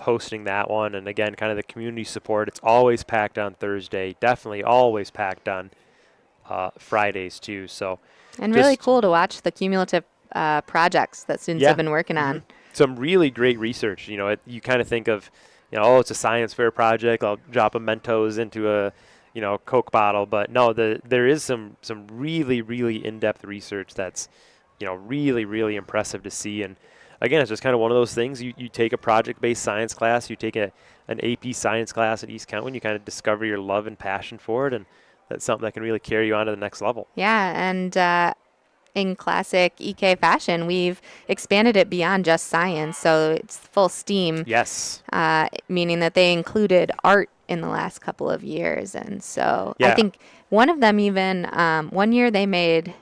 I: hosting that one. And again, kind of the community support. It's always packed on Thursday. Definitely always packed on Fridays too. So
O: and really cool to watch the cumulative projects that students have been working on.
I: Some really great research. You know, you kind of think of, you know, oh, it's a science fair project. I'll drop a Mentos into a, you know, Coke bottle. But no, there is some really, really in-depth research that's, you know, really, really impressive to see. And again, it's just kind of one of those things. You take a project-based science class, you take an AP science class at East Kentwood, you kind of discover your love and passion for it, and that's something that can really carry you on to the next level.
O: Yeah, and in classic EK fashion, we've expanded it beyond just science, so it's full STEAM.
I: Yes.
O: Meaning that they included art in the last couple of years, and so I think one of them even, one year they made,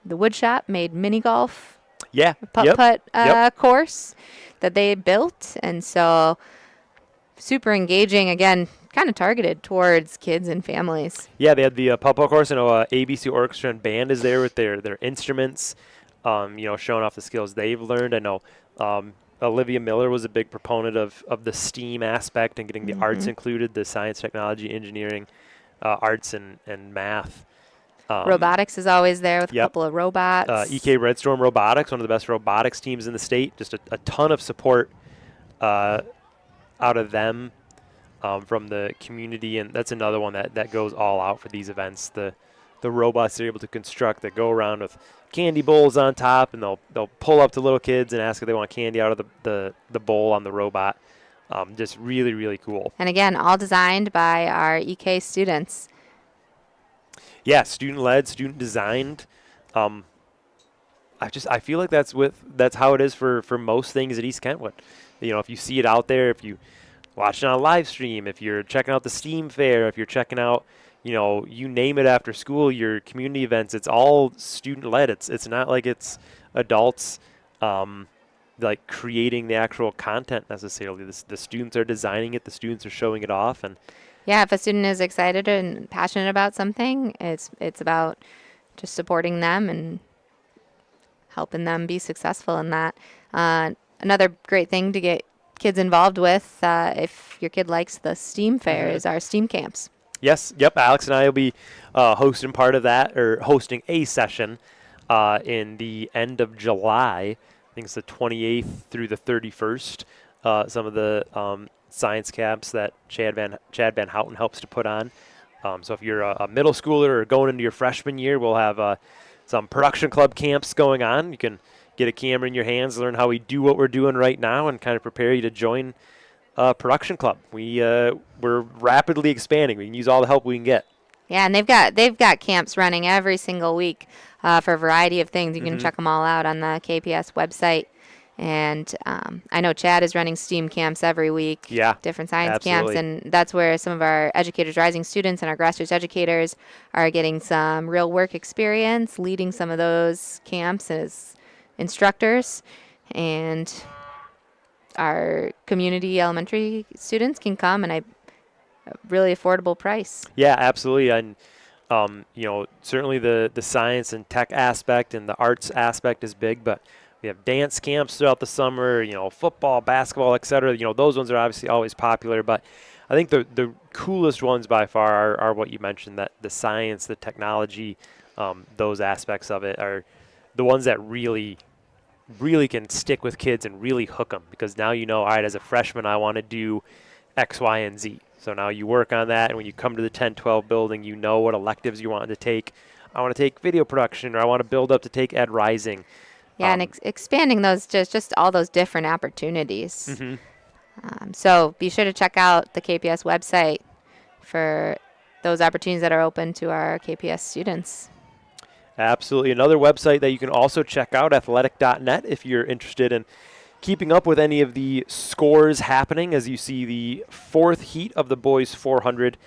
O: the wood shop made mini golf.
I: Yeah.
O: Putt course that they built, and so super engaging, again, kind of targeted towards kids and families.
I: Yeah, they had the putt-putt course. I know ABC Orchestra and Band is there with their instruments, you know, showing off the skills they've learned. I know Olivia Miller was a big proponent of the STEAM aspect and getting the arts included, the science, technology, engineering, arts, and math.
O: Robotics is always there with a couple of robots.
I: EK Redstorm Robotics, one of the best robotics teams in the state. Just a ton of support out of them from the community, and that's another one that goes all out for these events. The robots they're able to construct that go around with candy bowls on top, and they'll pull up to little kids and ask if they want candy out of the bowl on the robot. Just really, really cool.
O: And again, all designed by our EK students.
I: Yeah, student-led, student-designed. I feel like that's how it is for most things at East Kentwood. You know, if you see it out there, if you watch it on a live stream, if you're checking out the STEAM Fair, if you're checking out, you know, you name it after school, your community events, it's all student-led. It's not like it's adults like creating the actual content necessarily. The students are designing it, the students are showing it off, and
O: yeah, if a student is excited and passionate about something, it's about just supporting them and helping them be successful in that. Another great thing to get kids involved with, if your kid likes the STEAM Fair, is our STEAM camps.
I: Yes, yep. Alex and I will be hosting part of that, or hosting a session in the end of July. I think it's the 28th through the 31st. Some of the science camps that Chad Van Houten helps to put on. So if you're a middle schooler or going into your freshman year, we'll have some production club camps going on. You can get a camera in your hands, learn how we do what we're doing right now, and kind of prepare you to join a production club. We're rapidly expanding. We can use all the help we can get.
O: Yeah, and they've got camps running every single week for a variety of things. You can check them all out on the KPS website. And I know Chad is running STEAM camps every week, different science
I: absolutely.
O: camps, and that's where some of our educators, rising students, and our grassroots educators are getting some real work experience, leading some of those camps as instructors. And our community elementary students can come, and a really affordable price.
I: Yeah, absolutely. And certainly the science and tech aspect and the arts aspect is big, but we have dance camps throughout the summer, football, basketball, etc. Those ones are obviously always popular, but I think the coolest ones by far are what you mentioned, that the science, the technology, those aspects of it are the ones that really can stick with kids and really hook them, because now all right, as a freshman, I want to do X, Y, and Z. So now you work on that, and when you come to the 10-12 building, you know what electives you want to take. I want to take video production, or I want to build up to take Ed Rising.
O: Yeah, and expanding those, just all those different opportunities. So be sure to check out the KPS website for those opportunities that are open to our KPS students.
I: Absolutely. Another website that you can also check out, athletic.net, if you're interested in keeping up with any of the scores happening, as you see the fourth heat of the boys 400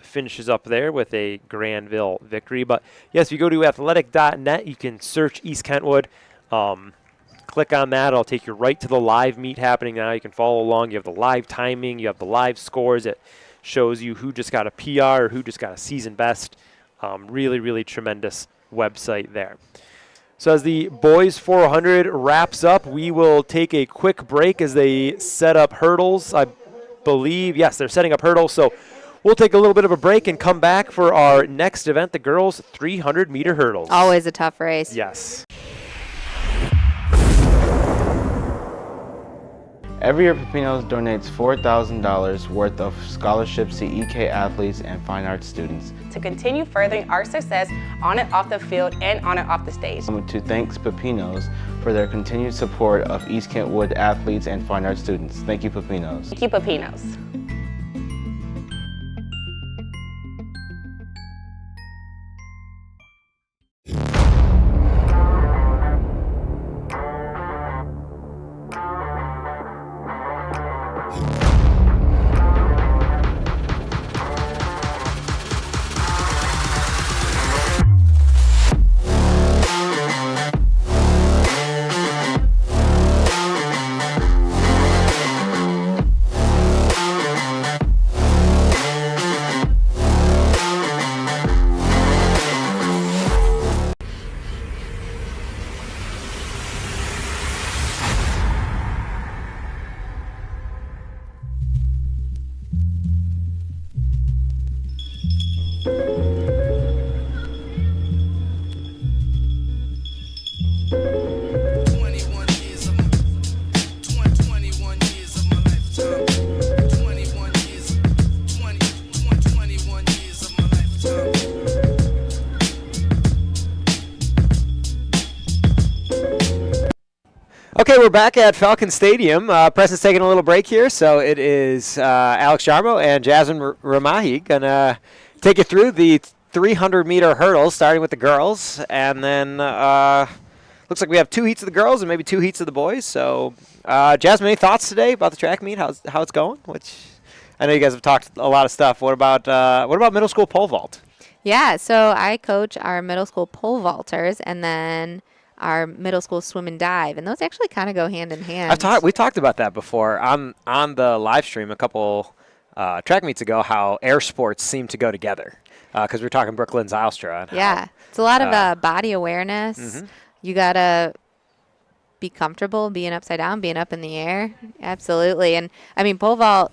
I: finishes up there with a Grandville victory. But yes, if you go to athletic.net, you can search East Kentwood. Click on that. It'll take you right to the live meet happening now. You can follow along. You have the live timing. You have the live scores. It shows you who just got a PR or who just got a season best. Really, really tremendous website there. So as the boys 400 wraps up, we will take a quick break as they set up hurdles. I believe, yes, they're setting up hurdles. So we'll take a little bit of a break and come back for our next event, the girls 300-meter hurdles.
O: Always a tough race.
I: Yes.
Q: Every year, Pepinos donates $4,000 worth of scholarships to EK athletes and fine arts students.
R: To continue furthering our success on and off the field and on and off the stage.
Q: I want to thank Pepinos for their continued support of East Kentwood athletes and fine arts students. Thank you, Pepinos.
R: Thank you, Pepinos.
A: Okay, we're back at Falcon Stadium. Preston's taking a little break here, so it is Alex Jarmo and Jasmine Ramahi going to take you through the 300-meter hurdles, starting with the girls. And then looks like we have 2 heats of the girls and maybe 2 heats of the boys. So, Jasmine, any thoughts today about the track meet, how it's going? Which I know you guys have talked a lot of stuff. What about middle school pole vault?
O: Yeah, so I coach our middle school pole vaulters, and then our middle school swim and dive, and those actually kind of go hand in hand.
A: We talked about that before on the live stream a couple track meets ago, how air sports seem to go together, because we're talking Brooklyn Zylstra.
O: Yeah, it's a lot of body awareness. Mm-hmm. You got to be comfortable being upside down, being up in the air. Absolutely. And, I mean, pole vault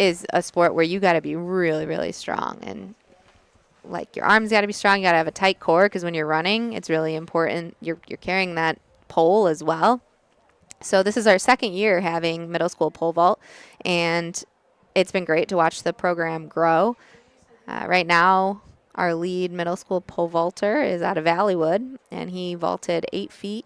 O: is a sport where you got to be really, really strong, and like your arms got to be strong. You got to have a tight core, because when you're running, it's really important. You're carrying that pole as well. So this is our second year having middle school pole vault, and it's been great to watch the program grow. Right now, our lead middle school pole vaulter is out of Valleywood, and he vaulted 8 feet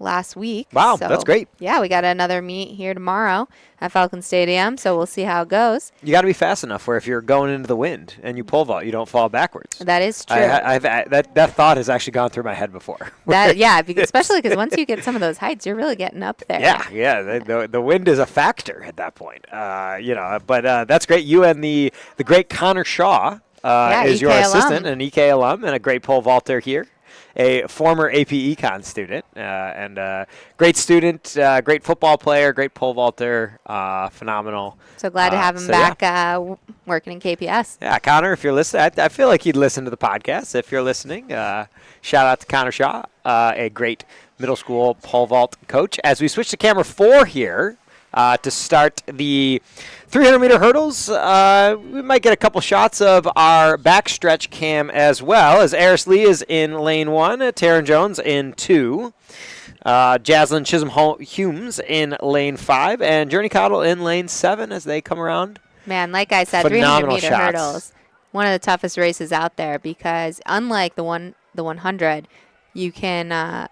O: last week.
A: Wow,
O: so,
A: that's great.
O: Yeah, we got another meet here tomorrow at Falcon Stadium, so we'll see how it goes.
A: You got to be fast enough where if you're going into the wind and you pole vault, you don't fall backwards.
O: That is true.
A: That thought has actually gone through my head before.
O: Especially because once you get some of those heights, you're really getting up there.
A: Yeah. The wind is a factor at that point. But that's great. You and the great Connor Shaw is
O: EK
A: your
O: alum.
A: assistant, an EK alum, and a great pole vaulter here. A former AP Econ student and a great student, great football player, great pole vaulter, phenomenal.
O: So glad to have him back working in KPS.
A: Yeah, Connor, if you're listening, I feel like he'd listen to the podcast. If you're listening, shout out to Connor Shaw, a great middle school pole vault coach. As we switch to camera 4 here to start the 300-meter hurdles, we might get a couple shots of our backstretch cam as well, as Eris Lee is in lane 1, Taryn Jones in 2, Jaslyn Chisholm-Humes in lane 5, and Journey Cottle in lane 7 as they come around.
O: Man, like I said, 300-meter hurdles, one of the toughest races out there because unlike the 100, you can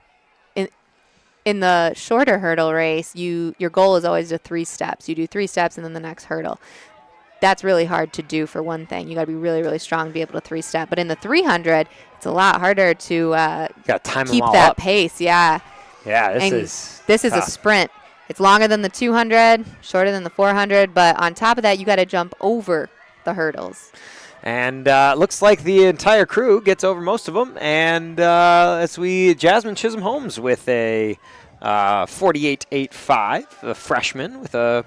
O: in the shorter hurdle race, your goal is always to 3 steps. You do 3 steps and then the next hurdle. That's really hard to do for one thing. You got to be really, really strong to be able to 3-step. But in the 300, it's a lot harder to keep that pace. Yeah.
A: Yeah,
O: this is a sprint. It's longer than the 200, shorter than the 400, but on top of that, you got to jump over the hurdles.
A: And looks like the entire crew gets over most of them. And Jasmine Chisholm-Holmes with a 48.85, a freshman with a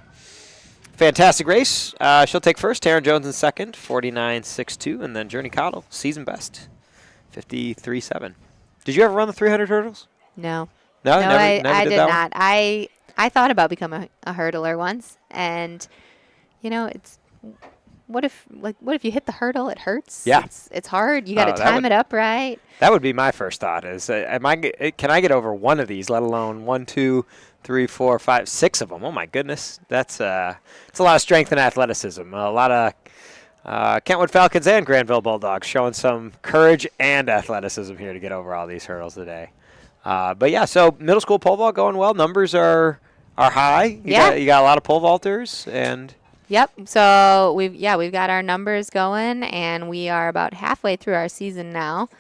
A: fantastic race. She'll take first. Taryn Jones in second, 49.62. And then Journey Cottle, season best, 53.7. Did you ever run the 300 hurdles?
O: No.
A: No, never
O: I did
A: that
O: not. I thought about becoming a hurdler once. And, it's... What if you hit the hurdle? It hurts.
A: Yeah,
O: it's hard. You got to time it up right.
A: That would be my first thought. Is can I get over one of these? Let alone 1, 2, 3, 4, 5, 6 of them. Oh my goodness, it's a lot of strength and athleticism. A lot of Kentwood Falcons and Grandville Bulldogs showing some courage and athleticism here to get over all these hurdles today. But yeah, so middle school pole vault going well. Numbers are high. You got a lot of pole vaulters and.
O: Yep. So we've got our numbers going, and we are about halfway through our season now,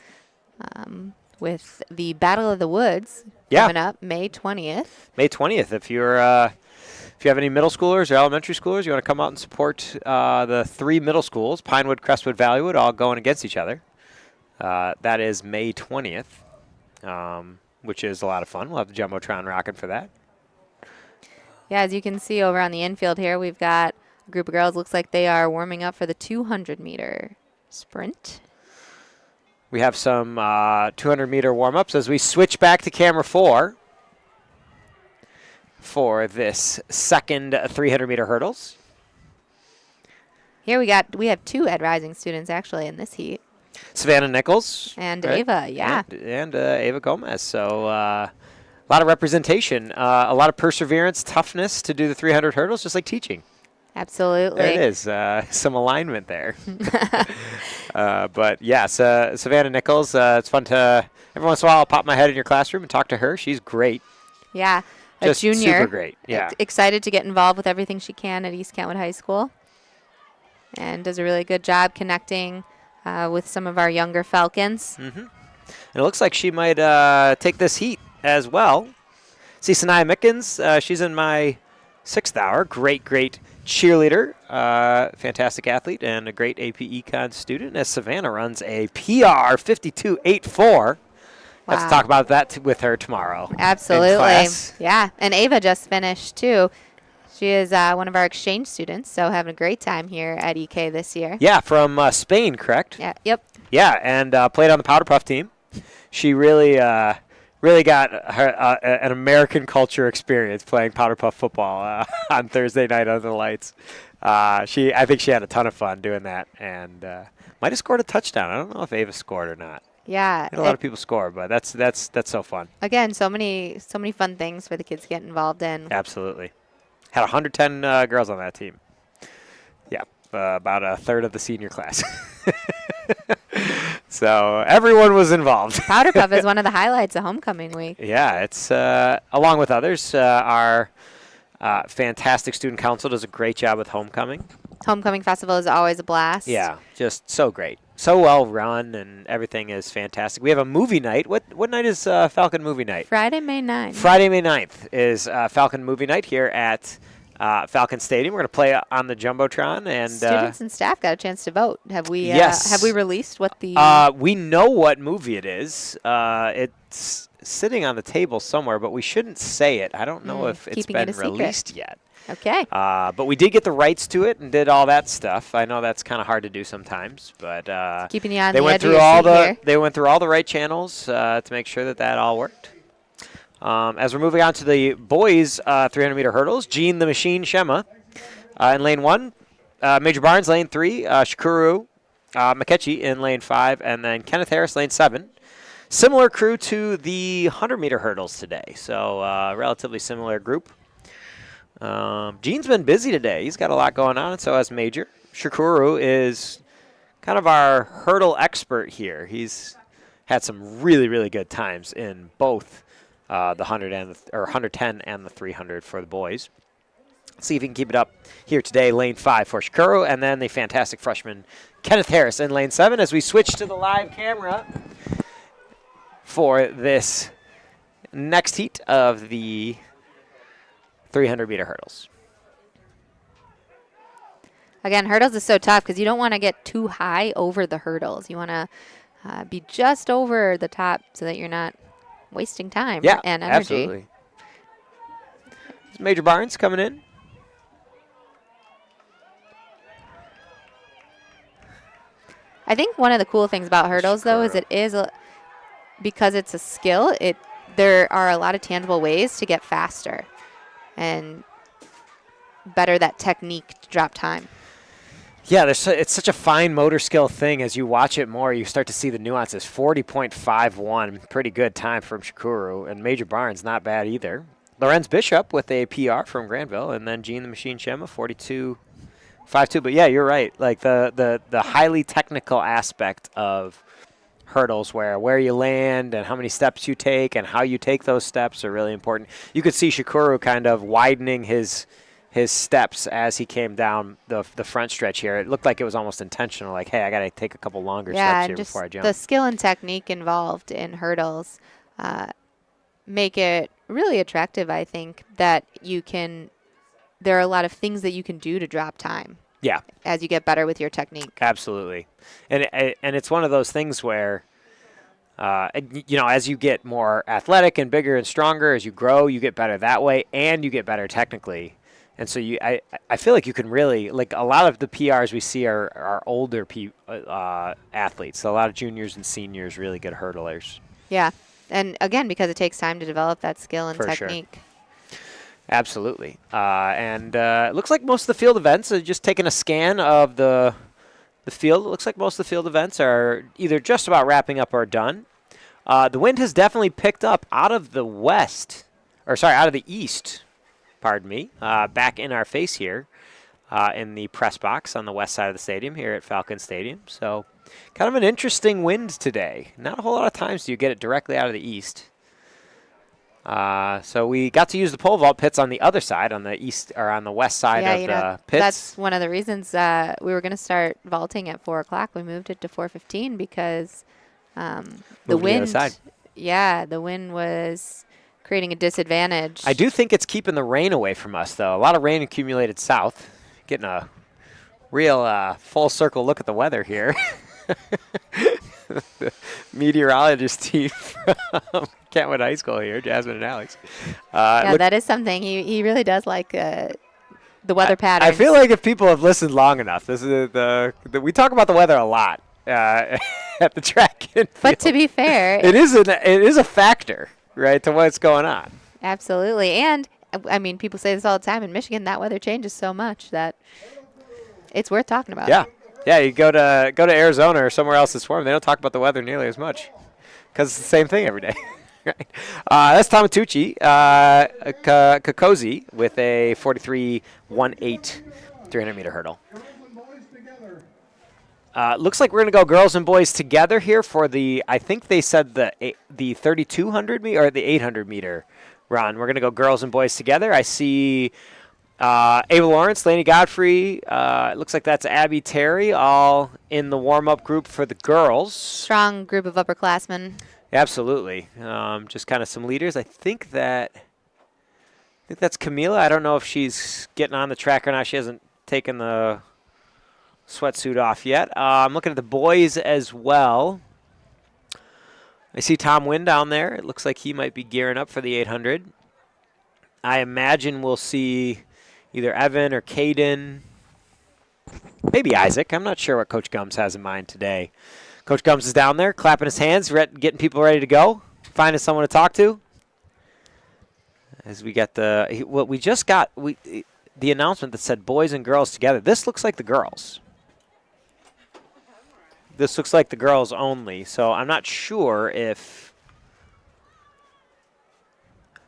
O: with the Battle of the Woods coming up May 20th.
A: May 20th. If you have any middle schoolers or elementary schoolers, you want to come out and support the 3 middle schools, Pinewood, Crestwood, Valleywood, all going against each other. That is May 20th, which is a lot of fun. We'll have the Jumbotron rocking for that.
O: Yeah, as you can see over on the infield here, we've got a group of girls. Looks like they are warming up for the 200-meter sprint.
A: We have some 200-meter warm-ups as we switch back to camera 4 for this second 300-meter hurdles.
O: Here we have 2 Ed Rising students actually in this heat.
A: Savannah Nichols.
O: And Ava, yeah.
A: And Ava Gomez. So a lot of representation, a lot of perseverance, toughness to do the 300 hurdles, just like teaching.
O: Absolutely.
A: There it is. Some alignment there. But, yeah, Savannah Nichols, it's fun to, every once in a while, I'll pop my head in your classroom and talk to her. She's great.
O: Yeah,
A: just
O: a junior.
A: Super great, yeah.
O: Excited to get involved with everything she can at East Kentwood High School. And does a really good job connecting with some of our younger Falcons.
A: Mm-hmm. And it looks like she might take this heat as well. See Sanaya Mickens, she's in my 6th hour. Great cheerleader, fantastic athlete, and a great AP Econ student as Savannah runs a PR 52.84. Let's talk about that with her tomorrow.
O: Absolutely. Yeah, and Ava just finished too. She is one of our exchange students, so having a great time here at EK this year.
A: Yeah, from Spain, correct?
O: Yeah. Yep.
A: Yeah, and played on the Powder Puff team. She really got her, an American culture experience playing Powder Puff football on Thursday night under the lights. I think she had a ton of fun doing that, and might have scored a touchdown. I don't know if Ava scored or not.
O: Yeah,
A: a lot of people score, but that's so fun.
O: Again, so many fun things for the kids to get involved in.
A: Absolutely. Had 110 girls on that team. Yeah, about a third of the senior class. So everyone was involved.
O: Powder Puff is one of the highlights of homecoming week.
A: Yeah, it's along with others. Our fantastic student council does a great job with homecoming.
O: Homecoming festival is always a blast.
A: Yeah, just so great. So well run, and everything is fantastic. We have a movie night. What night is Falcon movie night?
O: Friday, May 9th.
A: Friday, May 9th is Falcon movie night here at Falcon Stadium. We're going to play on the Jumbotron. And
O: students and staff got a chance to vote. Have we
A: yes.
O: Have we released what the...
A: we know what movie it is. It's sitting on the table somewhere, but we shouldn't say it. I don't know if it's been released yet.
O: Okay.
A: But we did get the rights to it and did all that stuff. I know that's kind of hard to do sometimes, but
O: keeping you on
A: they
O: the
A: went
O: edge
A: through
O: of your
A: all
O: seat
A: the
O: here.
A: they went through all the right channels to make sure that all worked. As we're moving on to the boys 300-meter hurdles, Gene the Machine Shema in lane 1, Major Barnes lane 3, Shakuru McKetchie in lane 5, and then Kenneth Harris lane 7. Similar crew to the 100-meter hurdles today, so relatively similar group. Gene's been busy today. He's got a lot going on, and so has Major. Shakuru is kind of our hurdle expert here. He's had some really, really good times in both the 100 and or 110 and the 300 for the boys. Let's see if he can keep it up here today. Lane 5 for Shakuru, and then the fantastic freshman Kenneth Harris in lane 7 as we switch to the live camera for this next heat of the 300-meter hurdles.
O: Again, hurdles is so tough because you don't want to get too high over the hurdles. You want to be just over the top so that you're not wasting time and energy.
A: Absolutely. Major Barnes coming in.
O: I think one of the cool things about hurdles, though, is because it's a skill, there are a lot of tangible ways to get faster and better that technique to drop time.
A: Yeah, it's such a fine motor skill thing. As you watch it more, you start to see the nuances. 40.51, pretty good time from Shakuru, and Major Barnes, not bad either. Lorenz Bishop with a PR from Grandville, and then Gene the Machine Shema, 42.52. But yeah, you're right. Like the highly technical aspect of hurdles, where you land and how many steps you take and how you take those steps are really important. You could see Shakuru kind of widening his steps as he came down the front stretch here. It looked like it was almost intentional, like, hey, I got to take a couple longer steps here before I jump.
O: The skill and technique involved in hurdles make it really attractive, I think, that there are a lot of things that you can do to drop time.
A: Yeah.
O: As you get better with your technique.
A: Absolutely. And it's one of those things where, as you get more athletic and bigger and stronger, as you grow, you get better that way, and you get better technically. And so I feel like you can really, like, a lot of the PRs we see are older athletes. So a lot of juniors and seniors, really good hurdlers.
O: Yeah. And again, because it takes time to develop that skill and technique.
A: Sure. Absolutely. And it looks like most of the field events, just taking a scan of the field, it looks like most of the field events are either just about wrapping up or done. The wind has definitely picked up out of the east, pardon me, back in our face here in the press box on the west side of the stadium here at Falcon Stadium. So kind of an interesting wind today. Not a whole lot of times do you get it directly out of the east. So we got to use the pole vault pits on the other side, on the east or on the west side of the pits.
O: That's one of the reasons we were going to start vaulting at 4 o'clock. We moved it to 4:15 because the wind. The wind was creating a disadvantage.
A: I do think it's keeping the rain away from us, though. A lot of rain accumulated south. Getting a real full circle look at the weather here. The meteorologist team from Kentwood High School here, Jasmine and Alex.
O: That is something. He really does like the weather patterns.
A: I feel like if people have listened long enough, this is we talk about the weather a lot at the track and field.
O: But to be fair,
A: it is a factor, right, to what's going on.
O: Absolutely. And I mean, people say this all the time in Michigan, that weather changes so much that it's worth talking about.
A: Yeah, you go to Arizona or somewhere else this warm, they don't talk about the weather nearly as much because it's the same thing every day. Right. That's Tamatucci Kakozi with a 43.18 300-meter hurdle. Looks like we're going to go girls and boys together here for I think they said the 3,200 meter or the 800 meter run. We're going to go girls and boys together. I see Ava Lawrence, Laney Godfrey. It looks like that's Abby Terry, all in the warm-up group for the girls.
O: Strong group of upperclassmen.
A: Absolutely. Just kind of some leaders. I think that's Camila. I don't know if she's getting on the track or not. She hasn't taken the sweatsuit off yet. I'm looking at the boys as well. I see Tom Wynn down there. It looks like he might be gearing up for the 800. I imagine we'll see either Evan or Caden, maybe Isaac. I'm not sure what Coach Gums has in mind today. Coach Gums is down there clapping his hands, getting people ready to go, finding someone to talk to. As we get the announcement that said boys and girls together. This looks like the girls. This looks like the girls only, so I'm not sure if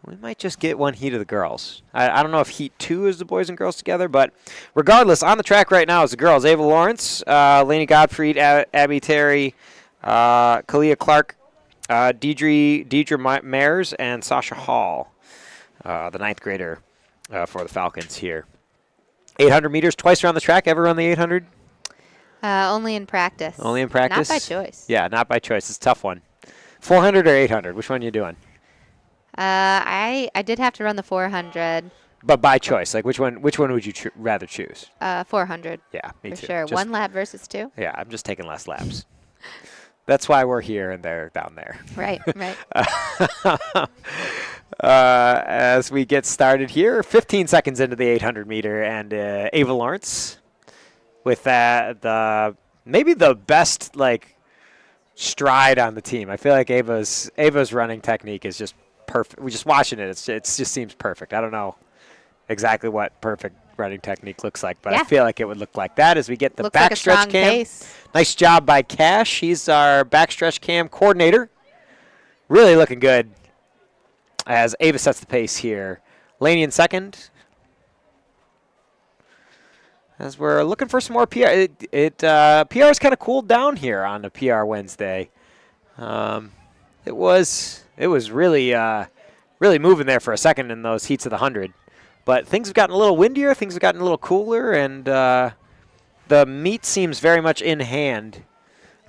A: we might just get one heat of the girls. I don't know if heat 2 is the boys and girls together, but regardless, on the track right now is the girls. Ava Lawrence, Laney Godfried, Abby Terry, Kalia Clark, Deidre Mayers, and Sasha Hall, the 9th grader for the Falcons here. 800 meters, twice around the track. Ever run the 800?
O: Only in practice.
A: Only in practice?
O: Not by choice.
A: Yeah, not by choice. It's a tough one. 400 or 800? Which one are you doing?
O: I did have to run the 400.
A: But by choice, like which one would you rather choose?
O: 400.
A: Yeah, me
O: for
A: too.
O: Sure.
A: Just,
O: 1 lap versus 2.
A: Yeah, I'm just taking less laps. That's why we're here and they're down there.
O: Right, right.
A: As we get started here, 15 seconds into the 800 meter, and Ava Lawrence with maybe the best stride on the team. I feel like Ava's running technique is just perfect. We're just watching it. It just seems perfect. I don't know exactly what perfect running technique looks like, but
O: yeah.
A: I feel like it would look like that as we get the
O: looks
A: backstretch
O: like
A: cam.
O: Pace.
A: Nice job by Cash. He's our backstretch cam coordinator. Really looking good as Ava sets the pace here. Laney in second. As we're looking for some more PR. PR has kind of cooled down here on a PR Wednesday. It was really really moving there for a second in those heats of the 100. But things have gotten a little windier, things have gotten a little cooler, and the meet seems very much in hand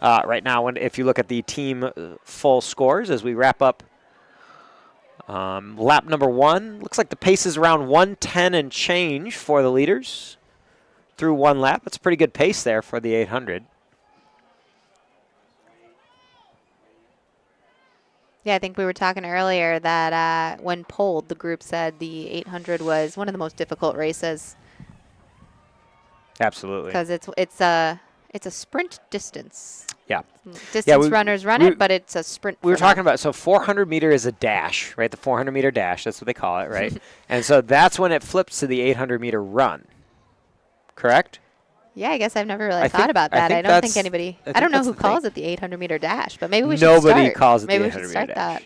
A: right now if you look at the team full scores as we wrap up lap number 1. Looks like the pace is around 110 and change for the leaders through 1 lap. That's a pretty good pace there for the 800.
O: Yeah, I think we were talking earlier that when polled, the group said the 800 was one of the most difficult races.
A: Absolutely.
O: Because it's a sprint distance.
A: Yeah.
O: Distance runners run it, but it's a sprint.
A: We were talking about, so 400 meter is a dash, right? The 400 meter dash, that's what they call it, right? And so that's when it flips to the 800 meter run. Correct?
O: Yeah, I guess I've never really thought about that. I don't think anybody. I don't know who calls it the 800 meter dash, but maybe we should start.
A: Nobody calls it the 800
O: Maybe we should start that.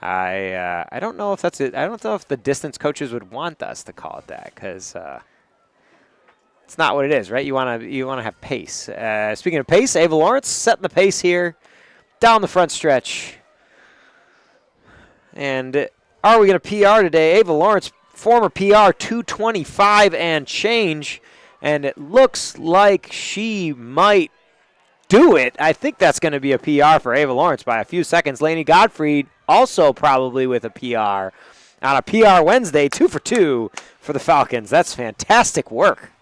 A: I don't know if that's it. I don't know if the distance coaches would want us to call it that because it's not what it is, right? You want to have pace. Speaking of pace, Ava Lawrence setting the pace here down the front stretch. And are we going to PR today? Ava Lawrence, former PR, 225 and change. And it looks like she might do it. I think that's going to be a PR for Ava Lawrence by a few seconds. Laney Godfrey also probably with a PR on a PR Wednesday, 2 for 2 for the Falcons. That's fantastic work.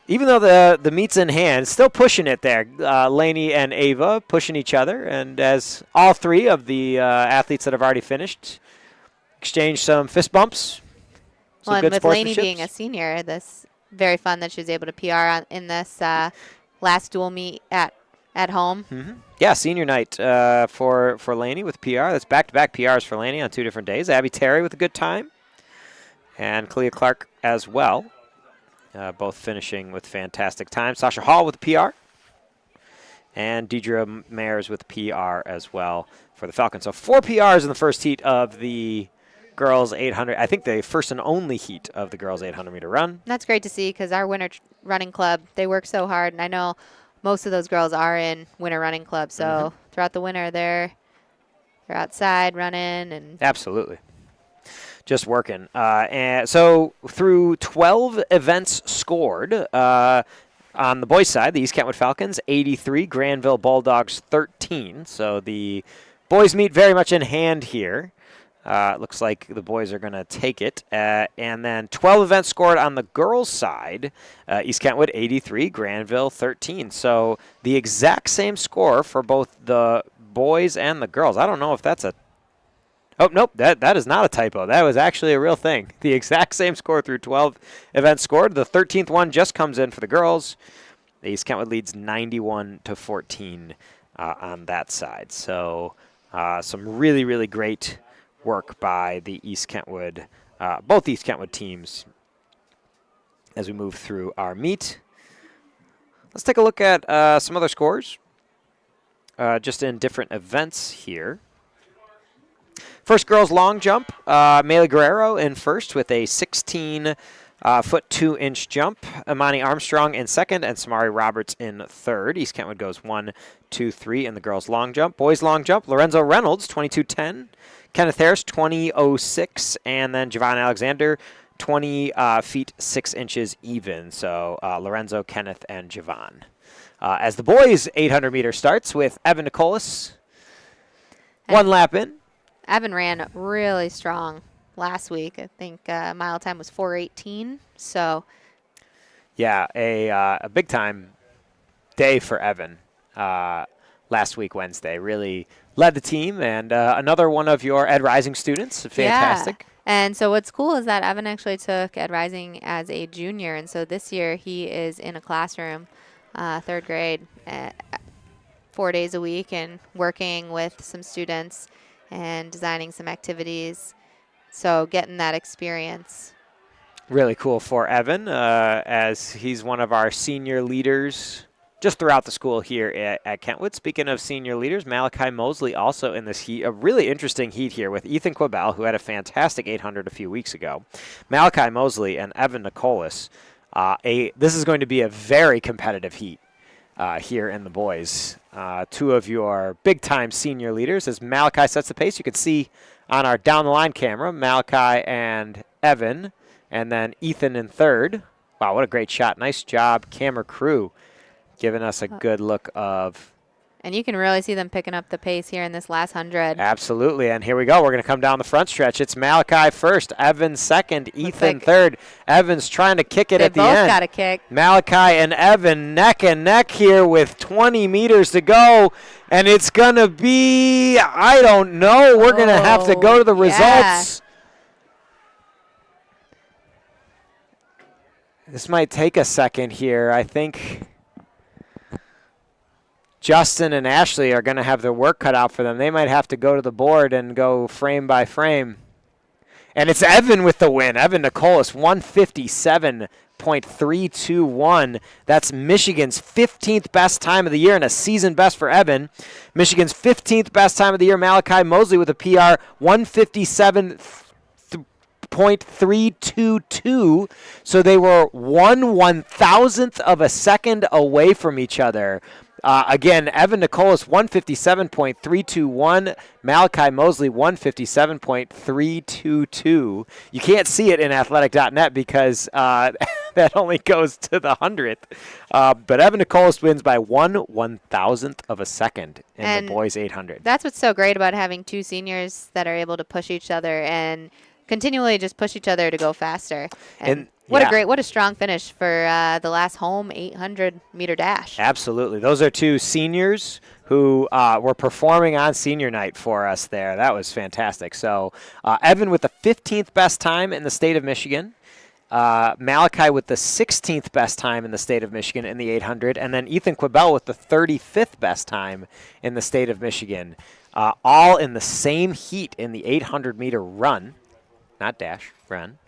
A: Even though the meet's in hand, still pushing it there. Laney and Ava pushing each other. And as all 3 of the athletes that have already finished exchange some fist bumps.
O: Well, and with Laney being a senior, this very fun that she was able to PR in this last dual meet at home.
A: Mm-hmm. Yeah, senior night for Laney with PR. That's back-to-back PRs for Laney on 2 different days. Abby Terry with a good time. And Kalia Clark as well. Both finishing with fantastic time. Sasha Hall with a PR. And Deidre Mayers with PR as well for the Falcons. So 4 PRs in the first heat of the girls 800. I think the first and only heat of the girls 800-meter run.
O: That's great to see because our winter running club, they work so hard. And I know most of those girls are in winter running club. So throughout the winter, they're outside running. And
A: Absolutely. Just working. And so through 12 events scored, on the boys' side, the East Kentwood Falcons 83, Grandville Bulldogs 13. So the boys meet very much in hand here. Looks like the boys are going to take it. And then 12 events scored on the girls' side. East Kentwood 83, Grandville 13. So the exact same score for both the boys and the girls. I don't know if that's a... Oh, nope, that is not a typo. That was actually a real thing. The exact same score through 12 events scored. The 13th one just comes in for the girls. The East Kentwood leads 91-14 on that side. So some really, really great work by the East Kentwood, both East Kentwood teams as we move through our meet. Let's take a look at some other scores just in different events here. First girls long jump, Maylee Guerrero in first with a 16-foot 2-inch jump. Imani Armstrong in second and Samari Roberts in third. East Kentwood goes 1, 2, 3 in the girls long jump. Boys long jump, Lorenzo Reynolds 22.10, Kenneth Harris 20.06, and then Javon Alexander 20 feet 6 inches even. So Lorenzo, Kenneth, and Javon. As the boys 800-meter starts with Evan Nicolas, one lap in.
O: Evan ran really strong last week. I think mile time was 4:18. So,
A: yeah, a big time day for Evan last week Wednesday. Really led the team, and another one of your Ed Rising students. Fantastic.
O: Yeah. And so what's cool is that Evan actually took Ed Rising as a junior, and so this year he is in a classroom, third grade, 4 days a week, and working with some students and designing some activities, so getting that experience.
A: Really cool for Evan, as he's one of our senior leaders just throughout the school here at Kentwood. Speaking of senior leaders, Malachi Mosley also in this heat. A really interesting heat here with Ethan Quibell, who had a fantastic 800 a few weeks ago. Malachi Mosley and Evan Nicolas. This is going to be a very competitive heat here in the boys. Two of your big-time senior leaders. As Malachi sets the pace, you can see on our down-the-line camera, Malachi and Evan, and then Ethan in third. Wow, what a great shot. Nice job, camera crew, giving us a good look of...
O: And you can really see them picking up the pace here in this last 100.
A: Absolutely, and here we go. We're going to come down the front stretch. It's Malachi first, Evan second, Ethan third. Evan's trying to kick it at the end.
O: They both got a kick.
A: Malachi and Evan neck and neck here with 20 meters to go, and it's going to be, I don't know. We're going to have to go to the results. This might take a second here. I think Justin and Ashley are going to have their work cut out for them. They might have to go to the board and go frame by frame. And it's Evan with the win. Evan Nicolas, 157.321. That's Michigan's 15th best time of the year and a season best for Evan. Michigan's 15th best time of the year, Malachi Mosley with a PR, 157.322. So they were 1/1000th of a second away from each other. Again, Evan Nicolas, 157.321. Malachi Mosley, 157.322. You can't see it in athletic.net because that only goes to the 100th. But Evan Nicolas wins by 1/1000th of a second in the boys 800.
O: That's what's so great about having two seniors that are able to push each other and continually just push each other to go faster. And what a strong finish for the last home 800-meter dash.
A: Absolutely. Those are two seniors who were performing on senior night for us there. That was fantastic. So Evan with the 15th best time in the state of Michigan. Malachi with the 16th best time in the state of Michigan in the 800. And then Ethan Quibell with the 35th best time in the state of Michigan. All in the same heat in the 800-meter run. Not dash, run.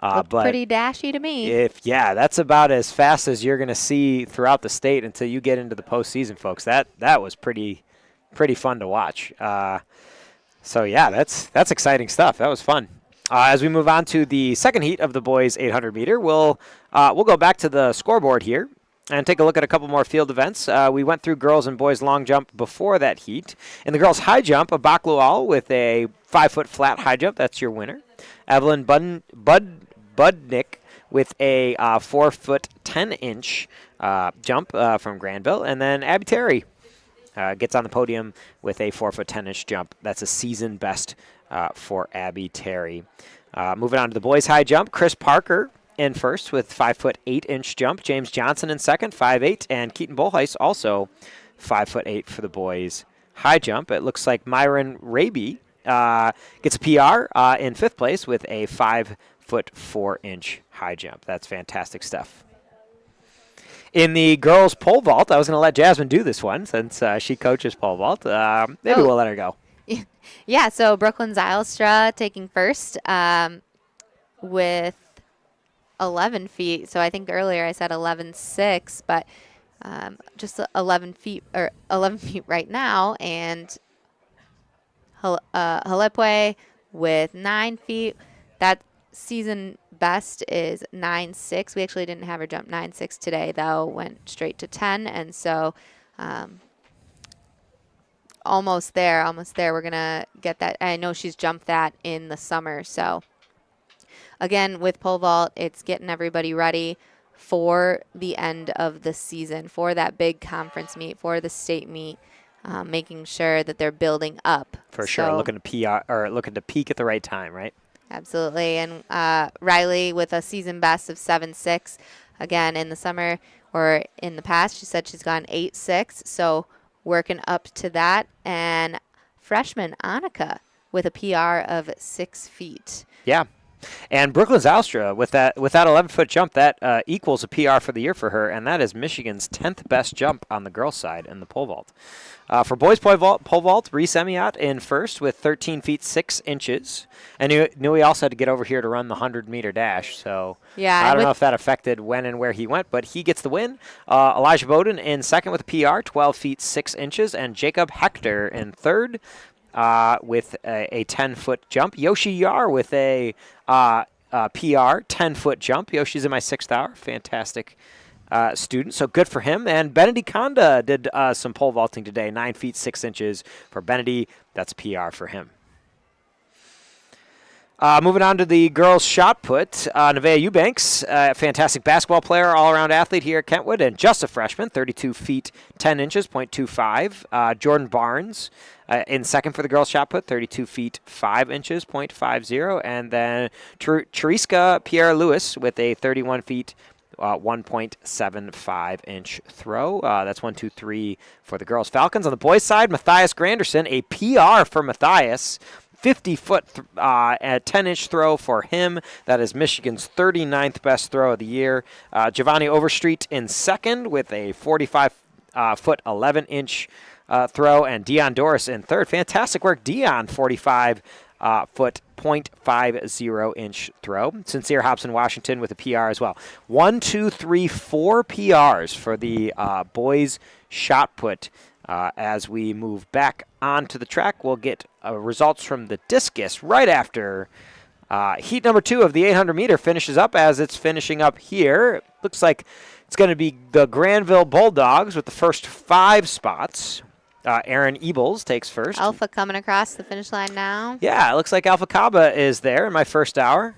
O: But pretty dashy to me.
A: That's about as fast as you're going to see throughout the state until you get into the postseason, folks. That was pretty fun to watch. So yeah, that's exciting stuff. That was fun. As we move on to the second heat of the boys 800 meter, we'll go back to the scoreboard here and take a look at a couple more field events. We went through girls and boys long jump before that heat. In the girls high jump, Abaklual with a 5-foot flat high jump. That's your winner. Evelyn Budnick with a 4-foot 10-inch jump from Grandville. And then Abby Terry gets on the podium with a 4-foot 10-inch jump. That's a season best for Abby Terry. Moving on to the boys high jump, Chris Parker in first with 5-foot 8-inch jump. James Johnson in second, 5'8", and Keaton Bolheis also 5'8" for the boys high jump. It looks like Myron Raby gets a PR in fifth place with a 5-foot 4-inch high jump. That's fantastic stuff. In the girls pole vault, I was going to let Jasmine do this one since she coaches pole vault. Maybe we'll let her go.
O: Yeah, so Brooklyn Zylstra taking first with 11 feet. So I think earlier I said 11.6, but just 11 feet or 11 feet right now. And Halepwe with 9 feet. That season best is 9.6. We actually didn't have her jump 9.6 today, though. Went straight to 10, and so almost there. We're going to get that. I know she's jumped that in the summer. So, again, with pole vault, it's getting everybody ready for the end of the season, for that big conference meet, for the state meet, making sure that they're building up.
A: For sure, looking to PR or looking to peak at the right time, right?
O: Absolutely. And Riley with a season best of 7.6. Again, in the summer or in the past, she said she's gone 8.6. So working up to that. And freshman Annika with a PR of 6 feet.
A: Yeah. And Brooklyn Zylstra with that 11-foot jump, that equals a PR for the year for her, and that is Michigan's 10th best jump on the girls' side in the pole vault. For boys pole vault, Reese Emiot in first with 13 feet 6 inches. And knew he also had to get over here to run the 100-meter dash. So
O: yeah,
A: I don't know if that affected when and where he went, but he gets the win. Elijah Bowden in second with a PR, 12 feet 6 inches, and Jacob Hector in third with a 10-foot jump. Yoshi Yar with a PR, 10-foot jump. Yoshi's in my 6th hour. Fantastic student, so good for him. And Benedict Conda did some pole vaulting today, 9 feet 6 inches for Benedict. That's a PR for him. Moving on to the girls' shot put, Nevaeh Eubanks, fantastic basketball player, all-around athlete here at Kentwood, and just a freshman, 32 feet 10 inches, .25. Jordan Barnes in second for the girls' shot put, 32 feet 5 inches, .50. And then Cheriska Pierre-Louis with a 31 feet 1.75-inch throw. That's 1, 2, 3 for the girls' Falcons. On the boys' side, Matthias Granderson, a PR for Matthias. 50-foot 10-inch throw for him. That is Michigan's 39th best throw of the year. Giovanni Overstreet in second with a 45-foot 11-inch throw. And Dion Doris in third. Fantastic work, Dion, 45-foot 0.50-inch throw. Sincere Hobson Washington with a PR as well. 1, 2, 3, 4 PRs for the boys shot put. As we move back onto the track, we'll get results from the discus right after heat number 2 of the 800-meter finishes up as it's finishing up here. It looks like it's going to be the Grandville Bulldogs with the first 5 spots. Aaron Ebels takes first.
O: Alpha coming across the finish line now.
A: Yeah, it looks like Alpha Kaba is there in my 1st hour.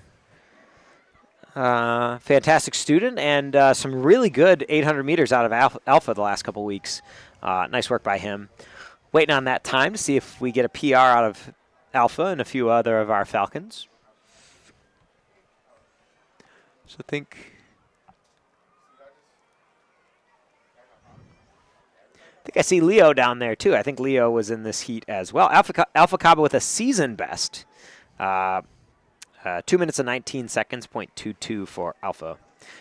A: Fantastic student and some really good 800 meters out of Alpha the last couple weeks. Nice work by him. Waiting on that time to see if we get a PR out of Alpha and a few other of our Falcons. So I think I see Leo down there too. I think Leo was in this heat as well. Alpha Kaba with a season best. 2 minutes and 19 seconds, .22 for Alpha.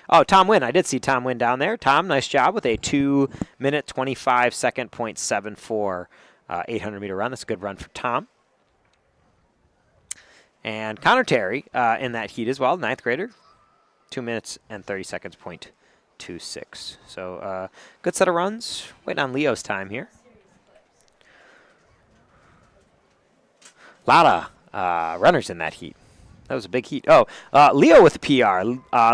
A: Oh, Tom Wynn. I did see Tom Wynn down there. Tom, nice job with a 2-minute, 25-second, .74 800-meter run. That's a good run for Tom. And Connor Terry in that heat as well, 9th grader. 2 minutes and 30 seconds, .26. So good set of runs. Waiting on Leo's time here. A lot of runners in that heat. That was a big heat. Oh, Leo with the PR.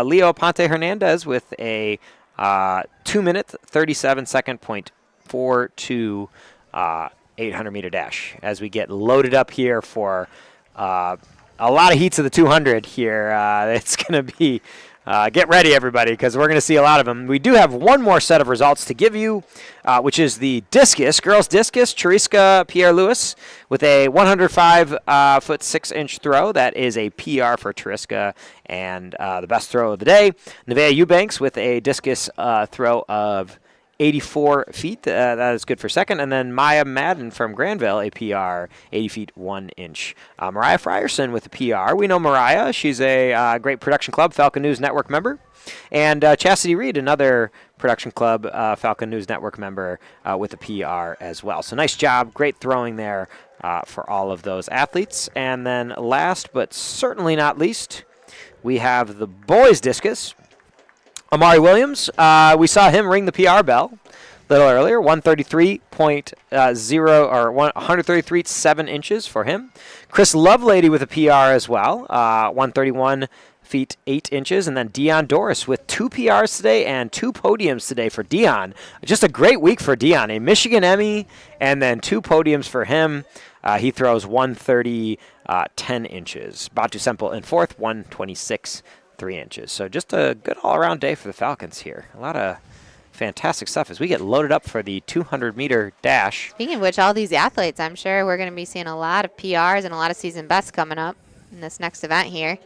A: Leo Ponte Hernandez with a 2-minute, 37-second .42 800-meter dash. As we get loaded up here for a lot of heats of the 200 here, it's going to be get ready, everybody, because we're going to see a lot of them. We do have one more set of results to give you, which is the discus, girls discus, Chariska Pierre-Louis with a 105-foot 6-inch throw. That is a PR for Chariska and the best throw of the day. Nevaeh Eubanks with a discus throw of 84 feet. That is good for second. And then Maya Madden from Grandville, a PR, 80 feet 1 inch. Mariah Frierson with a PR. We know Mariah. She's a great Production Club Falcon News Network member. And Chastity Reed, another Production Club Falcon News Network member with a PR as well. So nice job. Great throwing there for all of those athletes. And then last but certainly not least, we have the boys discus. Amari Williams, we saw him ring the PR bell a little earlier, 133.7 inches for him. Chris Lovelady with a PR as well, 131 feet 8 inches. And then Dion Doris with 2 PRs today and 2 podiums today for Dion. Just a great week for Dion, a Michigan Emmy, and then 2 podiums for him. He throws 130, 10 inches. Batu Semple in fourth, 126, 3 inches. So just a good all-around day for the Falcons here. A lot of fantastic stuff as we get loaded up for the 200-meter dash.
O: Speaking of which, all these athletes, I'm sure we're going to be seeing a lot of PRs and a lot of season bests coming up in this next event here.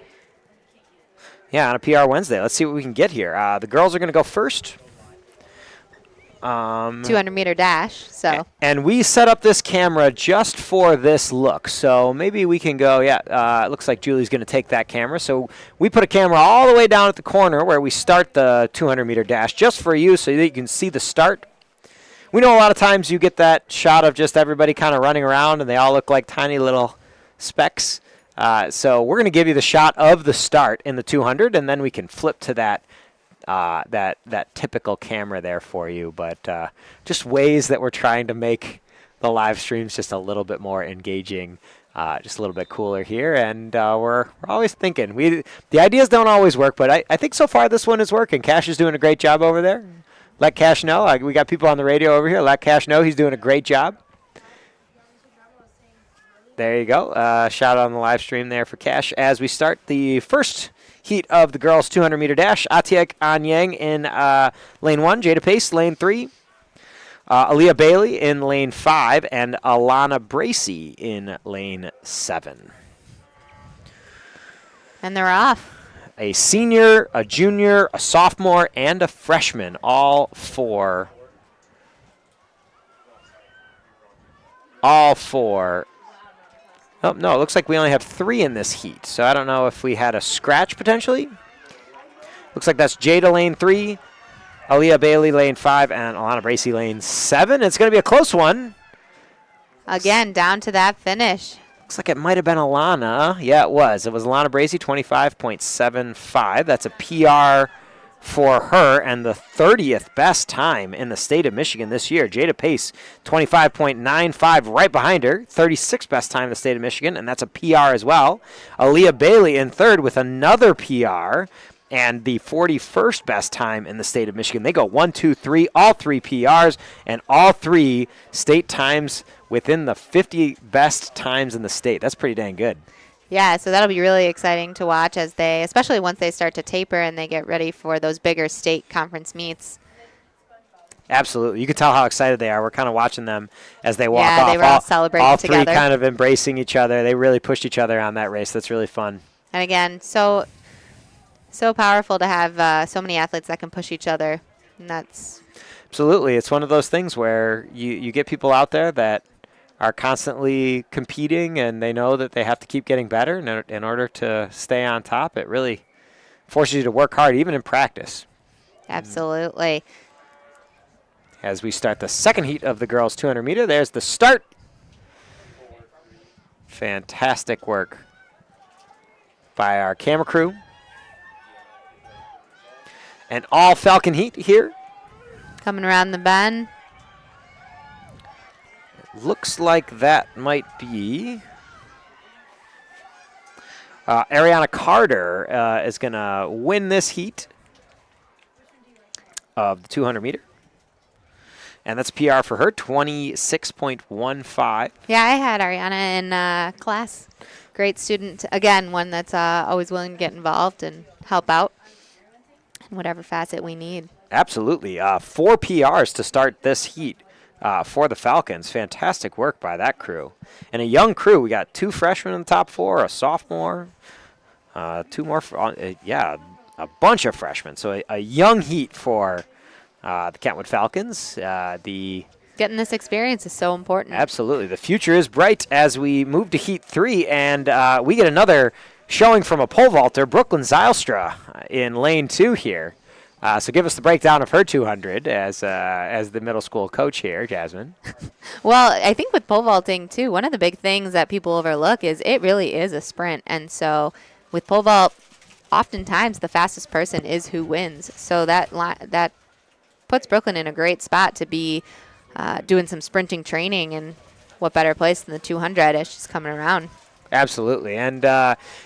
A: Yeah, on a PR Wednesday. Let's see what we can get here. The girls are going to go first.
O: 200-meter dash. So.
A: And we set up this camera just for this look. So maybe we can go, it looks like Julie's going to take that camera. So we put a camera all the way down at the corner where we start the 200-meter dash just for you so that you can see the start. We know a lot of times you get that shot of just everybody kind of running around and they all look like tiny little specks. So we're going to give you the shot of the start in the 200, and then we can flip to that typical camera there for you. But just ways that we're trying to make the live streams just a little bit more engaging, just a little bit cooler here. And we're always thinking. The ideas don't always work, but I think so far this one is working. Cash is doing a great job over there. Let Cash know. We got people on the radio over here. Let Cash know he's doing a great job. There you go. Shout out on the live stream there for Cash as we start the first heat of the girls' 200-meter dash. Atiek Anyang in lane 1, Jada Pace, lane 3, Aaliyah Bailey in lane 5, and Alana Bracey in lane 7.
O: And they're off.
A: A senior, a junior, a sophomore, and a freshman, all four. Oh, no, it looks like we only have 3 in this heat. So I don't know if we had a scratch potentially. Looks like that's Jada lane 3, Aaliyah Bailey lane 5, and Alana Bracey lane 7. It's going to be a close one.
O: Again, down to that finish.
A: Looks like it might have been Alana. Yeah, it was. It was Alana Bracey, 25.75. That's a PR for her and the 30th best time in the state of Michigan this year. Jada Pace, 25.95 right behind her, 36th best time in the state of Michigan, and that's a PR as well. Aaliyah Bailey in third with another PR and the 41st best time in the state of Michigan. They go 1, 2, 3, all 3 PRs, and all 3 state times within the 50 best times in the state. That's pretty dang good.
O: Yeah, so that'll be really exciting to watch as they, especially once they start to taper and they get ready for those bigger state conference meets.
A: Absolutely. You can tell how excited they are. We're kind of watching them as they walk off.
O: Yeah, they were all celebrating
A: all
O: together.
A: 3 kind of embracing each other. They really pushed each other on that race. That's really fun.
O: And again, so powerful to have so many athletes that can push each other. And that's
A: absolutely. It's one of those things where you get people out there that are constantly competing and they know that they have to keep getting better in order to stay on top. It really forces you to work hard, even in practice.
O: Absolutely.
A: As we start the second heat of the girls' 200-meter, there's the start. Fantastic work by our camera crew. And all Falcon heat here.
O: Coming around the bend.
A: Looks like that might be Ariana Carter is going to win this heat of the 200 meter. And that's PR for her, 26.15.
O: Yeah, I had Ariana in class. Great student. Again, one that's always willing to get involved and help out in whatever facet we need.
A: Absolutely. 4 PRs to start this heat for the Falcons. Fantastic work by that crew. And a young crew. We got 2 freshmen in the top 4, a sophomore, 2 more. A bunch of freshmen. So a young heat for the Kentwood Falcons.
O: Getting this experience is so important.
A: Absolutely. The future is bright as we move to Heat 3, and we get another showing from a pole vaulter, Brooklyn Zylstra, in lane 2 here. So give us the breakdown of her 200 as the middle school coach here, Jasmine.
O: Well, I think with pole vaulting, too, one of the big things that people overlook is it really is a sprint. And so with pole vault, oftentimes the fastest person is who wins. So that puts Brooklyn in a great spot to be doing some sprinting training, and what better place than the 200 as she's coming around.
A: Absolutely. And,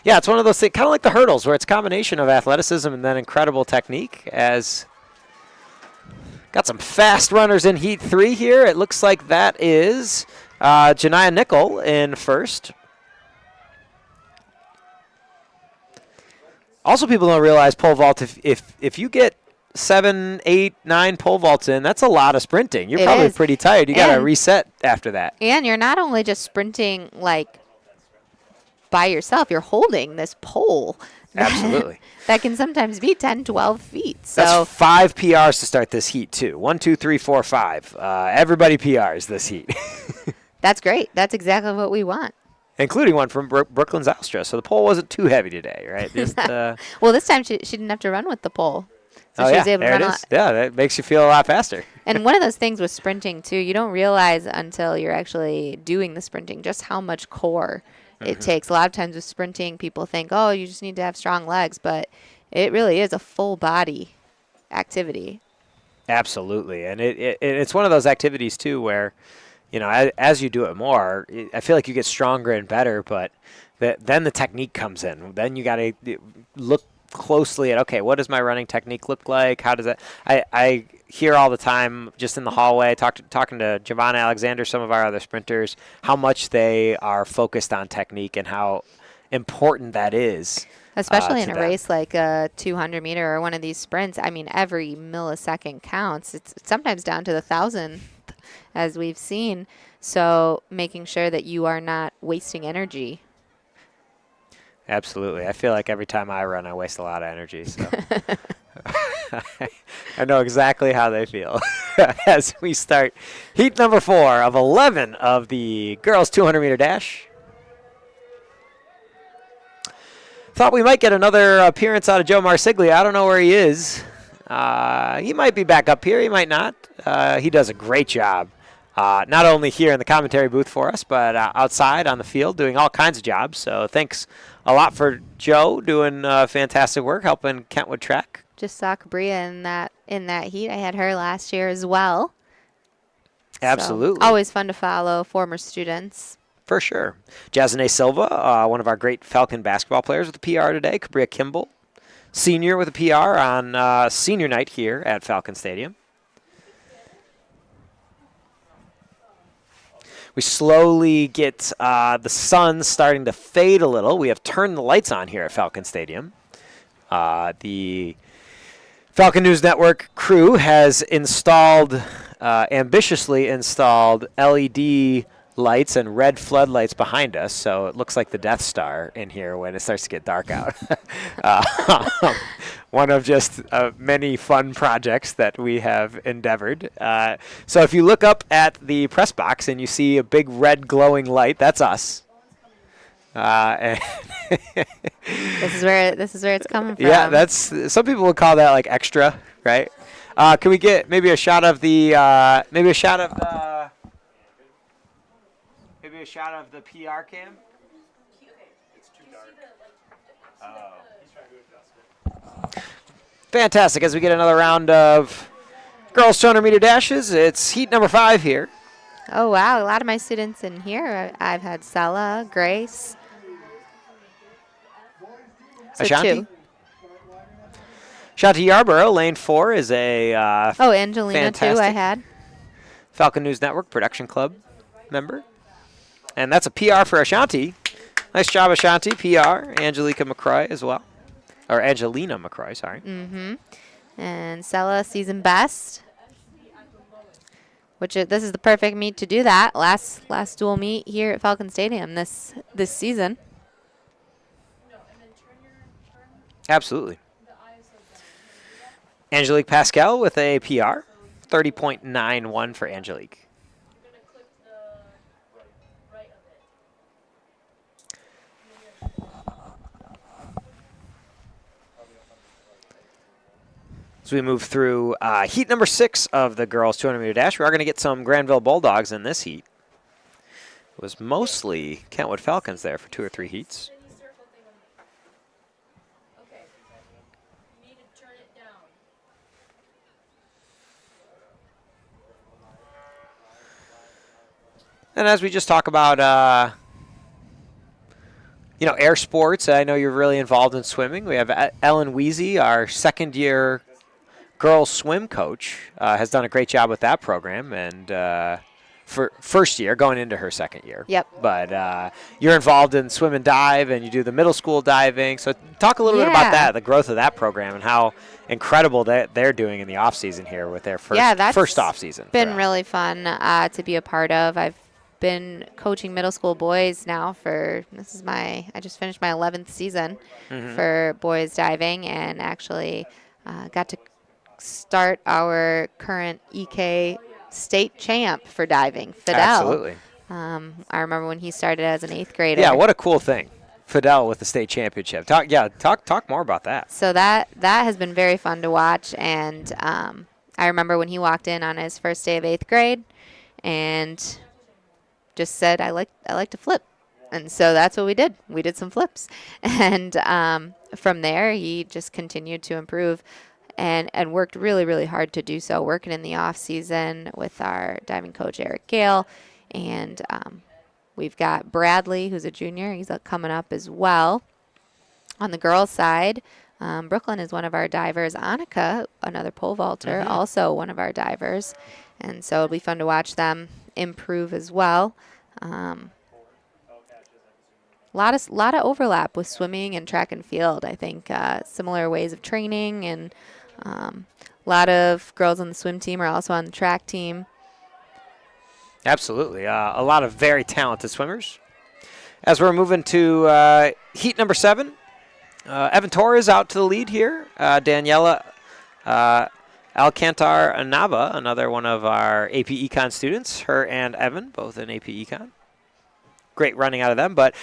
A: it's one of those things, kind of like the hurdles, where it's a combination of athleticism and then incredible technique. As got some fast runners in Heat 3 here. It looks like that is Janiyah Nickel in first. Also, people don't realize pole vault, if you get 7, 8, 9 pole vaults in, that's a lot of sprinting. You're probably pretty tired. You got to reset after that.
O: And you're not only just sprinting like by yourself, you're holding this pole.
A: Absolutely.
O: That can sometimes be 10, 12 feet. So
A: that's 5 PRs to start this heat, too. 1, 2, 3, 4, 5. Everybody PRs this heat.
O: That's great. That's exactly what we want.
A: Including one from Brooklyn Zylstra. So the pole wasn't too heavy today, right? Just,
O: well, this time she didn't have to run with the pole. So she was able to run a lot.
A: Yeah, that makes you feel a lot faster.
O: And one of those things with sprinting, too, you don't realize until you're actually doing the sprinting just how much core it takes. A lot of times with sprinting, people think, oh, you just need to have strong legs, but it really is a full body activity.
A: Absolutely. And it's one of those activities, too, where, as you do it more, I feel like you get stronger and better, but then the technique comes in. Then you got to look closely at, okay, what does my running technique look like? How does that? I hear all the time just in the hallway, talking to Javon Alexander, some of our other sprinters, how much they are focused on technique and how important that is.
O: Especially in a race like a 200 meter or one of these sprints. I mean, every millisecond counts. It's sometimes down to the 1,000th, as we've seen. So making sure that you are not wasting energy.
A: Absolutely. I feel like every time I run, I waste a lot of energy. So I know exactly how they feel as we start heat number 4 of 11 of the girls 200 meter dash. Thought we might get another appearance out of Joe Marsiglia. I don't know where he is. He might be back up here. He might not. He does a great job. Not only here in the commentary booth for us, but outside on the field doing all kinds of jobs. So thanks a lot for Joe doing fantastic work helping Kentwood track.
O: Just saw Cabria in that heat. I had her last year as well.
A: Absolutely.
O: So, always fun to follow former students.
A: For sure. Jasmine Silva, one of our great Falcon basketball players with a PR today. Cabria Kimball, senior with a PR on senior night here at Falcon Stadium. We slowly get the sun starting to fade a little. We have turned the lights on here at Falcon Stadium. The Falcon News Network crew has ambitiously installed LED lights and red floodlights behind us, so it looks like the Death Star in here when it starts to get dark out. One of just many fun projects that we have endeavored. So if you look up at the press box and you see a big red glowing light, that's us.
O: This is where it's coming from.
A: Yeah, that's some people would call that like extra, right? Can we get maybe a shot of the PR cam? It's too dark. Fantastic. As we get another round of girls 200 meter dashes, it's heat number 5 here.
O: Oh wow, a lot of my students in here. I've had Sella, Grace. So
A: Ashanti?
O: 2.
A: Ashanti Yarborough, lane 4, is a
O: Angelina
A: fantastic
O: too, I had.
A: Falcon News Network Production Club member. And that's a PR for Ashanti. Nice job, Ashanti. PR. Angelica McCroy as well. Or Angelina McCroy, sorry.
O: Mm-hmm. And Sella, season best. This is the perfect meet to do that. Last dual meet here at Falcon Stadium this season.
A: Absolutely. Angelique Pascal with a PR. 30.91 for Angelique. As we move through heat number 6 of the girls 200-meter dash, we are going to get some Grandville Bulldogs in this heat. It was mostly Kentwood Falcons there for 2 or 3 heats. And as we just talk about, air sports, I know you're really involved in swimming. We have Ellen Weezy, our second-year girls swim coach, has done a great job with that program, and for first year, going into her second year.
O: Yep.
A: But you're involved in swim and dive, and you do the middle school diving. So talk a little bit about that, the growth of that program, and how incredible that they're doing in the off season here with their first off season.
O: Been really fun to be a part of. I've been coaching middle school boys now for I just finished my 11th season for boys diving, and actually got to start our current EK state champ for diving, Fidel.
A: Absolutely.
O: I remember when he started as an 8th grader.
A: Yeah, what a cool thing. Fidel with the state championship. Talk more about that.
O: So that has been very fun to watch, and I remember when he walked in on his first day of 8th grade and just said, I like to flip. And so that's what we did. We did some flips. And from there, he just continued to improve and worked really, really hard to do so, working in the off season with our diving coach, Eric Gale. And we've got Bradley, who's a junior. He's coming up as well. On the girls' side, Brooklyn is one of our divers. Annika, another pole vaulter, also one of our divers. And so it'll be fun to watch them improve as well. A lot of overlap with swimming and track and field. I think similar ways of training, and a lot of girls on the swim team are also on the track team.
A: Absolutely. A lot of very talented swimmers. As we're moving to heat number 7, Evan Torres out to the lead here. Daniela Alcantar Anava, another one of our AP Econ students. Her and Evan, both in AP Econ. Great running out of them. But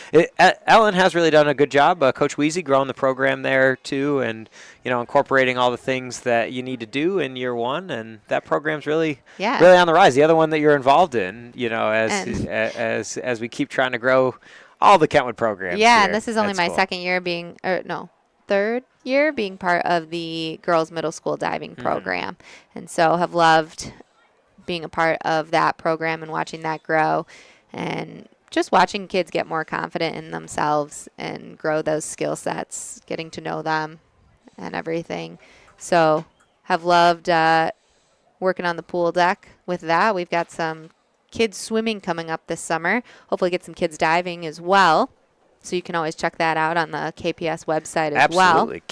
A: Ellen has really done a good job. Coach Weezy growing the program there, too, and incorporating all the things that you need to do in year 1. And that program's really on the rise. The other one that you're involved in, as we keep trying to grow all the Kentwood programs.
O: Yeah, and this is only my second year third year being part of the girls middle school diving program. And so have loved being a part of that program and watching that grow, and just watching kids get more confident in themselves and grow those skill sets, getting to know them and everything. So have loved working on the pool deck with that. We've got some kids swimming coming up this summer. Hopefully get some kids diving as well. So you can always check that out on the KPS website as well.
A: Absolutely.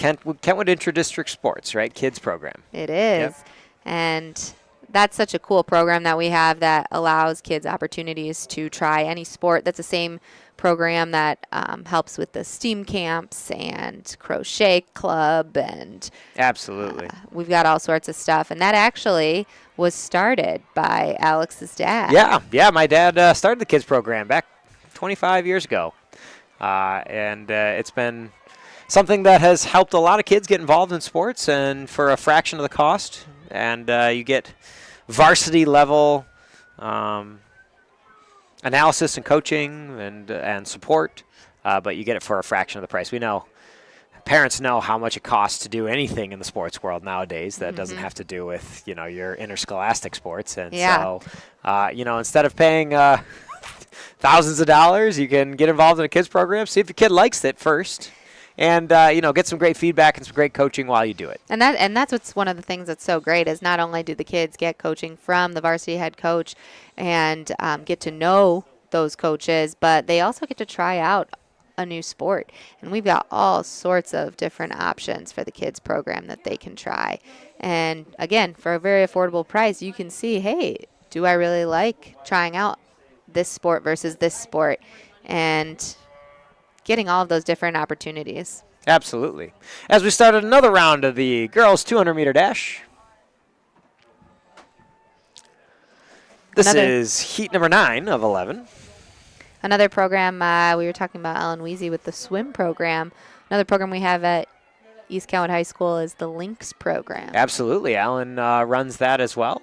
A: Kentwood Intra-District Sports, right? Kids program.
O: It is. Yep. And that's such a cool program that we have that allows kids opportunities to try any sport. That's the same program that helps with the STEAM camps and crochet club. And
A: absolutely.
O: We've got all sorts of stuff. And that actually was started by Alex's dad.
A: Yeah. My dad started the kids program back 25 years ago. And it's been something that has helped a lot of kids get involved in sports, and for a fraction of the cost. And you get varsity level analysis and coaching and support, but you get it for a fraction of the price. We know parents know how much it costs to do anything in the sports world nowadays that doesn't have to do with your interscholastic sports. And so instead of paying thousands of dollars, you can get involved in a kids program, see if the kid likes it first, and get some great feedback and some great coaching while you do it.
O: And that's what's one of the things that's so great is not only do the kids get coaching from the varsity head coach and get to know those coaches, but they also get to try out a new sport. And we've got all sorts of different options for the kids program that they can try. And again, for a very affordable price, you can see, hey, do I really like trying out this sport versus this sport? And getting all of those different opportunities.
A: Absolutely. As we started another round of the girls 200-meter dash. This is heat number 9 of 11.
O: Another program, we were talking about Ellen Weezy with the swim program. Another program we have at East Kentwood High School is the Lynx program.
A: Absolutely. Alan runs that as well.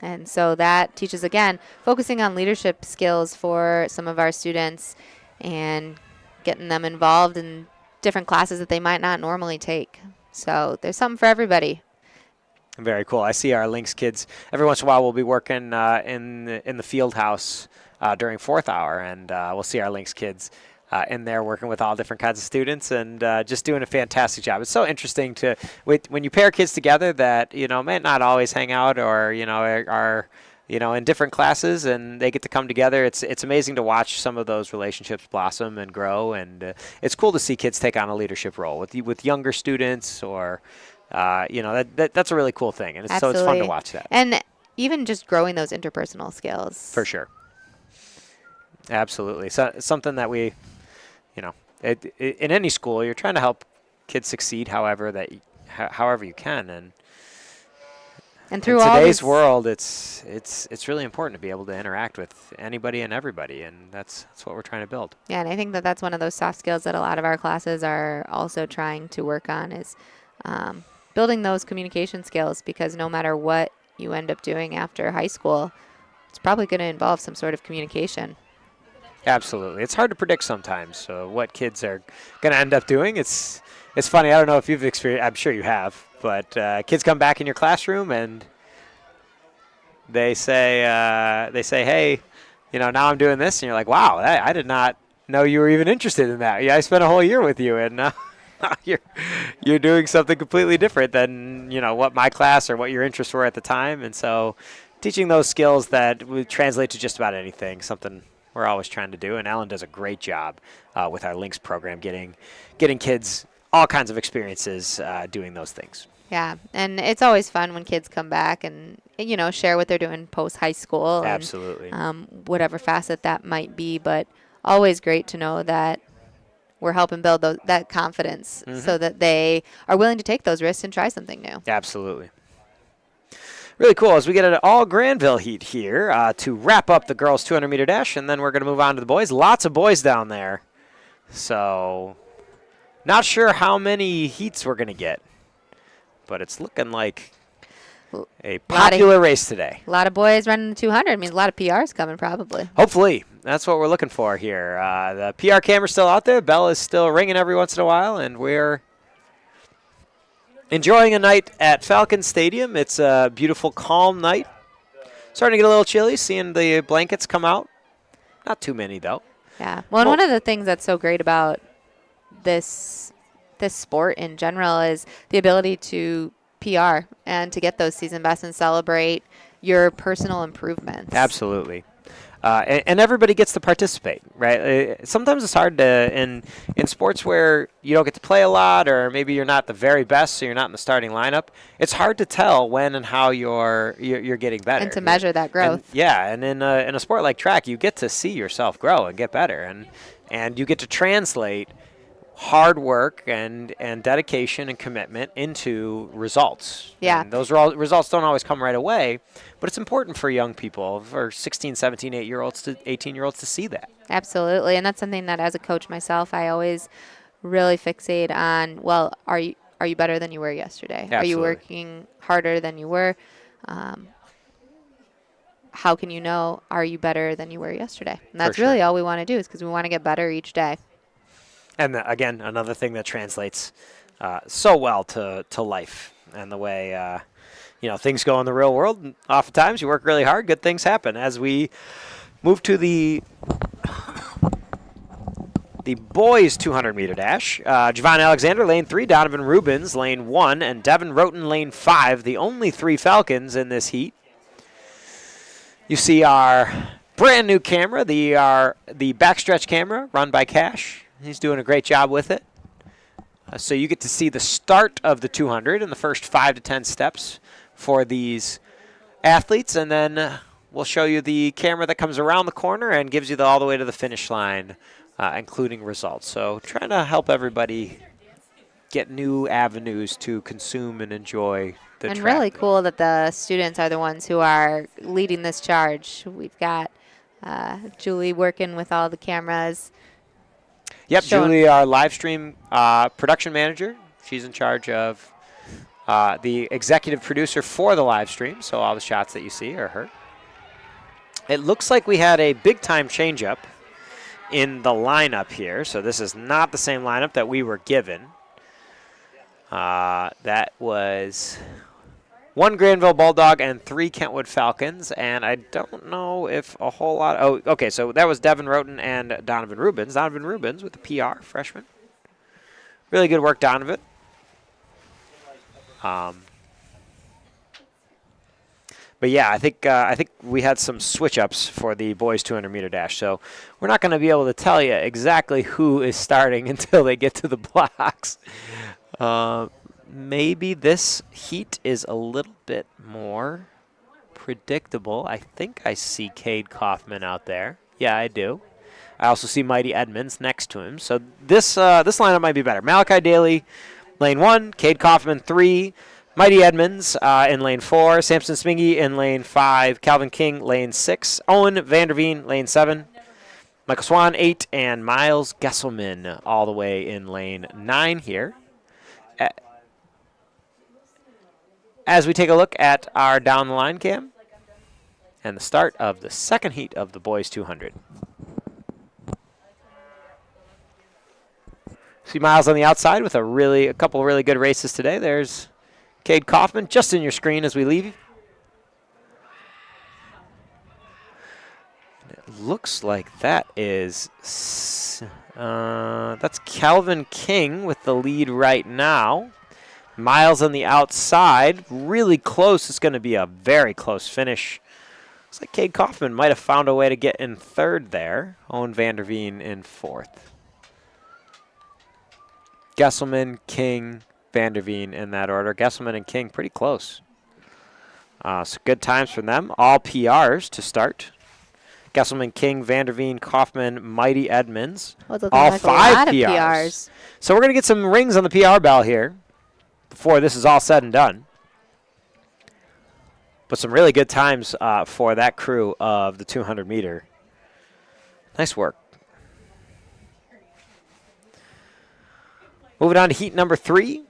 O: And so that teaches, again, focusing on leadership skills for some of our students and getting them involved in different classes that they might not normally take. So there's something for everybody.
A: Very cool. I see our Lynx kids every once in a while. We'll be working in the field house during 4th hour, and we'll see our Lynx kids in there working with all different kinds of students and just doing a fantastic job. It's so interesting when you pair kids together that may not always hang out or are in different classes, and they get to come together. It's amazing to watch some of those relationships blossom and grow, and it's cool to see kids take on a leadership role with younger students, or that's a really cool thing, and so it's fun to watch that.
O: And even just growing those interpersonal skills.
A: For sure. Absolutely. So something that we, in any school, you're trying to help kids succeed however you can, and
O: through
A: in
O: all
A: today's world, it's really important to be able to interact with anybody and everybody, and that's what we're trying to build.
O: Yeah, and I think that's one of those soft skills that a lot of our classes are also trying to work on is building those communication skills, because no matter what you end up doing after high school, it's probably going to involve some sort of communication.
A: Absolutely. It's hard to predict sometimes what kids are going to end up doing. It's funny. I don't know if you've experienced, I'm sure you have, but kids come back in your classroom and they say, hey, now I'm doing this. And you're like, wow, I did not know you were even interested in that. Yeah, I spent a whole year with you, and now you're doing something completely different than, what my class or what your interests were at the time. And so teaching those skills that would translate to just about anything, something we're always trying to do. And Alan does a great job with our Lynx program, getting kids all kinds of experiences doing those things.
O: Yeah, and it's always fun when kids come back and, share what they're doing post-high school.
A: Absolutely.
O: And, whatever facet that might be, but always great to know that we're helping build that confidence so that they are willing to take those risks and try something new.
A: Absolutely. Really cool. As we get an all Grandville heat here to wrap up the girls 200-meter dash, and then we're going to move on to the boys. Lots of boys down there. So not sure how many heats we're going to get, but it's looking like a popular race today.
O: A lot of boys running the 200 means a lot of PRs coming probably.
A: Hopefully. That's what we're looking for here. The PR camera's still out there. Bell is still ringing every once in a while, and we're enjoying a night at Falcon Stadium. It's a beautiful, calm night. Starting to get a little chilly, seeing the blankets come out. Not too many, though.
O: Yeah. Well, and one of the things that's so great about this sport in general is the ability to PR and to get those season bests and celebrate your personal improvements.
A: Absolutely. And everybody gets to participate, right? Sometimes it's hard to, in sports where you don't get to play a lot, or maybe you're not the very best, so you're not in the starting lineup. It's hard to tell when and how you're getting better.
O: And to measure that growth.
A: And in a sport like track, you get to see yourself grow and get better, and you get to translate hard work and dedication and commitment into results.
O: Yeah.
A: And those results don't always come right away, but it's important for young people, for 16, 17, 18-year-olds to 18-year-olds to see that.
O: Absolutely. And that's something that as a coach myself, I always really fixate on, well, are you better than you were yesterday?
A: Absolutely.
O: Are you working harder than you were? How can you know, are you better than you were yesterday? And that's really all we want to do, is because we want to get better each day.
A: And again, another thing that translates so well to life and the way things go in the real world. Oftentimes, you work really hard, good things happen. As we move to the the boys 200-meter dash. Javon Alexander, lane 3, Donovan Rubens, lane 1, and Devin Roten, lane 5, the only 3 Falcons in this heat. You see our brand new camera, the backstretch camera run by Cash. He's doing a great job with it. So you get to see the start of the 200 and the first 5 to 10 steps for these athletes, and then we'll show you the camera that comes around the corner and gives you all the way to the finish line, including results. So trying to help everybody get new avenues to consume and enjoy the
O: and
A: track.
O: really cool that the students are the ones who are leading this charge. We've got Julie working with all the cameras.
A: Yep, Julie, our live stream production manager. She's in charge of the executive producer for the live stream, so all the shots that you see are her. It looks like we had a big-time change-up in the lineup here, so this is not the same lineup that we were given. That was 1 Grandville Bulldog and 3 Kentwood Falcons, and I don't know if a whole lot. Oh, okay, so that was Devin Roten and Donovan Rubens. Donovan Rubens with the PR, freshman. Really good work, Donovan. But yeah, I think we had some switch-ups for the boys 200-meter dash, so we're not going to be able to tell you exactly who is starting until they get to the blocks. Maybe this heat is a little bit more predictable. I think I see Cade Kaufman out there. Yeah, I do. I also see Mighty Edmonds next to him. So this lineup might be better. Malachi Daly, lane 1. Cade Kaufman, 3. Mighty Edmonds in lane 4. Samson Smingy in lane 5. Calvin King, lane 6. Owen Vanderveen, lane 7. Michael Swan, 8. And Miles Gesselman all the way in lane 9 here. As we take a look at our down the line cam and the start of the second heat of the boys 200. See Miles on the outside with a couple really good races today. There's Cade Kaufman just in your screen as we leave. It looks like that is that's Calvin King with the lead right now. Miles on the outside, really close. It's going to be a very close finish. Looks like Cade Kaufman might have found a way to get in third there. Owen Vanderveen in fourth. Gesselman, King, Vanderveen in that order. Gesselman and King pretty close. So good times from them. All PRs to start. Gesselman, King, Vanderveen, Kaufman, Mighty Edmonds.
O: Well,
A: all
O: like
A: 5
O: a lot
A: PRs. So we're going to get some rings on the PR bell here before this is all said and done. But some really good times for that crew of the 200-meter. Nice work. Moving on to heat number 3.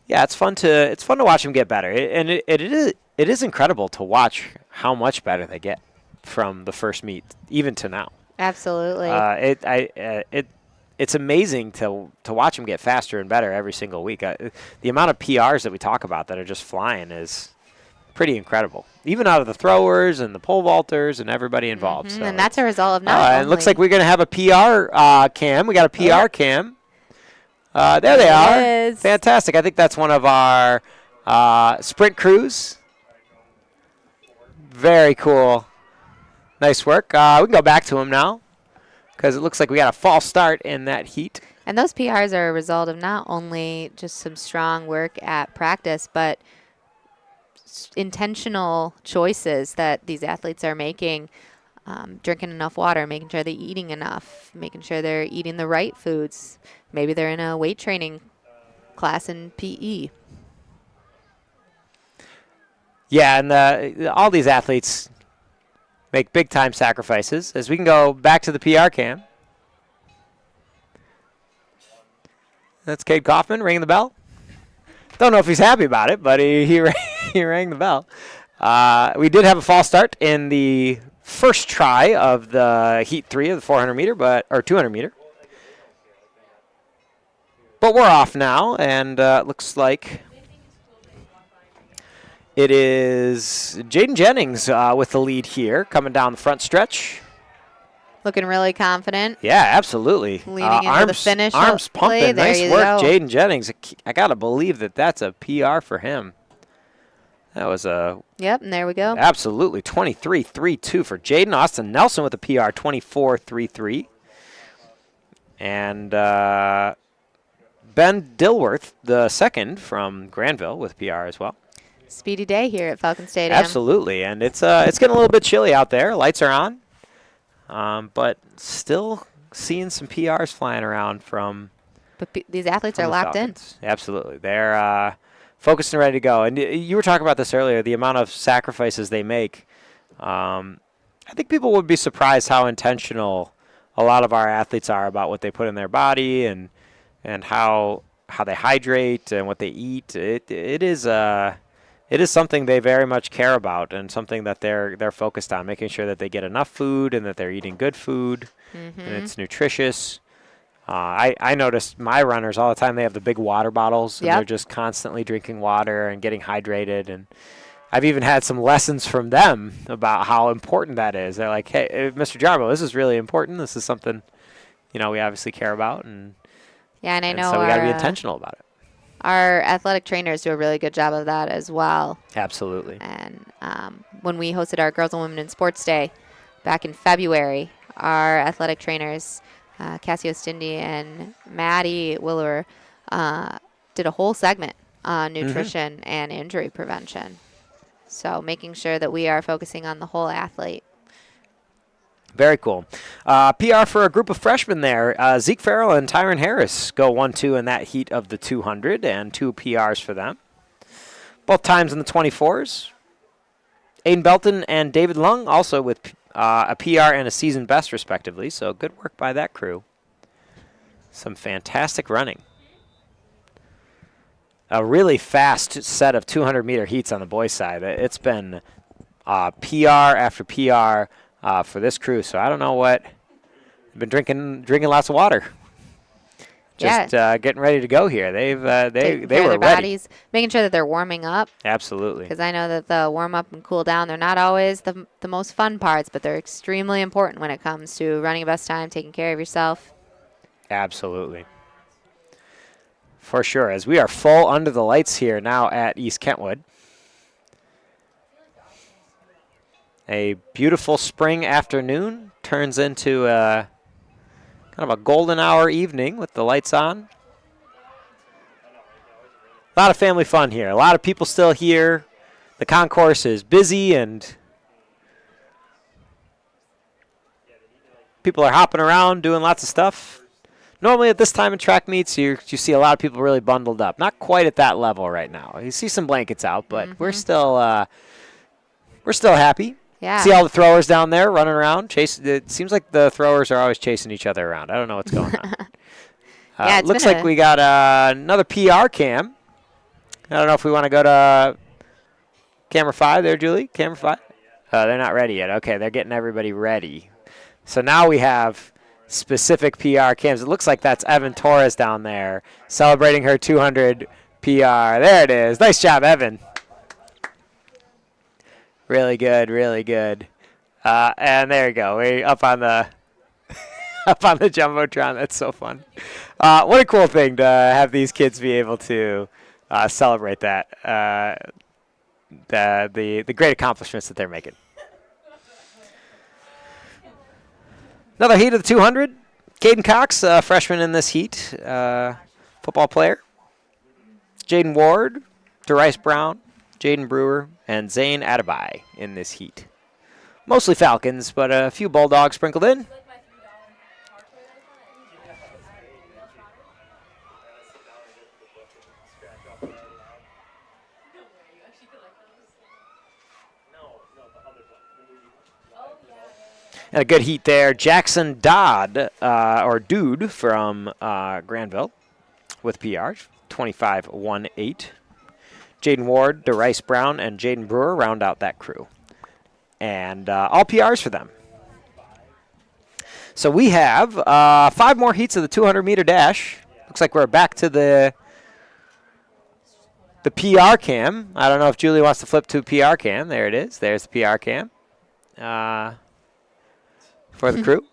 A: Yeah, it's fun to watch them get better, and it is incredible to watch how much better they get from the first meet even to now.
O: Absolutely.
A: It's amazing to watch them get faster and better every single week. The amount of PRs that we talk about that are just flying is pretty incredible. Even out of the throwers and the pole vaulters and everybody involved. So
O: and that's a result of not
A: it looks like we're going to have a PR cam. We got a PR cam. There they are. Fantastic. I think that's one of our sprint crews. Very cool. Nice work. We can go back to them now because it looks like we got a false start in that heat.
O: And those PRs are a result of not only just some strong work at practice, but intentional choices that these athletes are making, drinking enough water, making sure they're eating enough, making sure they're eating the right foods. Maybe they're in a weight training class in PE.
A: Yeah, and all these athletes make big-time sacrifices. As we can go back to the PR cam. That's Cade Kaufman ringing the bell. Don't know if he's happy about it, but he rang the bell. We did have a false start in the first try of the heat 3 of the 400-meter, or 200-meter. But we're off now, and looks like It is Jaden Jennings with the lead here, coming down the front stretch.
O: Looking really confident.
A: Yeah, absolutely.
O: Leading into the finish.
A: Arms pumping.
O: There
A: Nice
O: you
A: work,
O: go.
A: Jaden Jennings. I got to believe that that's a PR for him. That was a...
O: Yep, and there we go.
A: Absolutely. 23.32 for Jaden. Austin Nelson with a PR, 24.33. And Ben Dilworth, the second from Grandville, with PR as well.
O: Speedy day here at Falcon Stadium.
A: Absolutely. And it's getting a little bit chilly out there. Lights are on. But still seeing some PRs flying around from...
O: But these athletes are locked
A: Falcons. In. Absolutely. They're focused and ready to go. And you were talking about this earlier, the amount of sacrifices they make. I think people would be surprised how intentional a lot of our athletes are about what they put in their body and how they hydrate and what they eat. It is something they very much care about and something that they're focused on, making sure that they get enough food and that they're eating good food and it's nutritious. I noticed my runners all the time, they have the big water bottles and they're just constantly drinking water and getting hydrated. And I've even had some lessons from them about how important that is. They're like, hey, Mr. Jarbo, this is really important. This is something, we obviously care about. And
O: I know
A: so we got to be intentional about it.
O: Our athletic trainers do a really good job of that as well.
A: Absolutely.
O: And when we hosted our Girls and Women in Sports Day back in February, our athletic trainers, Cassie Ostindi and Maddie Willer, did a whole segment on nutrition and injury prevention. So making sure that we are focusing on the whole athlete.
A: Very cool. PR for a group of freshmen there. Zeke Farrell and Tyron Harris go 1-2 in that heat of the 200, and 2 PRs for them. Both times in the 24s. Aiden Belton and David Lung also with a PR and a season best, respectively. So good work by that crew. Some fantastic running. A really fast set of 200-meter heats on the boys' side. It's been PR after PR for this crew. So I don't know what. They've been drinking lots of water. Just getting ready to go here. They were
O: their bodies,
A: ready.
O: Making sure that they're warming up.
A: Absolutely.
O: Because I know that the warm up and cool down, they're not always the most fun parts, but they're extremely important when it comes to running your best time, taking care of yourself.
A: Absolutely. For sure. As we are full under the lights here now at East Kentwood. A beautiful spring afternoon turns into kind of a golden hour evening with the lights on. A lot of family fun here. A lot of people still here. The concourse is busy and people are hopping around doing lots of stuff. Normally at this time in track meets, you see a lot of people really bundled up. Not quite at that level right now. You see some blankets out, but we're still happy.
O: Yeah.
A: See all the throwers down there running around. It seems like the throwers are always chasing each other around. I don't know what's going on. Looks like we got another PR cam. I don't know if we want to go to camera 5 there, Julie. Camera 5? They're not ready yet. Okay, they're getting everybody ready. So now we have specific PR cams. It looks like that's Evan Torres down there celebrating her 200 PR. There it is. Nice job, Evan. Really good, really good. And there you go. We're up on the Jumbotron. That's so fun. What a cool thing to have these kids be able to celebrate that. The great accomplishments that they're making. Another heat of the 200. Caden Cox, freshman in this heat, football player. Jaden Ward, DeRice Brown, Jaden Brewer, and Zane Adebayi in this heat. Mostly Falcons, but a few Bulldogs sprinkled in. And a good heat there. Jackson Dodd, or Dude, from Grandville with PR, 25.18. Jaden Ward, DeRice Brown, and Jaden Brewer round out that crew. And all PRs for them. So we have 5 more heats of the 200-meter dash. Looks like we're back to the the PR cam. I don't know if Julie wants to flip to PR cam. There it is. There's the PR cam for the crew.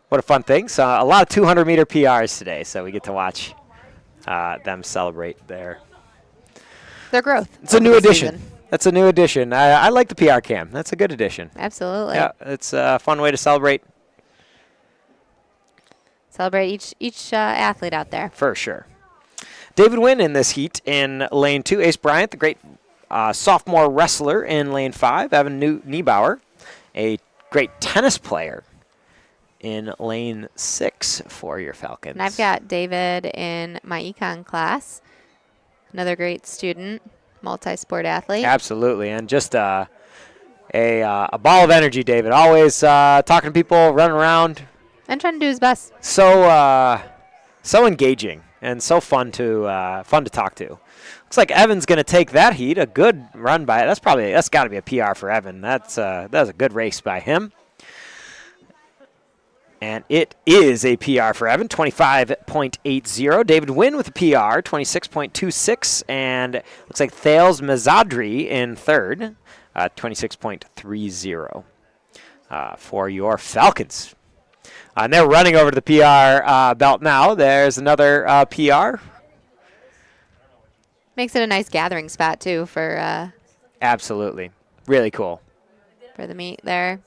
A: What a fun thing. So a lot of 200-meter PRs today, so we get to watch them celebrate their
O: growth.
A: It's a new addition. That's a new addition. I like the PR cam. That's a good addition.
O: Absolutely.
A: Yeah, it's a fun way to celebrate.
O: Celebrate each athlete out there.
A: For sure. David Wynn in this heat in lane 2. Ace Bryant, the great sophomore wrestler in lane 5. Evan Niebauer, a great tennis player in lane 6 for your Falcons.
O: And I've got David in my econ class. Another great student, multi-sport athlete.
A: Absolutely, and just a ball of energy, David. Always talking to people, running around.
O: And trying to do his best.
A: So engaging and so fun to talk to. Looks like Evan's going to take that heat. A good run by it. That's got to be a PR for Evan. That was a good race by him. And it is a PR for Evan, 25.80. David Wynn with a PR, 26.26. And looks like Thales Mazadri in third, 26.30 for your Falcons. And they're running over to the PR belt now. There's another PR.
O: Makes it a nice gathering spot, too, for
A: absolutely. Really cool.
O: For the meet there.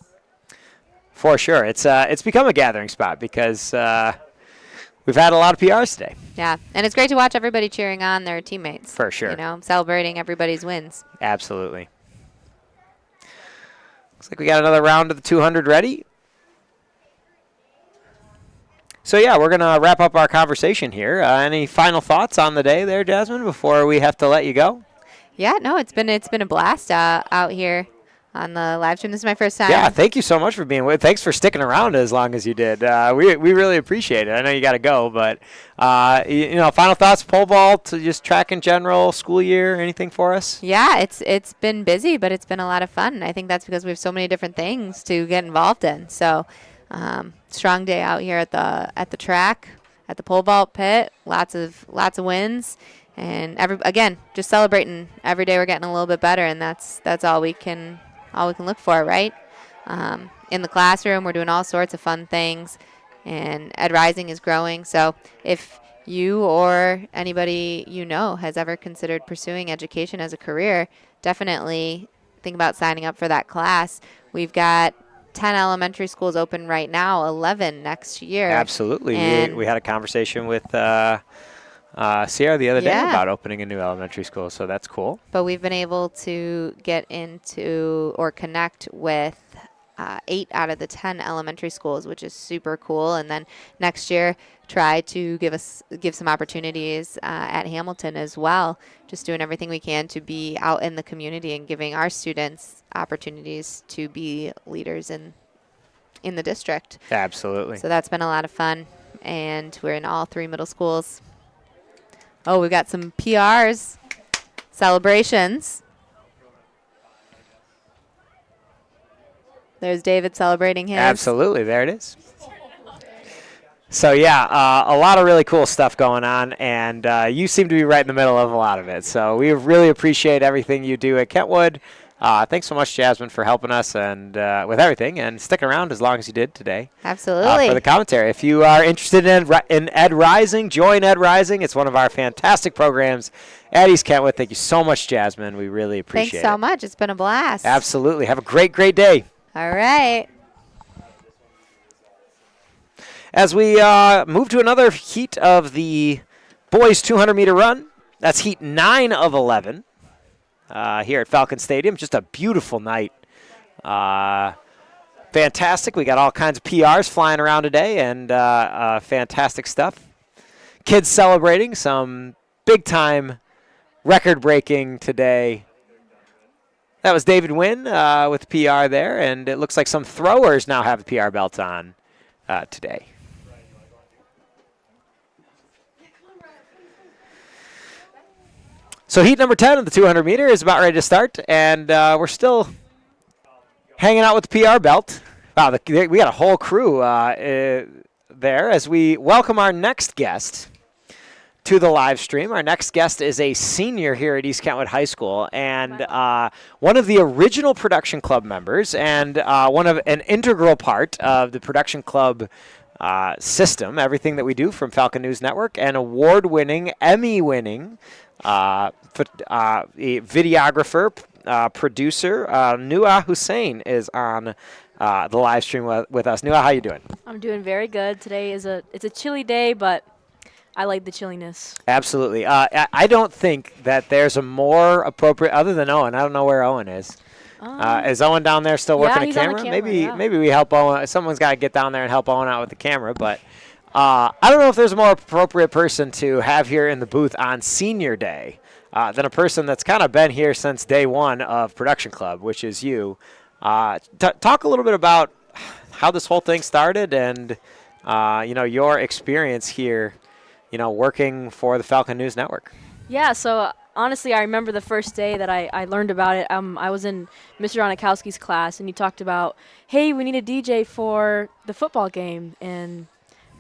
A: For sure. It's become a gathering spot because we've had a lot of PRs today.
O: Yeah, and it's great to watch everybody cheering on their teammates.
A: For sure.
O: You know, celebrating everybody's wins.
A: Absolutely. Looks like we got another round of the 200 ready. So, yeah, we're going to wrap up our conversation here. Any final thoughts on the day there, Jasmine, before we have to let you go?
O: Yeah, no, it's been a blast out here on the live stream. This is my first time.
A: Yeah, thank you so much for being with. Thanks for sticking around as long as you did. We really appreciate it. I know you got to go, but final thoughts, pole vault, just track in general, school year, anything for us?
O: Yeah, it's been busy, but it's been a lot of fun. I think that's because we have so many different things to get involved in. So, strong day out here at the track, at the pole vault pit. Lots of wins. And again, just celebrating every day. We're getting a little bit better, and that's all we can look for, right? In the classroom, we're doing all sorts of fun things, and Ed Rising is growing. So if you or anybody you know has ever considered pursuing education as a career, definitely think about signing up for that class. We've got 10 elementary schools open right now, 11 next year.
A: Absolutely. We had a conversation with Sierra the other day about opening a new elementary school, so that's cool.
O: But we've been able to get into or connect with 8 out of the 10 elementary schools, which is super cool. And then next year, try to give some opportunities at Hamilton as well. Just doing everything we can to be out in the community and giving our students opportunities to be leaders in the district.
A: Absolutely.
O: So that's been a lot of fun, and we're in all 3 middle schools. Oh, we got some PRs, celebrations. There's David celebrating his.
A: Absolutely, there it is. So, yeah, a lot of really cool stuff going on, and you seem to be right in the middle of a lot of it. So we really appreciate everything you do at Kentwood. Thanks so much, Jasmine, for helping us and with everything and sticking around as long as you did today.
O: Absolutely.
A: For the commentary. If you are interested in Ed Rising, join Ed Rising. It's one of our fantastic programs at East Kentwood. Thank you so much, Jasmine. We really appreciate it.
O: Thanks so much. It's been a blast.
A: Absolutely. Have a great, great day.
O: All right.
A: As we move to another heat of the boys 200-meter run, that's heat 9 of 11. Here at Falcon Stadium. Just a beautiful night. Fantastic. We got all kinds of PRs flying around today and fantastic stuff. Kids celebrating some big-time record-breaking today. That was David Wynn with the PR there, and it looks like some throwers now have the PR belts on today. So heat number 10 of the 200-meter is about ready to start, and we're still hanging out with the PR belt. Wow, we got a whole crew there as we welcome our next guest to the live stream. Our next guest is a senior here at East Kentwood High School, and one of the original production club members, and an integral part of the production club system, everything that we do from Falcon News Network, and award-winning, Emmy-winning videographer, producer, Nua Hussein is on the live stream with us. Nua, how you doing?
S: I'm doing very good. Today is it's a chilly day, but I like the chilliness.
A: Absolutely. I don't think that there's a more appropriate, other than Owen. I don't know where Owen is. Is Owen down there still working
S: he's
A: a camera?
S: on the camera,
A: Maybe we help Owen. Someone's got to get down there and help Owen out with the camera. But I don't know if there's a more appropriate person to have here in the booth on Senior Day than a person that's kind of been here since day one of Production Club, which is you. Talk a little bit about how this whole thing started and your experience here, working for the Falcon News Network.
S: Yeah, so honestly, I remember the first day that I learned about it. I was in Mr. Donikowski's class, and he talked about, hey, we need a DJ for the football game. And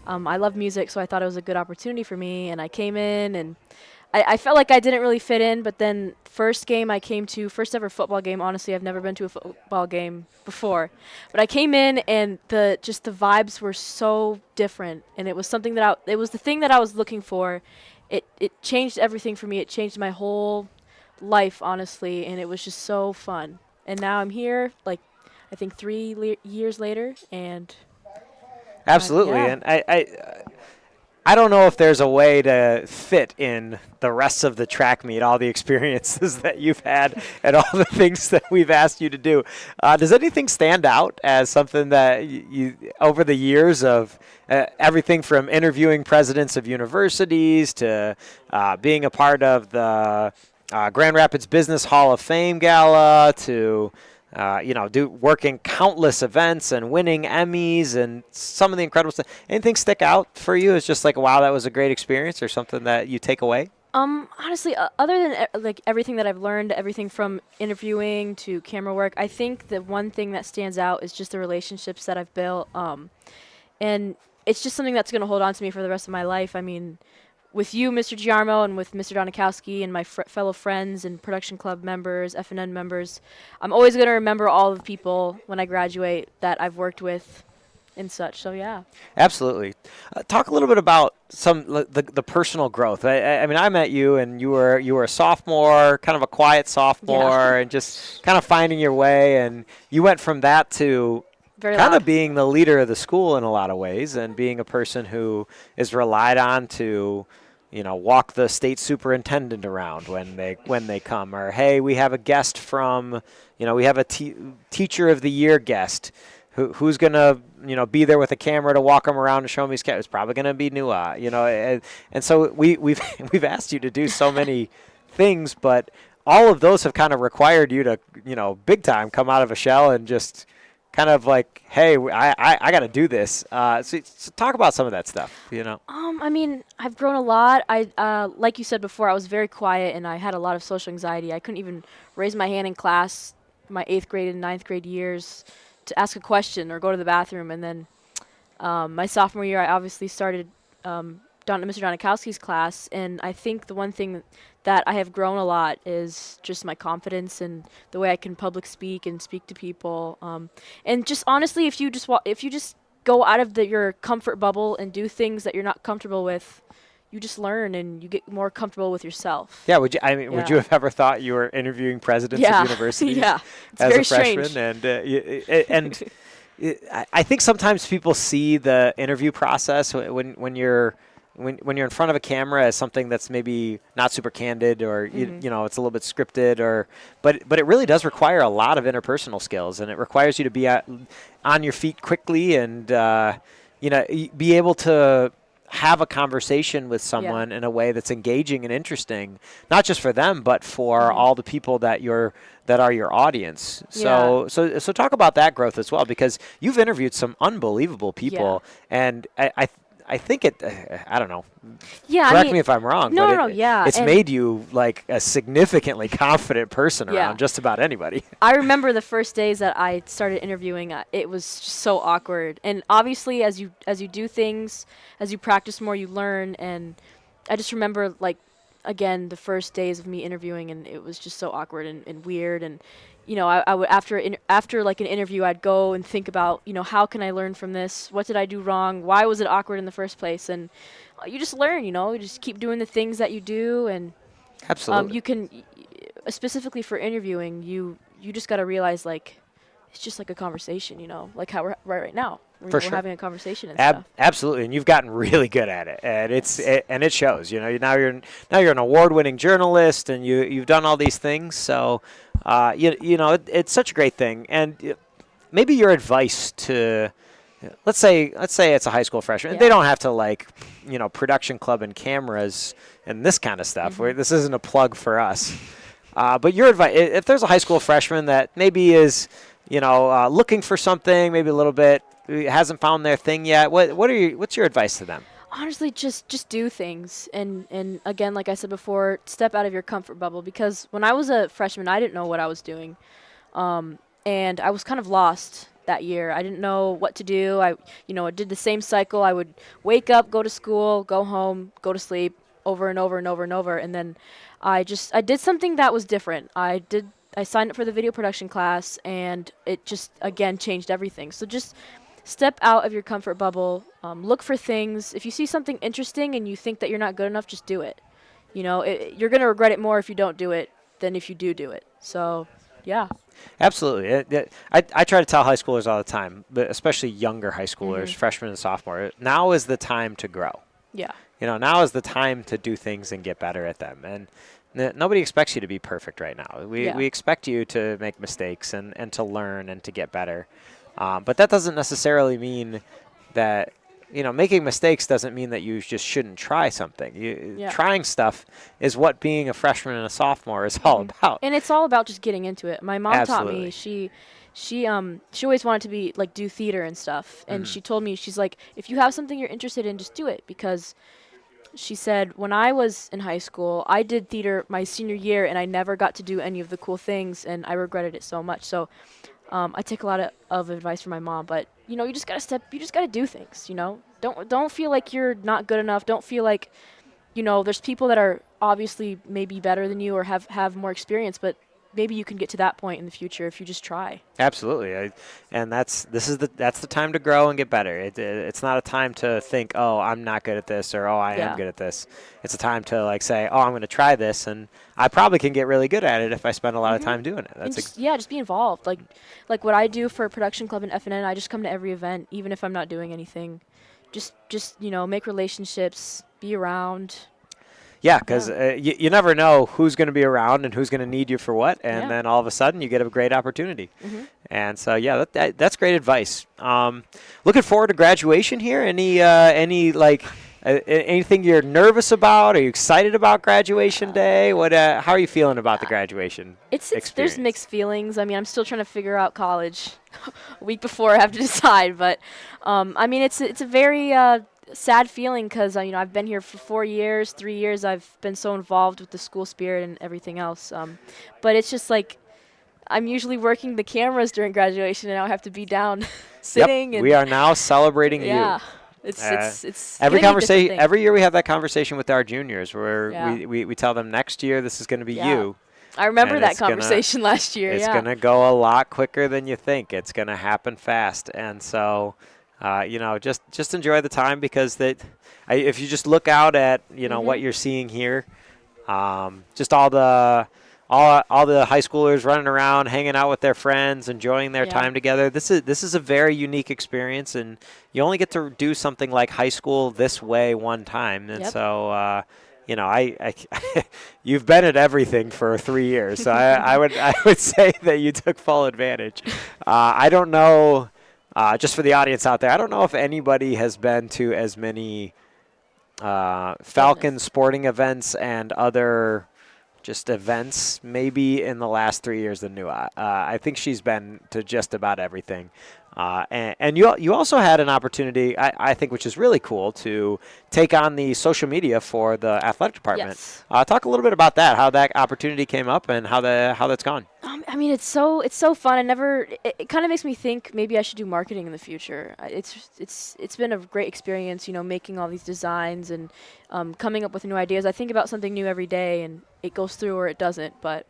S: I love music, so I thought it was a good opportunity for me. And I came in, and I felt like I didn't really fit in. But then first game I came to, first ever football game, honestly, I've never been to a football game before. But I came in, and the vibes were so different. And it was something it was the thing that I was looking for. It changed everything for me. It changed my whole life, honestly, and it was just so fun. And now I'm here, I think 3 years later, and
A: absolutely.
S: Yeah.
A: And I don't know if there's a way to fit in the rest of the track meet, all the experiences that you've had and all the things that we've asked you to do. Does anything stand out as something that you over the years of everything from interviewing presidents of universities to being a part of the Grand Rapids Business Hall of Fame Gala to working countless events and winning Emmys and some of the incredible stuff. Anything stick out for you as just wow, that was a great experience, or something that you take away?
S: Honestly, other than everything that I've learned, everything from interviewing to camera work, I think the one thing that stands out is just the relationships that I've built. And it's just something that's going to hold on to me for the rest of my life. I mean, with you, Mr. Giarmo, and with Mr. Donikowski and my fellow friends and production club members, F&N members, I'm always going to remember all the people when I graduate that I've worked with and such. So, yeah.
A: Absolutely. Talk a little bit about the personal growth. I mean, I met you, and you were a sophomore, kind of a quiet sophomore, and just kind of finding your way. And you went from that to kind of being the leader of the school in a lot of ways, and being a person who is relied on to walk the state superintendent around when they come, or hey, we have a guest from, we have a teacher of the year guest who's gonna be there with a camera to walk them around and show them his cat. It's probably gonna be Nua, and so we've asked you to do so many things, but all of those have kind of required you to big time come out of a shell and just kind of hey, I got to do this. So talk about some of that stuff,
S: I mean, I've grown a lot. Like you said before, I was very quiet, and I had a lot of social anxiety. I couldn't even raise my hand in class my 8th grade and 9th grade years to ask a question or go to the bathroom. And then my sophomore year, I obviously started Mr. Donikowski's class, and I think the one thing that I have grown a lot is just my confidence and the way I can public speak and speak to people. And just honestly, if you just go out of your comfort bubble and do things that you're not comfortable with, you just learn and you get more comfortable with yourself.
A: Yeah. Would you have ever thought you were interviewing presidents of universities
S: it's
A: as
S: very
A: a freshman?
S: Strange.
A: And I think sometimes people see the interview process when you're in front of a camera as something that's maybe not super candid, or it's a little bit scripted, but it really does require a lot of interpersonal skills, and it requires you to be on your feet quickly and be able to have a conversation with someone in a way that's engaging and interesting, not just for them, but for all the people that are your audience. So talk about that growth as well, because you've interviewed some unbelievable people, and I think I don't know.
S: Yeah,
A: correct me if I'm wrong.
S: No,
A: it's made you a significantly confident person around just about anybody.
S: I remember the first days that I started interviewing. It was just so awkward, and obviously, as you do things, as you practice more, you learn, and I just remember, like, again, the first days of me interviewing, and it was just so awkward and weird. And, you know, I would, after like an interview, I'd go and think about, you know, how can I learn from this? What did I do wrong? Why was it awkward in the first place? And you just learn, you know, you just keep doing the things that you do. And
A: Absolutely.
S: you can, specifically for interviewing, you just got to realize, like, it's just like a conversation, you know, like how we're right now.
A: For
S: We're
A: sure.
S: having a conversation and stuff.
A: Absolutely, and you've gotten really good at it, and it shows. You know, now you're an award-winning journalist, and you've done all these things. So, you know, it's such a great thing. And maybe your advice to, let's say it's a high school freshman.
S: Yeah.
A: They don't have to, like, you know, production club and cameras and this kind of stuff. Where this isn't a plug for us. But your advice, if there's a high school freshman that maybe is, you know, looking for something, maybe a little bit, hasn't found their thing yet, what's your advice to them?
S: Honestly, just do things. And again, like I said before, step out of your comfort bubble. Because when I was a freshman, I didn't know what I was doing. And I was kind of lost that year. I didn't know what to do. I did the same cycle. I would wake up, go to school, go home, go to sleep, over and over and over and over. And then I did something that was different. I signed up for the video production class, and it just, again, changed everything. So just step out of your comfort bubble. Look for things. If you see something interesting and you think that you're not good enough, just do it. You know, you're going to regret it more if you don't do it than if you do it. So, yeah.
A: Absolutely. I try to tell high schoolers all the time, but especially younger high schoolers, freshmen and sophomore, now is the time to grow.
S: Yeah.
A: You know, now is the time to do things and get better at them. And nobody expects you to be perfect right now. We expect you to make mistakes and to learn and to get better. But that doesn't necessarily mean that, you know, making mistakes doesn't mean that you just shouldn't try something. Trying stuff is what being a freshman and a sophomore is all about.
S: And it's all about just getting into it. My mom taught
A: Absolutely.
S: me, she always wanted to be, like, do theater and stuff. And she told me, she's like, if you have something you're interested in, just do it. Because she said, when I was in high school, I did theater my senior year, and I never got to do any of the cool things, and I regretted it so much. So I take a lot of advice from my mom, but, you know, you just gotta do things, you know. Don't feel like you're not good enough. Don't feel like, you know, there's people that are obviously maybe better than you or have more experience, but maybe you can get to that point in the future if you just try.
A: Absolutely, and that's the time to grow and get better. It's not a time to think, oh, I'm not good at this, or oh, I am good at this. It's a time to, like, say, oh, I'm going to try this, and I probably can get really good at it if I spend a lot of time doing it. That's
S: just be involved. Like what I do for Production Club and FNN, I just come to every event, even if I'm not doing anything. Just you know, make relationships, be around.
A: Yeah, because you never know who's going to be around and who's going to need you for what, and then all of a sudden you get a great opportunity. And so, yeah, that's great advice. Looking forward to graduation here. Anything you're nervous about? Are you excited about graduation day? How are you feeling about the graduation experience?
S: There's mixed feelings. I mean, I'm still trying to figure out college a week before I have to decide. But, I mean, it's a very sad feeling because, you know, I've been here for 4 years, 3 years. I've been so involved with the school spirit and everything else. But it's just like I'm usually working the cameras during graduation, and I have to be down sitting.
A: Yep,
S: and
A: we are now celebrating you.
S: Yeah. It's
A: every
S: gonna be
A: conversation.
S: different
A: Every year we have that conversation with our juniors where
S: Yeah.
A: we tell them next year this is going to be you.
S: I remember
A: and
S: that
A: it's gonna-
S: conversation last year.
A: It's
S: Yeah.
A: going to go a lot quicker than you think. It's going to happen fast, and so you know, just enjoy the time because if you just look out at what you're seeing here, just all the high schoolers running around, hanging out with their friends, enjoying their time together. This is a very unique experience, and you only get to do something like high school this way one time. And so, you know, you've been at everything for 3 years, so I would say that you took full advantage. I don't know, just for the audience out there, I don't know if anybody has been to as many Falcon sporting events and other just events maybe in the last 3 years than Nua. I think she's been to just about everything. And you also had an opportunity, I think, which is really cool, to take on the social media for the athletic department.
S: Yes.
A: Talk a little bit about that, how that opportunity came up and how that's gone.
S: I mean, it's so fun. It kind of makes me think maybe I should do marketing in the future. It's been a great experience, making all these designs and coming up with new ideas. I think about something new every day, and it goes through or it doesn't. But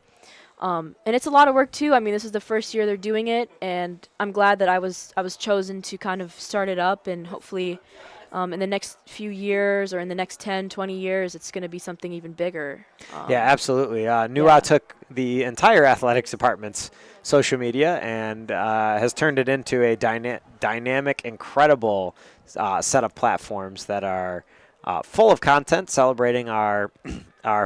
S: and it's a lot of work too. I mean, this is the first year they're doing it, and I'm glad that I was chosen to kind of start it up, and hopefully in the next few years or in the next 10, 20 years, it's going to be something even bigger.
A: Yeah, absolutely. Nuwa took the entire athletics department's social media and has turned it into a dynamic, incredible set of platforms that are full of content celebrating our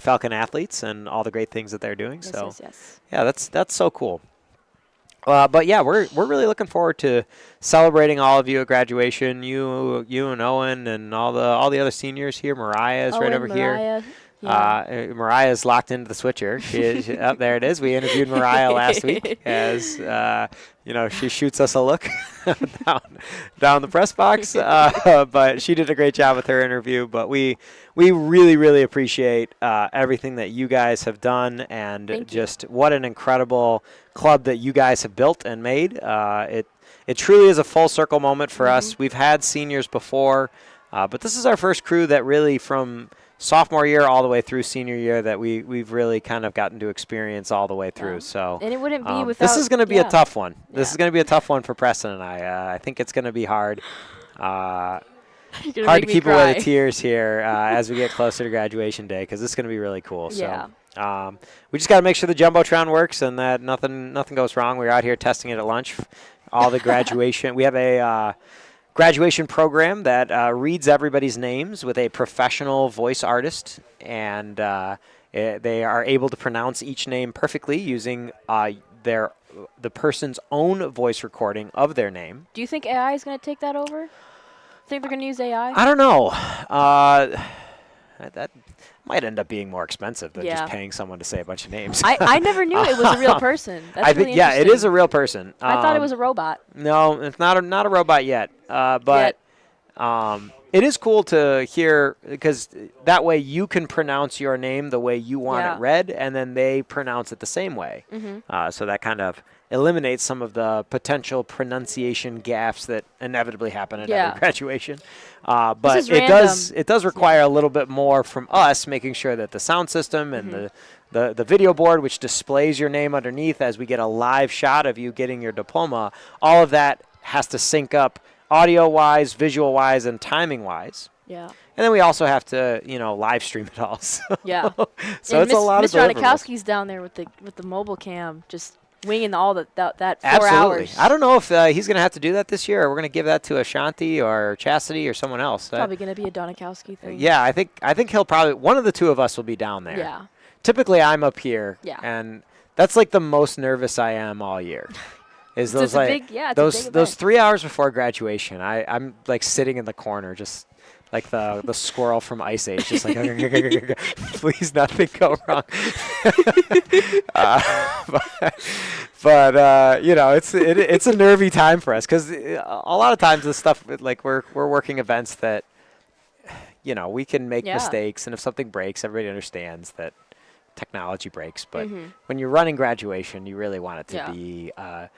A: Falcon athletes and all the great things that they're doing.
S: Yes.
A: Yeah, that's so cool. But yeah, we're really looking forward to celebrating all of you at graduation. You and Owen and all the other seniors here. Mariah is right over here. Yeah. Mariah's locked into the switcher. She is, there it is. We interviewed Mariah last week as she shoots us a look down the press box. But she did a great job with her interview. But we really appreciate everything that you guys have done, and just what an incredible club that you guys have built and made. It truly is a full circle moment for us. We've had seniors before, but this is our first crew that really, from sophomore year all the way through senior year, that we've really kind of gotten to experience all the way through. So
S: and it wouldn't be without.
A: This is going to be a tough one. This is going to be a tough one for Preston and I. I think it's going to be hard. Hard to keep away the tears here as we get closer to graduation day, because this is going to be really cool.
S: Yeah.
A: So we just got to make sure the Jumbotron works and that nothing goes wrong. We're out here testing it at lunch. All the graduation. We have a graduation program that reads everybody's names with a professional voice artist, and they are able to pronounce each name perfectly using the person's own voice recording of their name.
S: Do you think AI is going to take that over? Think they're going to use AI?
A: I don't know. That might end up being more expensive than just paying someone to say a bunch of names.
S: I never knew it was a real person. That's really
A: yeah, it is a real person.
S: I thought it was a robot.
A: No, it's not a robot yet. But it is cool to hear, because that way you can pronounce your name the way you want it read, and then they pronounce it the same way. So that kind of eliminates some of the potential pronunciation gaffes that inevitably happen at every graduation. But it does require a little bit more from us, making sure that the sound system and the video board, which displays your name underneath as we get a live shot of you getting your diploma, all of that has to sync up audio-wise, visual-wise, and timing-wise.
S: Yeah.
A: And then we also have to, live stream it all. So
S: So
A: it's a lot of deliverables.
S: Mr. Anikowski's down there with the mobile cam, just winging all that 4
A: Absolutely.
S: hours.
A: I don't know if he's going to have to do that this year, or we're going to give that to Ashanti or Chastity or someone else.
S: Probably going to be a Donikowski thing.
A: Yeah, I think he'll probably, one of the two of us will be down there.
S: Yeah.
A: Typically, I'm up here.
S: Yeah.
A: And that's like the most nervous I am all year. Is those those 3 hours before graduation? I'm like sitting in the corner, just like the squirrel from Ice Age, just like please nothing go wrong. But it's a nervy time for us, because a lot of times the stuff, like we're working events that we can make mistakes, and if something breaks, everybody understands that technology breaks. But when you're running graduation, you really want it to be a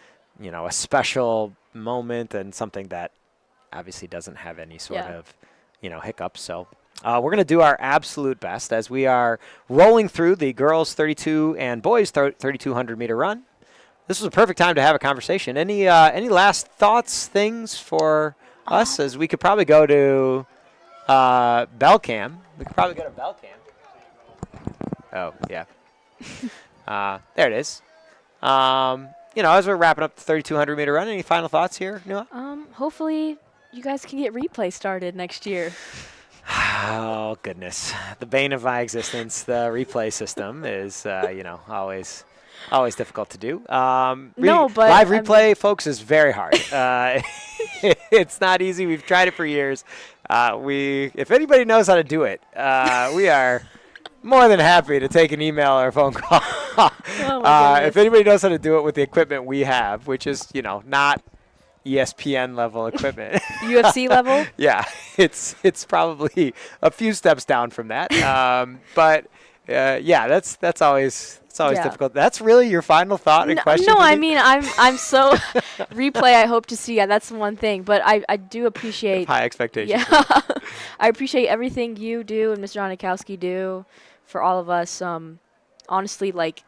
A: special moment, and something that obviously doesn't have any sort of hiccups. So we're going to do our absolute best as we are rolling through the girls 32 and boys 3,200 meter run. This was a perfect time to have a conversation. Any last thoughts, things for us, as we could probably go to Bellcam. We could probably go to Bellcam. Oh, yeah. There it is. As we're wrapping up the 3,200 meter run, any final thoughts here, Noah?
S: Hopefully you guys can get replay started next year.
A: Oh, goodness. The bane of my existence, the replay system, is, always difficult to do.
S: No, but
A: live replay, folks, is very hard. It's not easy. We've tried it for years. If anybody knows how to do it, we are more than happy to take an email or a phone call. If anybody knows how to do it with the equipment we have, which is, not ESPN level equipment.
S: UFC level?
A: Yeah, it's probably a few steps down from that. But yeah, that's always
S: Yeah.
A: difficult. That's really your final thought and question?
S: No,
A: for
S: I
A: me?
S: mean I'm so replay. I hope to see. Yeah, that's one thing. But I do appreciate
A: high expectations.
S: Yeah, I appreciate everything you do and Mr. Onikowski do for all of us. Honestly, like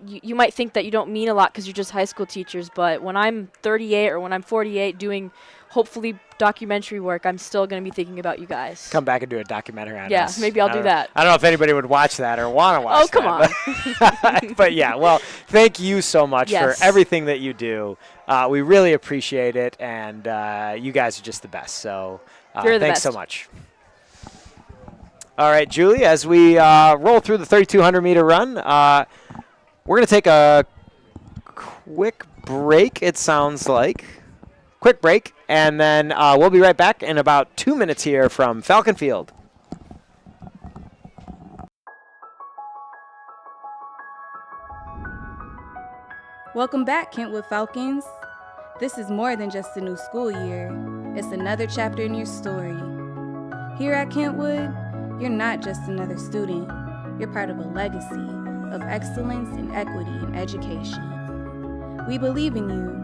S: you might think that you don't mean a lot because you're just high school teachers, but when I'm 38 or when I'm 48 doing hopefully documentary work, I'm still going to be thinking about you guys.
A: Come back and do a documentary on
S: Yeah,
A: us.
S: maybe I'll do that.
A: I don't know if anybody would watch that or want to watch
S: Oh, come
A: that.
S: on.
A: But yeah, well, thank you so much
S: Yes.
A: for everything that you do. We really appreciate it, and you guys are just the best. So
S: You're the
A: thanks so
S: best.
A: much. All right, Julie, as we roll through the 3,200-meter run, we're going to take a quick break, it sounds like. Quick break, and then we'll be right back in about 2 minutes here from Falcon Field.
T: Welcome back, Kentwood Falcons. This is more than just a new school year. It's another chapter in your story. Here at Kentwood, you're not just another student. You're part of a legacy of excellence and equity in education. We believe in you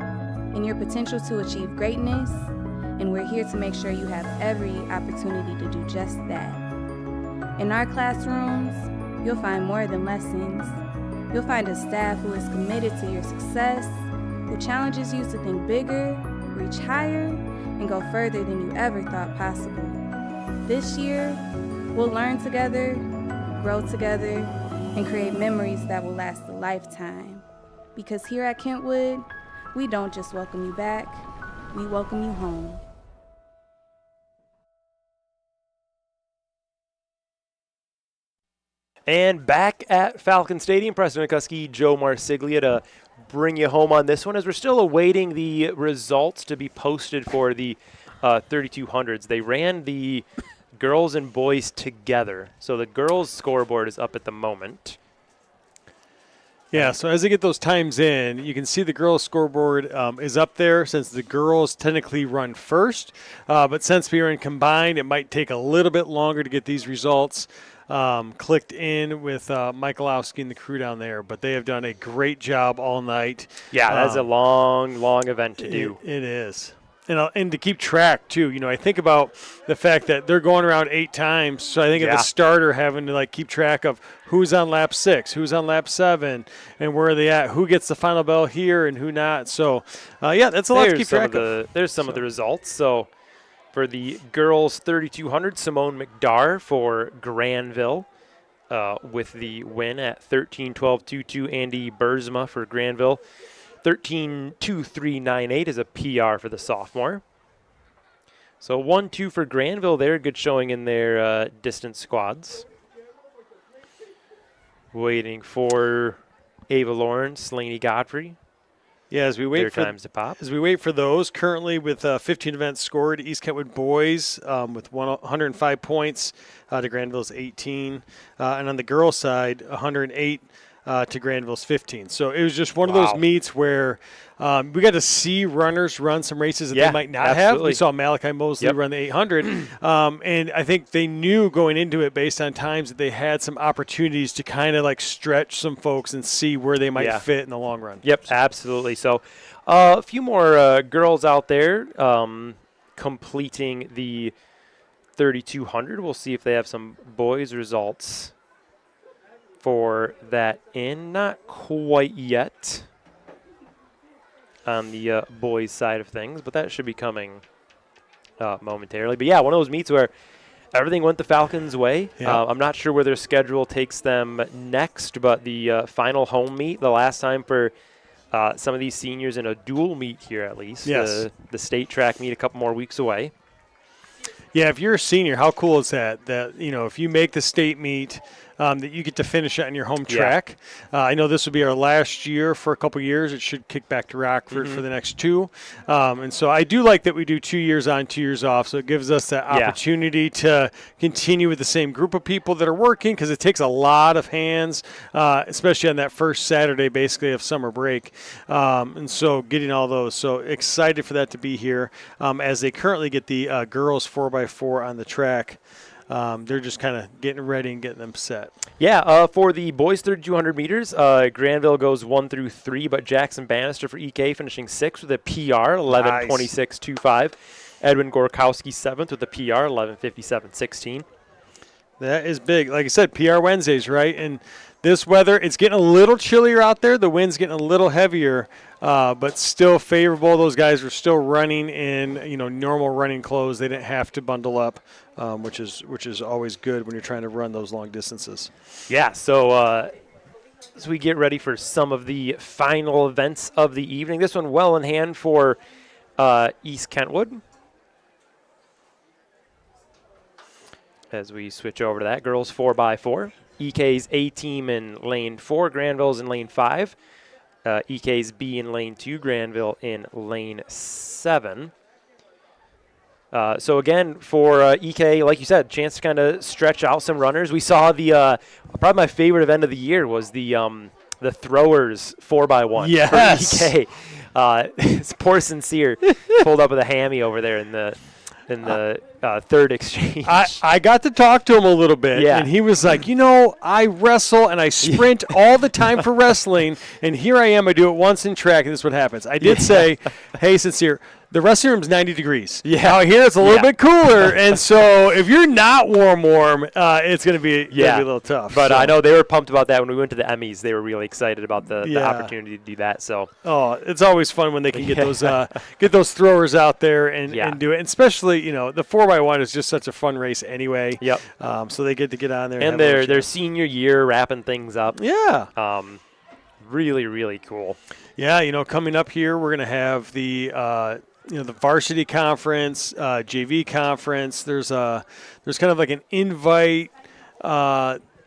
T: and your potential to achieve greatness, and we're here to make sure you have every opportunity to do just that. In our classrooms, you'll find more than lessons. You'll find a staff who is committed to your success, who challenges you to think bigger, reach higher, and go further than you ever thought possible. This year, we'll learn together, grow together, and create memories that will last a lifetime. Because here at Kentwood, we don't just welcome you back, we welcome you home.
I: And back at Falcon Stadium, Preston McCuskey, Joe Marsiglia to bring you home on this one as we're still awaiting the results to be posted for the 3200s. They ran the girls and boys together. So the girls' scoreboard is up at the moment.
H: Yeah, so as they get those times in, you can see the girls' scoreboard is up there since the girls technically run first. But since we are in combined, it might take a little bit longer to get these results clicked in with Michalowski and the crew down there. But they have done a great job all night.
I: Yeah, that's a long event to do.
H: It is. And to keep track, too. You know, I think about the fact that they're going around 8 times. So I think of the starter having to, like, keep track of who's on lap 6, who's on lap 7, and where are they at, who gets the final bell here and who not. So, yeah, that's a lot to keep track of.
I: There's some of the results. So for the girls 3200, Simone McDarr for Grandville with the win at 13:12.22. Andy Burzma for Grandville. 13:23.98 is a PR for the sophomore. So 1-2 for Grandville there. Good showing in their distance squads. Waiting for Ava Lawrence, Slaney Godfrey.
H: Yeah, as we wait
I: their
H: for
I: times to pop.
H: As we wait for those, currently with 15 events scored, East Kentwood boys with 105 points to Grandville's 18, and on the girls' side, 108 to Grandville's 15. So it was just one of those meets where we got to see runners run some races that they might not have. We saw Malachi Mosley run the 800, and I think they knew going into it based on times that they had some opportunities to kind of like stretch some folks and see where they might fit in the long run.
I: Yep, absolutely. So a few more girls out there completing the 3200. We'll see if they have some boys results for that in. Not quite yet on the boys' side of things, but that should be coming momentarily. But yeah, one of those meets where everything went the Falcons' way. I'm not sure where their schedule takes them next, but the final home meet, the last time for some of these seniors in a dual meet here at least.
H: Yes.
I: The state track meet a couple more weeks away.
H: Yeah, if you're a senior, how cool is that? That, you know, if you make the state meet, that you get to finish it on your home track. I know this will be our last year for a couple years. It should kick back to Rockford for the next 2. And so I do like that we do 2 years on, 2 years off. So it gives us that opportunity to continue with the same group of people that are working, because it takes a lot of hands, especially on that first Saturday basically of summer break. And so getting all those. So excited for that to be here as they currently get the girls 4x4 on the track. they're just kind of getting ready and getting them set.
I: Yeah, for the boys 3200 meters, Grandville goes 1 through 3, but Jackson Bannister for EK finishing 6th with a PR, 11:26.25. Edwin Gorkowski 7th with a PR, 11:57.16.
H: That is big. Like I said, PR Wednesdays, right? And this weather, it's getting a little chillier out there. The wind's getting a little heavier, but still favorable. Those guys were still running in, normal running clothes. They didn't have to bundle up, which is always good when you're trying to run those long distances.
I: Yeah, so as we get ready for some of the final events of the evening, this one well in hand for East Kentwood. As we switch over to that, girls 4x4. EK's A team in lane 4, Grandville's in lane 5. EK's B in lane 2, Grandville in lane 7. So again, for EK, like you said, chance to kind of stretch out some runners. We saw the probably my favorite event of the year was the throwers 4x1
H: yes.
I: for EK. It's poor Sincere pulled up with a hammy over there in the third exchange.
H: I got to talk to him a little bit, and he was like, I wrestle and I sprint all the time for wrestling, and here I am. I do it once in track, and this is what happens. I did say, hey, Sincere, the restroom room's 90 degrees.
I: Yeah.
H: Out here it's a little bit cooler, and so if you're not warm, it's going to be a little tough.
I: But I know they were pumped about that when we went to the Emmys. They were really excited about the opportunity to do that. So
H: it's always fun when they can get those throwers out there and do it. And especially, the 4x1 is just such a fun race anyway.
I: Yep.
H: So they get to get on there.
I: And their senior year wrapping things up.
H: Yeah.
I: Really, really cool.
H: Yeah, coming up here, we're going to have the the varsity conference, JV conference. There's kind of like an invite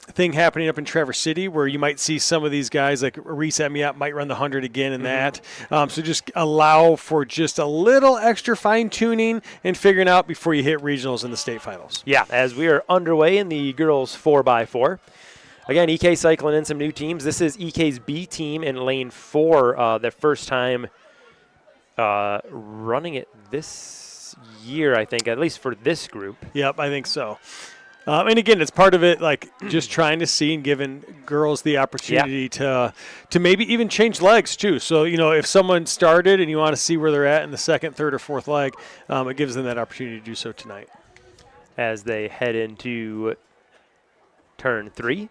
H: thing happening up in Traverse City where you might see some of these guys like Reese Emiat might run the 100 again in that. So just allow for just a little extra fine tuning and figuring out before you hit regionals and the state finals.
I: Yeah, as we are underway in the girls 4x4. Again, EK cycling in some new teams. This is EK's B team in lane 4, their first time running it this year, I think, at least for this group.
H: Yep, I think so. And again, it's part of it, like just trying to see and giving girls the opportunity to maybe even change legs too. So, if someone started and you want to see where they're at in the second, third, or fourth leg, it gives them that opportunity to do so tonight.
I: As they head into turn 3.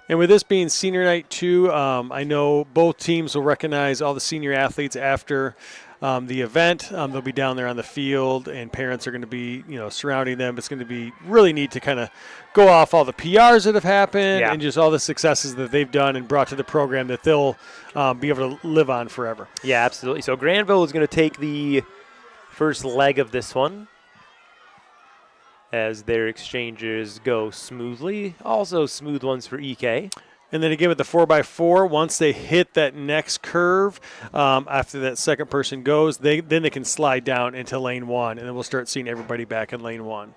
H: And with this being senior night too, I know both teams will recognize all the senior athletes after the event. They'll be down there on the field, and parents are going to be, surrounding them. It's going to be really neat to kind of go off all the PRs that have happened and just all the successes that they've done and brought to the program that they'll be able to live on forever.
I: Yeah, absolutely. So Grandville is going to take the first leg of this one, as their exchanges go smoothly. Also smooth ones for EK.
H: And then again with the 4x4, once they hit that next curve, after that second person goes, then they can slide down into lane 1, and then we'll start seeing everybody back in lane 1.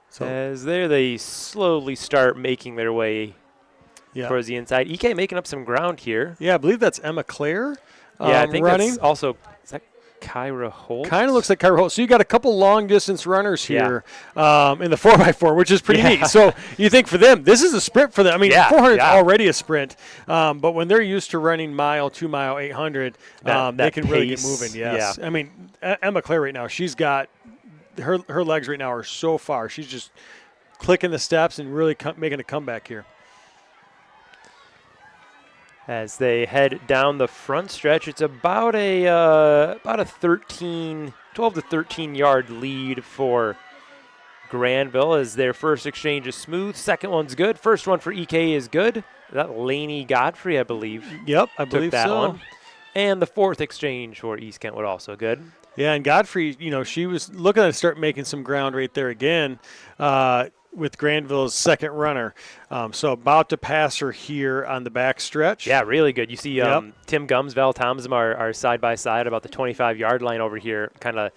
I: So as they slowly start making their way towards the inside. EK making up some ground here.
H: Yeah, I believe that's Emma Claire.
I: I think
H: running.
I: that's also, is that Kyra Holt?
H: Kind of looks like Kyra Holt. So you got a couple long-distance runners here in the 4x4, which is pretty neat. So you think for them, this is a sprint for them. I mean, 400 is already a sprint, but when they're used to running mile, 2 mile, 800, they can really get moving, yes. I mean, Emma Claire right now, she's got her legs right now are so far. She's just clicking the steps and really making a comeback here.
I: As they head down the front stretch, it's about a 12 to 13 yard lead for Grandville as their first exchange is smooth. Second one's good. First one for EK is good. Is that Lainey Godfrey, I believe?
H: Yep, I believe
I: that
H: so.
I: one. And the fourth exchange for East Kentwood also good.
H: Yeah, and Godfrey, she was looking to start making some ground right there again. With Grandville's second runner. So about to pass her here on the back stretch.
I: Yeah, really good. You see Tim Gums, Val Thompson are side by side about the 25-yard line over here, kind of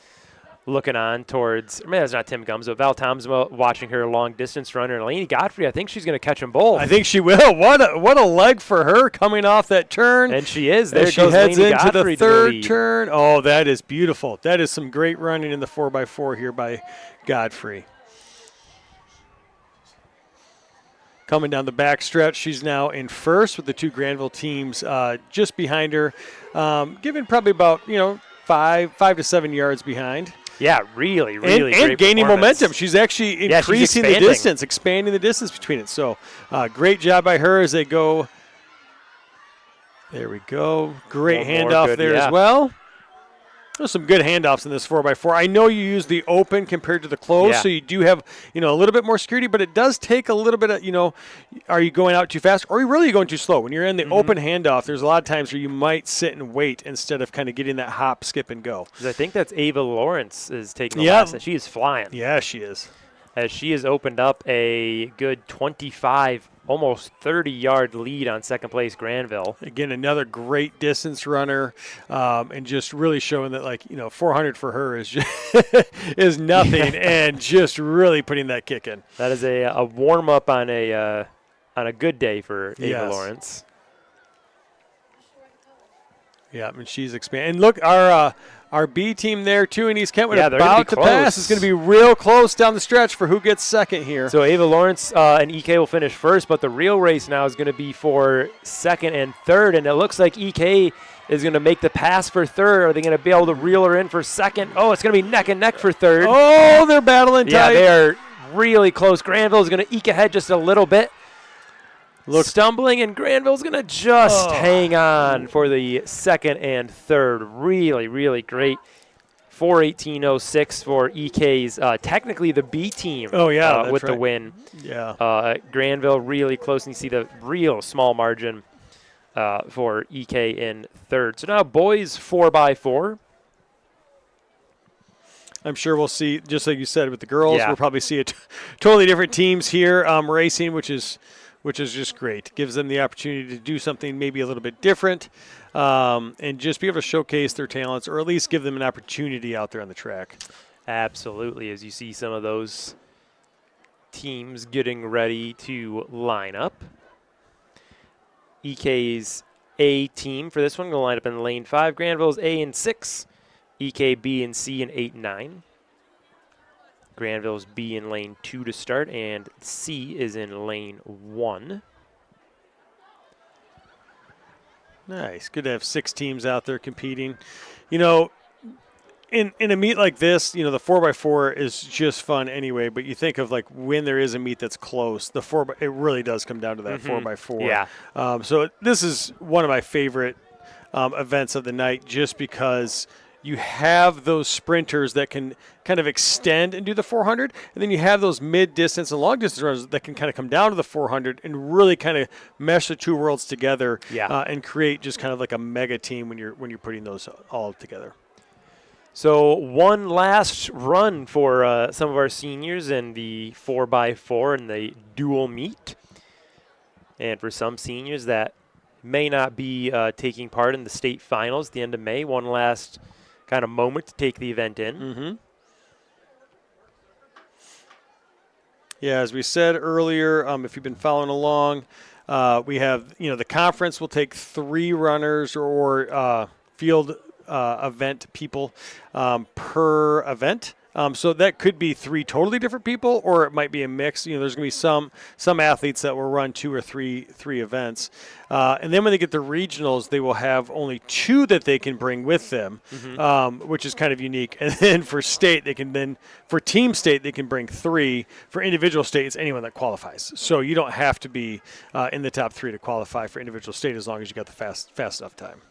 I: looking on towards, maybe that's not Tim Gums, but Val Tomsma watching her long distance runner. And Lainey Godfrey, I think she's going to catch them both.
H: I think she will. What a leg for her coming off that turn.
I: And she is. There
H: she
I: goes
H: heads
I: Lainey
H: into
I: Godfrey
H: the third
I: lead.
H: turn. Oh, that is beautiful. That is some great running in the 4x4 here by Godfrey. Coming down the back stretch, she's now in first with the two Grandville teams just behind her, given probably about 5 to 7 yards behind.
I: Yeah, really great
H: and gaining
I: performance.
H: momentum. She's actually
I: Yeah,
H: increasing
I: she's
H: the distance, expanding the distance between it. So great job by her as they go. There we go. Great handoff there as well. There's some good handoffs in this 4x4. I know you use the open compared to the closed, so you do have, a little bit more security, but it does take a little bit of, are you going out too fast or are you really going too slow? When you're in the open handoff, there's a lot of times where you might sit and wait instead of kind of getting that hop, skip, and go.
I: I think that's Ava Lawrence is taking the last. She is flying.
H: Yeah, she is.
I: As she has opened up a good 25, almost 30-yard lead on second place Grandville.
H: Again, another great distance runner, and just really showing that 400 for her is is nothing, and just really putting that kick in.
I: That is a warm up on a good day for Ava Lawrence.
H: Yeah, and she's expanding. And look, our B team there, too, in East Kentwood, about to pass. It's going to be real close down the stretch for who gets second here.
I: So Ava Lawrence and EK will finish first, but the real race now is going to be for second and third, and it looks like EK is going to make the pass for third. Are they going to be able to reel her in for second? Oh, it's going to be neck and neck for third.
H: Oh, they're battling tight.
I: Yeah, they're really close. Granville is going to eke ahead just a little bit. Stumbling, and Granville's going to just hang on for the second and third. Really, really great. 4:18.06 for EK's, technically the B team with the win.
H: Yeah.
I: Granville really close, and you see the real small margin for EK in third. So now boys 4x4.
H: I'm sure we'll see, just like you said, with the girls, we'll probably see totally different teams here racing, which is just great. Gives them the opportunity to do something maybe a little bit different and just be able to showcase their talents, or at least give them an opportunity out there on the track.
I: Absolutely, as you see some of those teams getting ready to line up. EK's A team for this one going to line up in lane 5. Granville's A and 6. EK B and C in 8 and 9. Grandville's B in lane 2 to start, and C is in lane 1.
H: Nice. Good to have 6 teams out there competing. In a meet like this, the 4x4 is just fun anyway, but you think of when there is a meet that's close, it really does come down to that 4x4.
I: Yeah.
H: So this is one of my favorite events of the night, just because you have those sprinters that can kind of extend and do the 400, and then you have those mid-distance and long-distance runners that can kind of come down to the 400 and really kind of mesh the two worlds together and create just kind of like a mega team when you're putting those all together.
I: So one last run for some of our seniors in the 4x4 and the dual meet. And for some seniors that may not be taking part in the state finals at the end of May, one last kind of moment to take the event in.
H: Yeah, as we said earlier, if you've been following along, we have, the conference will take 3 runners or field event people per event. So that could be 3 totally different people, or it might be a mix. There's going to be some athletes that will run 2 or 3 events. And then when they get the regionals, they will have only 2 that they can bring with them, which is kind of unique. And then for state, for team state, they can bring 3. For individual state, it's anyone that qualifies. So you don't have to be in the top 3 to qualify for individual state, as long as you got the fast enough time.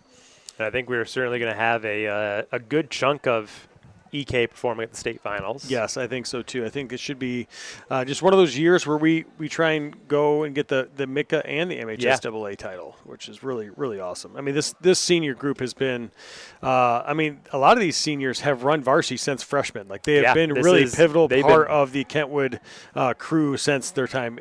I: And I think we're certainly going to have a good chunk of EK performing at the state finals.
H: Yes, I think so too. I think it should be just one of those years where we try and go and get the MICA and the MHSAA title, which is really, really awesome. I mean, this senior group has been, a lot of these seniors have run varsity since freshmen. They have been really pivotal part of the Kentwood crew since their time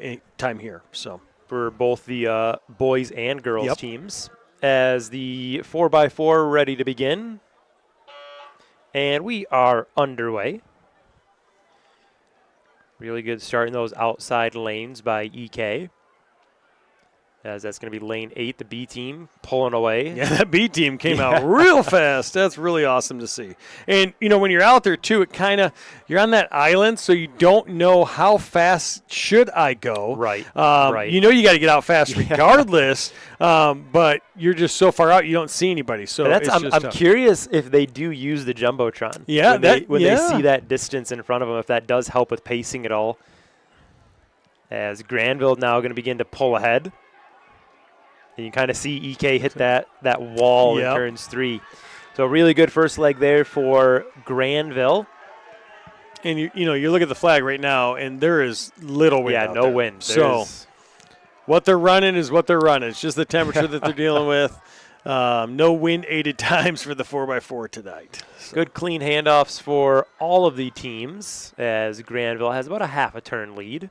H: here. So
I: for both the boys and girls teams, as the 4x4 ready to begin. And we are underway. Really good start in those outside lanes by EK. As that's going to be lane 8, the B team pulling away.
H: Yeah, that B team came out real fast. That's really awesome to see. And, you know, when you're out there, too, it kind of – you're on that island, so you don't know how fast should I go.
I: Right, right.
H: You know you got to get out fast regardless, but you're just so far out you don't see anybody. So
I: that's,
H: it's just
I: I'm curious if they do use the Jumbotron.
H: Yeah,
I: when they see that distance in front of them, if that does help with pacing at all. As Grandville now going to begin to pull ahead. And you kind of see EK hit that wall in turns 3. So really good first leg there for Grandville.
H: And you look at the flag right now, and there is little wind.
I: Yeah,
H: out
I: no
H: there.
I: wind.
H: So what they're running is what they're running. It's just the temperature that they're dealing with. No wind-aided times for the 4x4 tonight. So.
I: Good clean handoffs for all of the teams as Grandville has about a half a turn lead.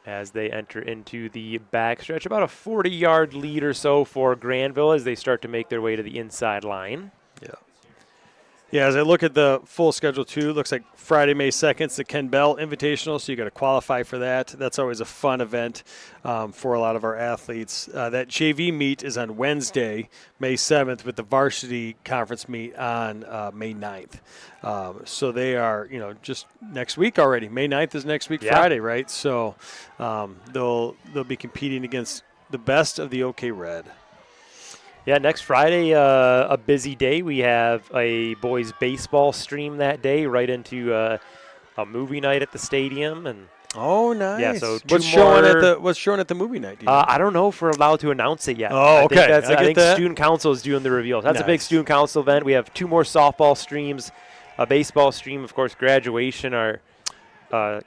I: As they enter into the backstretch, about a 40-yard lead or so for Grandville as they start to make their way to the inside line.
H: Yeah, as I look at the full schedule, too, it looks like Friday, May 2nd, it's the Ken Bell Invitational, so you got to qualify for that. That's always a fun event for a lot of our athletes. That JV meet is on Wednesday, May 7th, with the varsity conference meet on May 9th. So they are, just next week already. May 9th is next week, Friday, right? So they'll be competing against the best of the OK Red.
I: Yeah, next Friday, a busy day. We have a boys baseball stream that day, right into a movie night at the stadium, and
H: oh, nice.
I: Yeah, so
H: what's showing at the movie night?
I: I don't know if we're allowed to announce it yet.
H: Oh, okay.
I: I think student council is doing the reveal. That's a big student council event. We have 2 more softball streams, a baseball stream, of course, graduation, our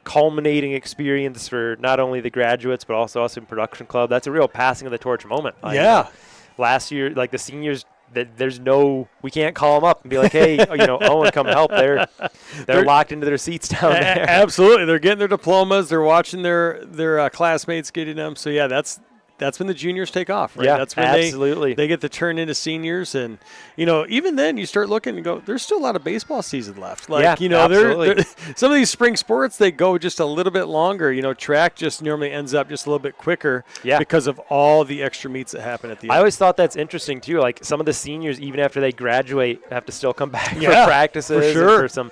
I: culminating experience for not only the graduates but also us in production club. That's a real passing of the torch moment. Last year, like the seniors, we can't call them up and be like, hey, Owen, come help. They're locked into their seats down there.
H: Absolutely. They're getting their diplomas. They're watching their classmates getting them. So, yeah, that's when the juniors take off, right?
I: Yeah,
H: that's when they get to turn into seniors. And, even then you start looking and go, there's still a lot of baseball season left. Like,
I: absolutely.
H: Some of these spring sports, they go just a little bit longer. Track just normally ends up just a little bit quicker because of all the extra meets that happen at the end.
I: I always thought that's interesting, too. Like, some of the seniors, even after they graduate, have to still come back for practices
H: for sure.
I: and for some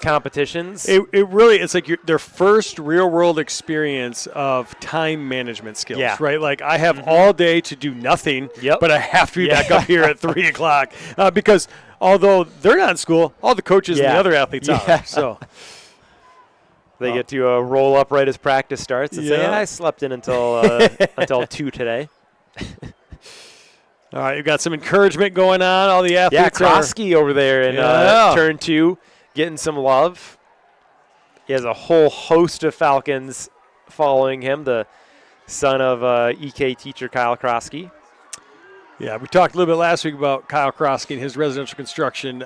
I: competitions.
H: It's like their first real world experience of time management skills, right? Like I have all day to do nothing, but I have to be back up here at 3 o'clock because although they're not in school, all the coaches and the other athletes are. So
I: they get to roll up right as practice starts and say, I slept in until 2 today.
H: All right, you've got some encouragement going on. All the athletes
I: Krosky over there in turn 2. Getting some love. He has a whole host of Falcons following him, the son of EK teacher Kyle Krosky.
H: Yeah, we talked a little bit last week about Kyle Krosky and his residential construction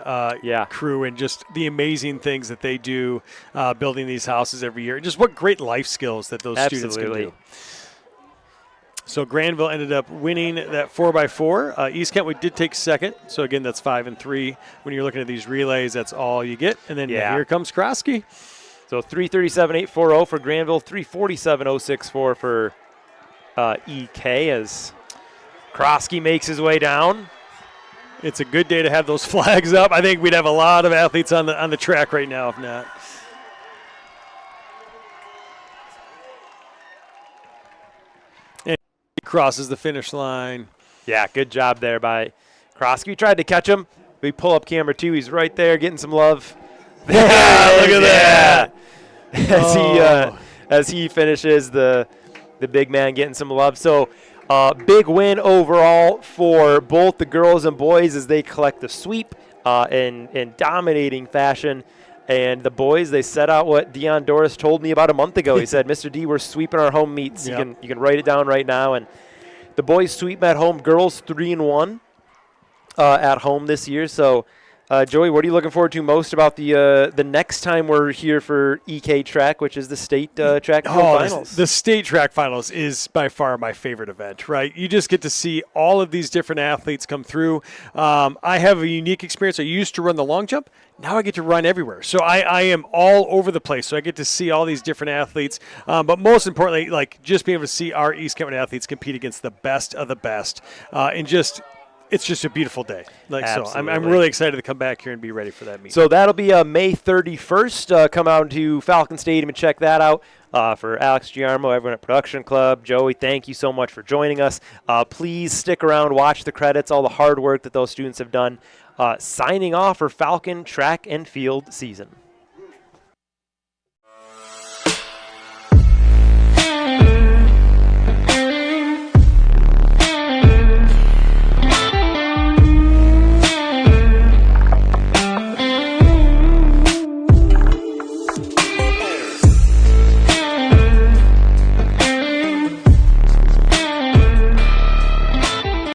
H: crew and just the amazing things that they do building these houses every year. Just what great life skills that those students can do. So Grandville ended up winning that 4x4. East Kentwood did take second. So, again, that's 5 and 3. When you're looking at these relays, that's all you get. And then here comes Krosky.
I: So 337.840 for Grandville, 347.064 for EK as Krosky makes his way down.
H: It's a good day to have those flags up. I think we'd have a lot of athletes on the track right now if not. Crosses the finish line.
I: Yeah, good job there by Krosky. We tried to catch him. We pull up camera 2. He's right there getting some love.
H: Yeah, look at
I: that. As he finishes, the big man getting some love. So big win overall for both the girls and boys as they collect the sweep in dominating fashion. And the boys, they set out what Dion Doris told me about a month ago. He said, Mr. D, we're sweeping our home meets. You can write it down right now. And the boys sweep at home. Girls 3-1 at home this year. So Joey, what are you looking forward to most about the next time we're here for EK Track, which is the state track finals?
H: The state track finals is by far my favorite event, right? You just get to see all of these different athletes come through. I have a unique experience. I used to run the long jump. Now I get to run everywhere. So I am all over the place. So I get to see all these different athletes. But most importantly, like just being able to see our East Kentwood athletes compete against the best of the best. It's just a beautiful day. So I'm really excited to come back here and be ready for that meeting.
I: So that'll be May 31st. Come out to Falcon Stadium and check that out. For Alex Giarmo, everyone at Production Club, Joey, thank you so much for joining us. Please stick around, watch the credits, all the hard work that those students have done. Signing off for Falcon Track and Field season.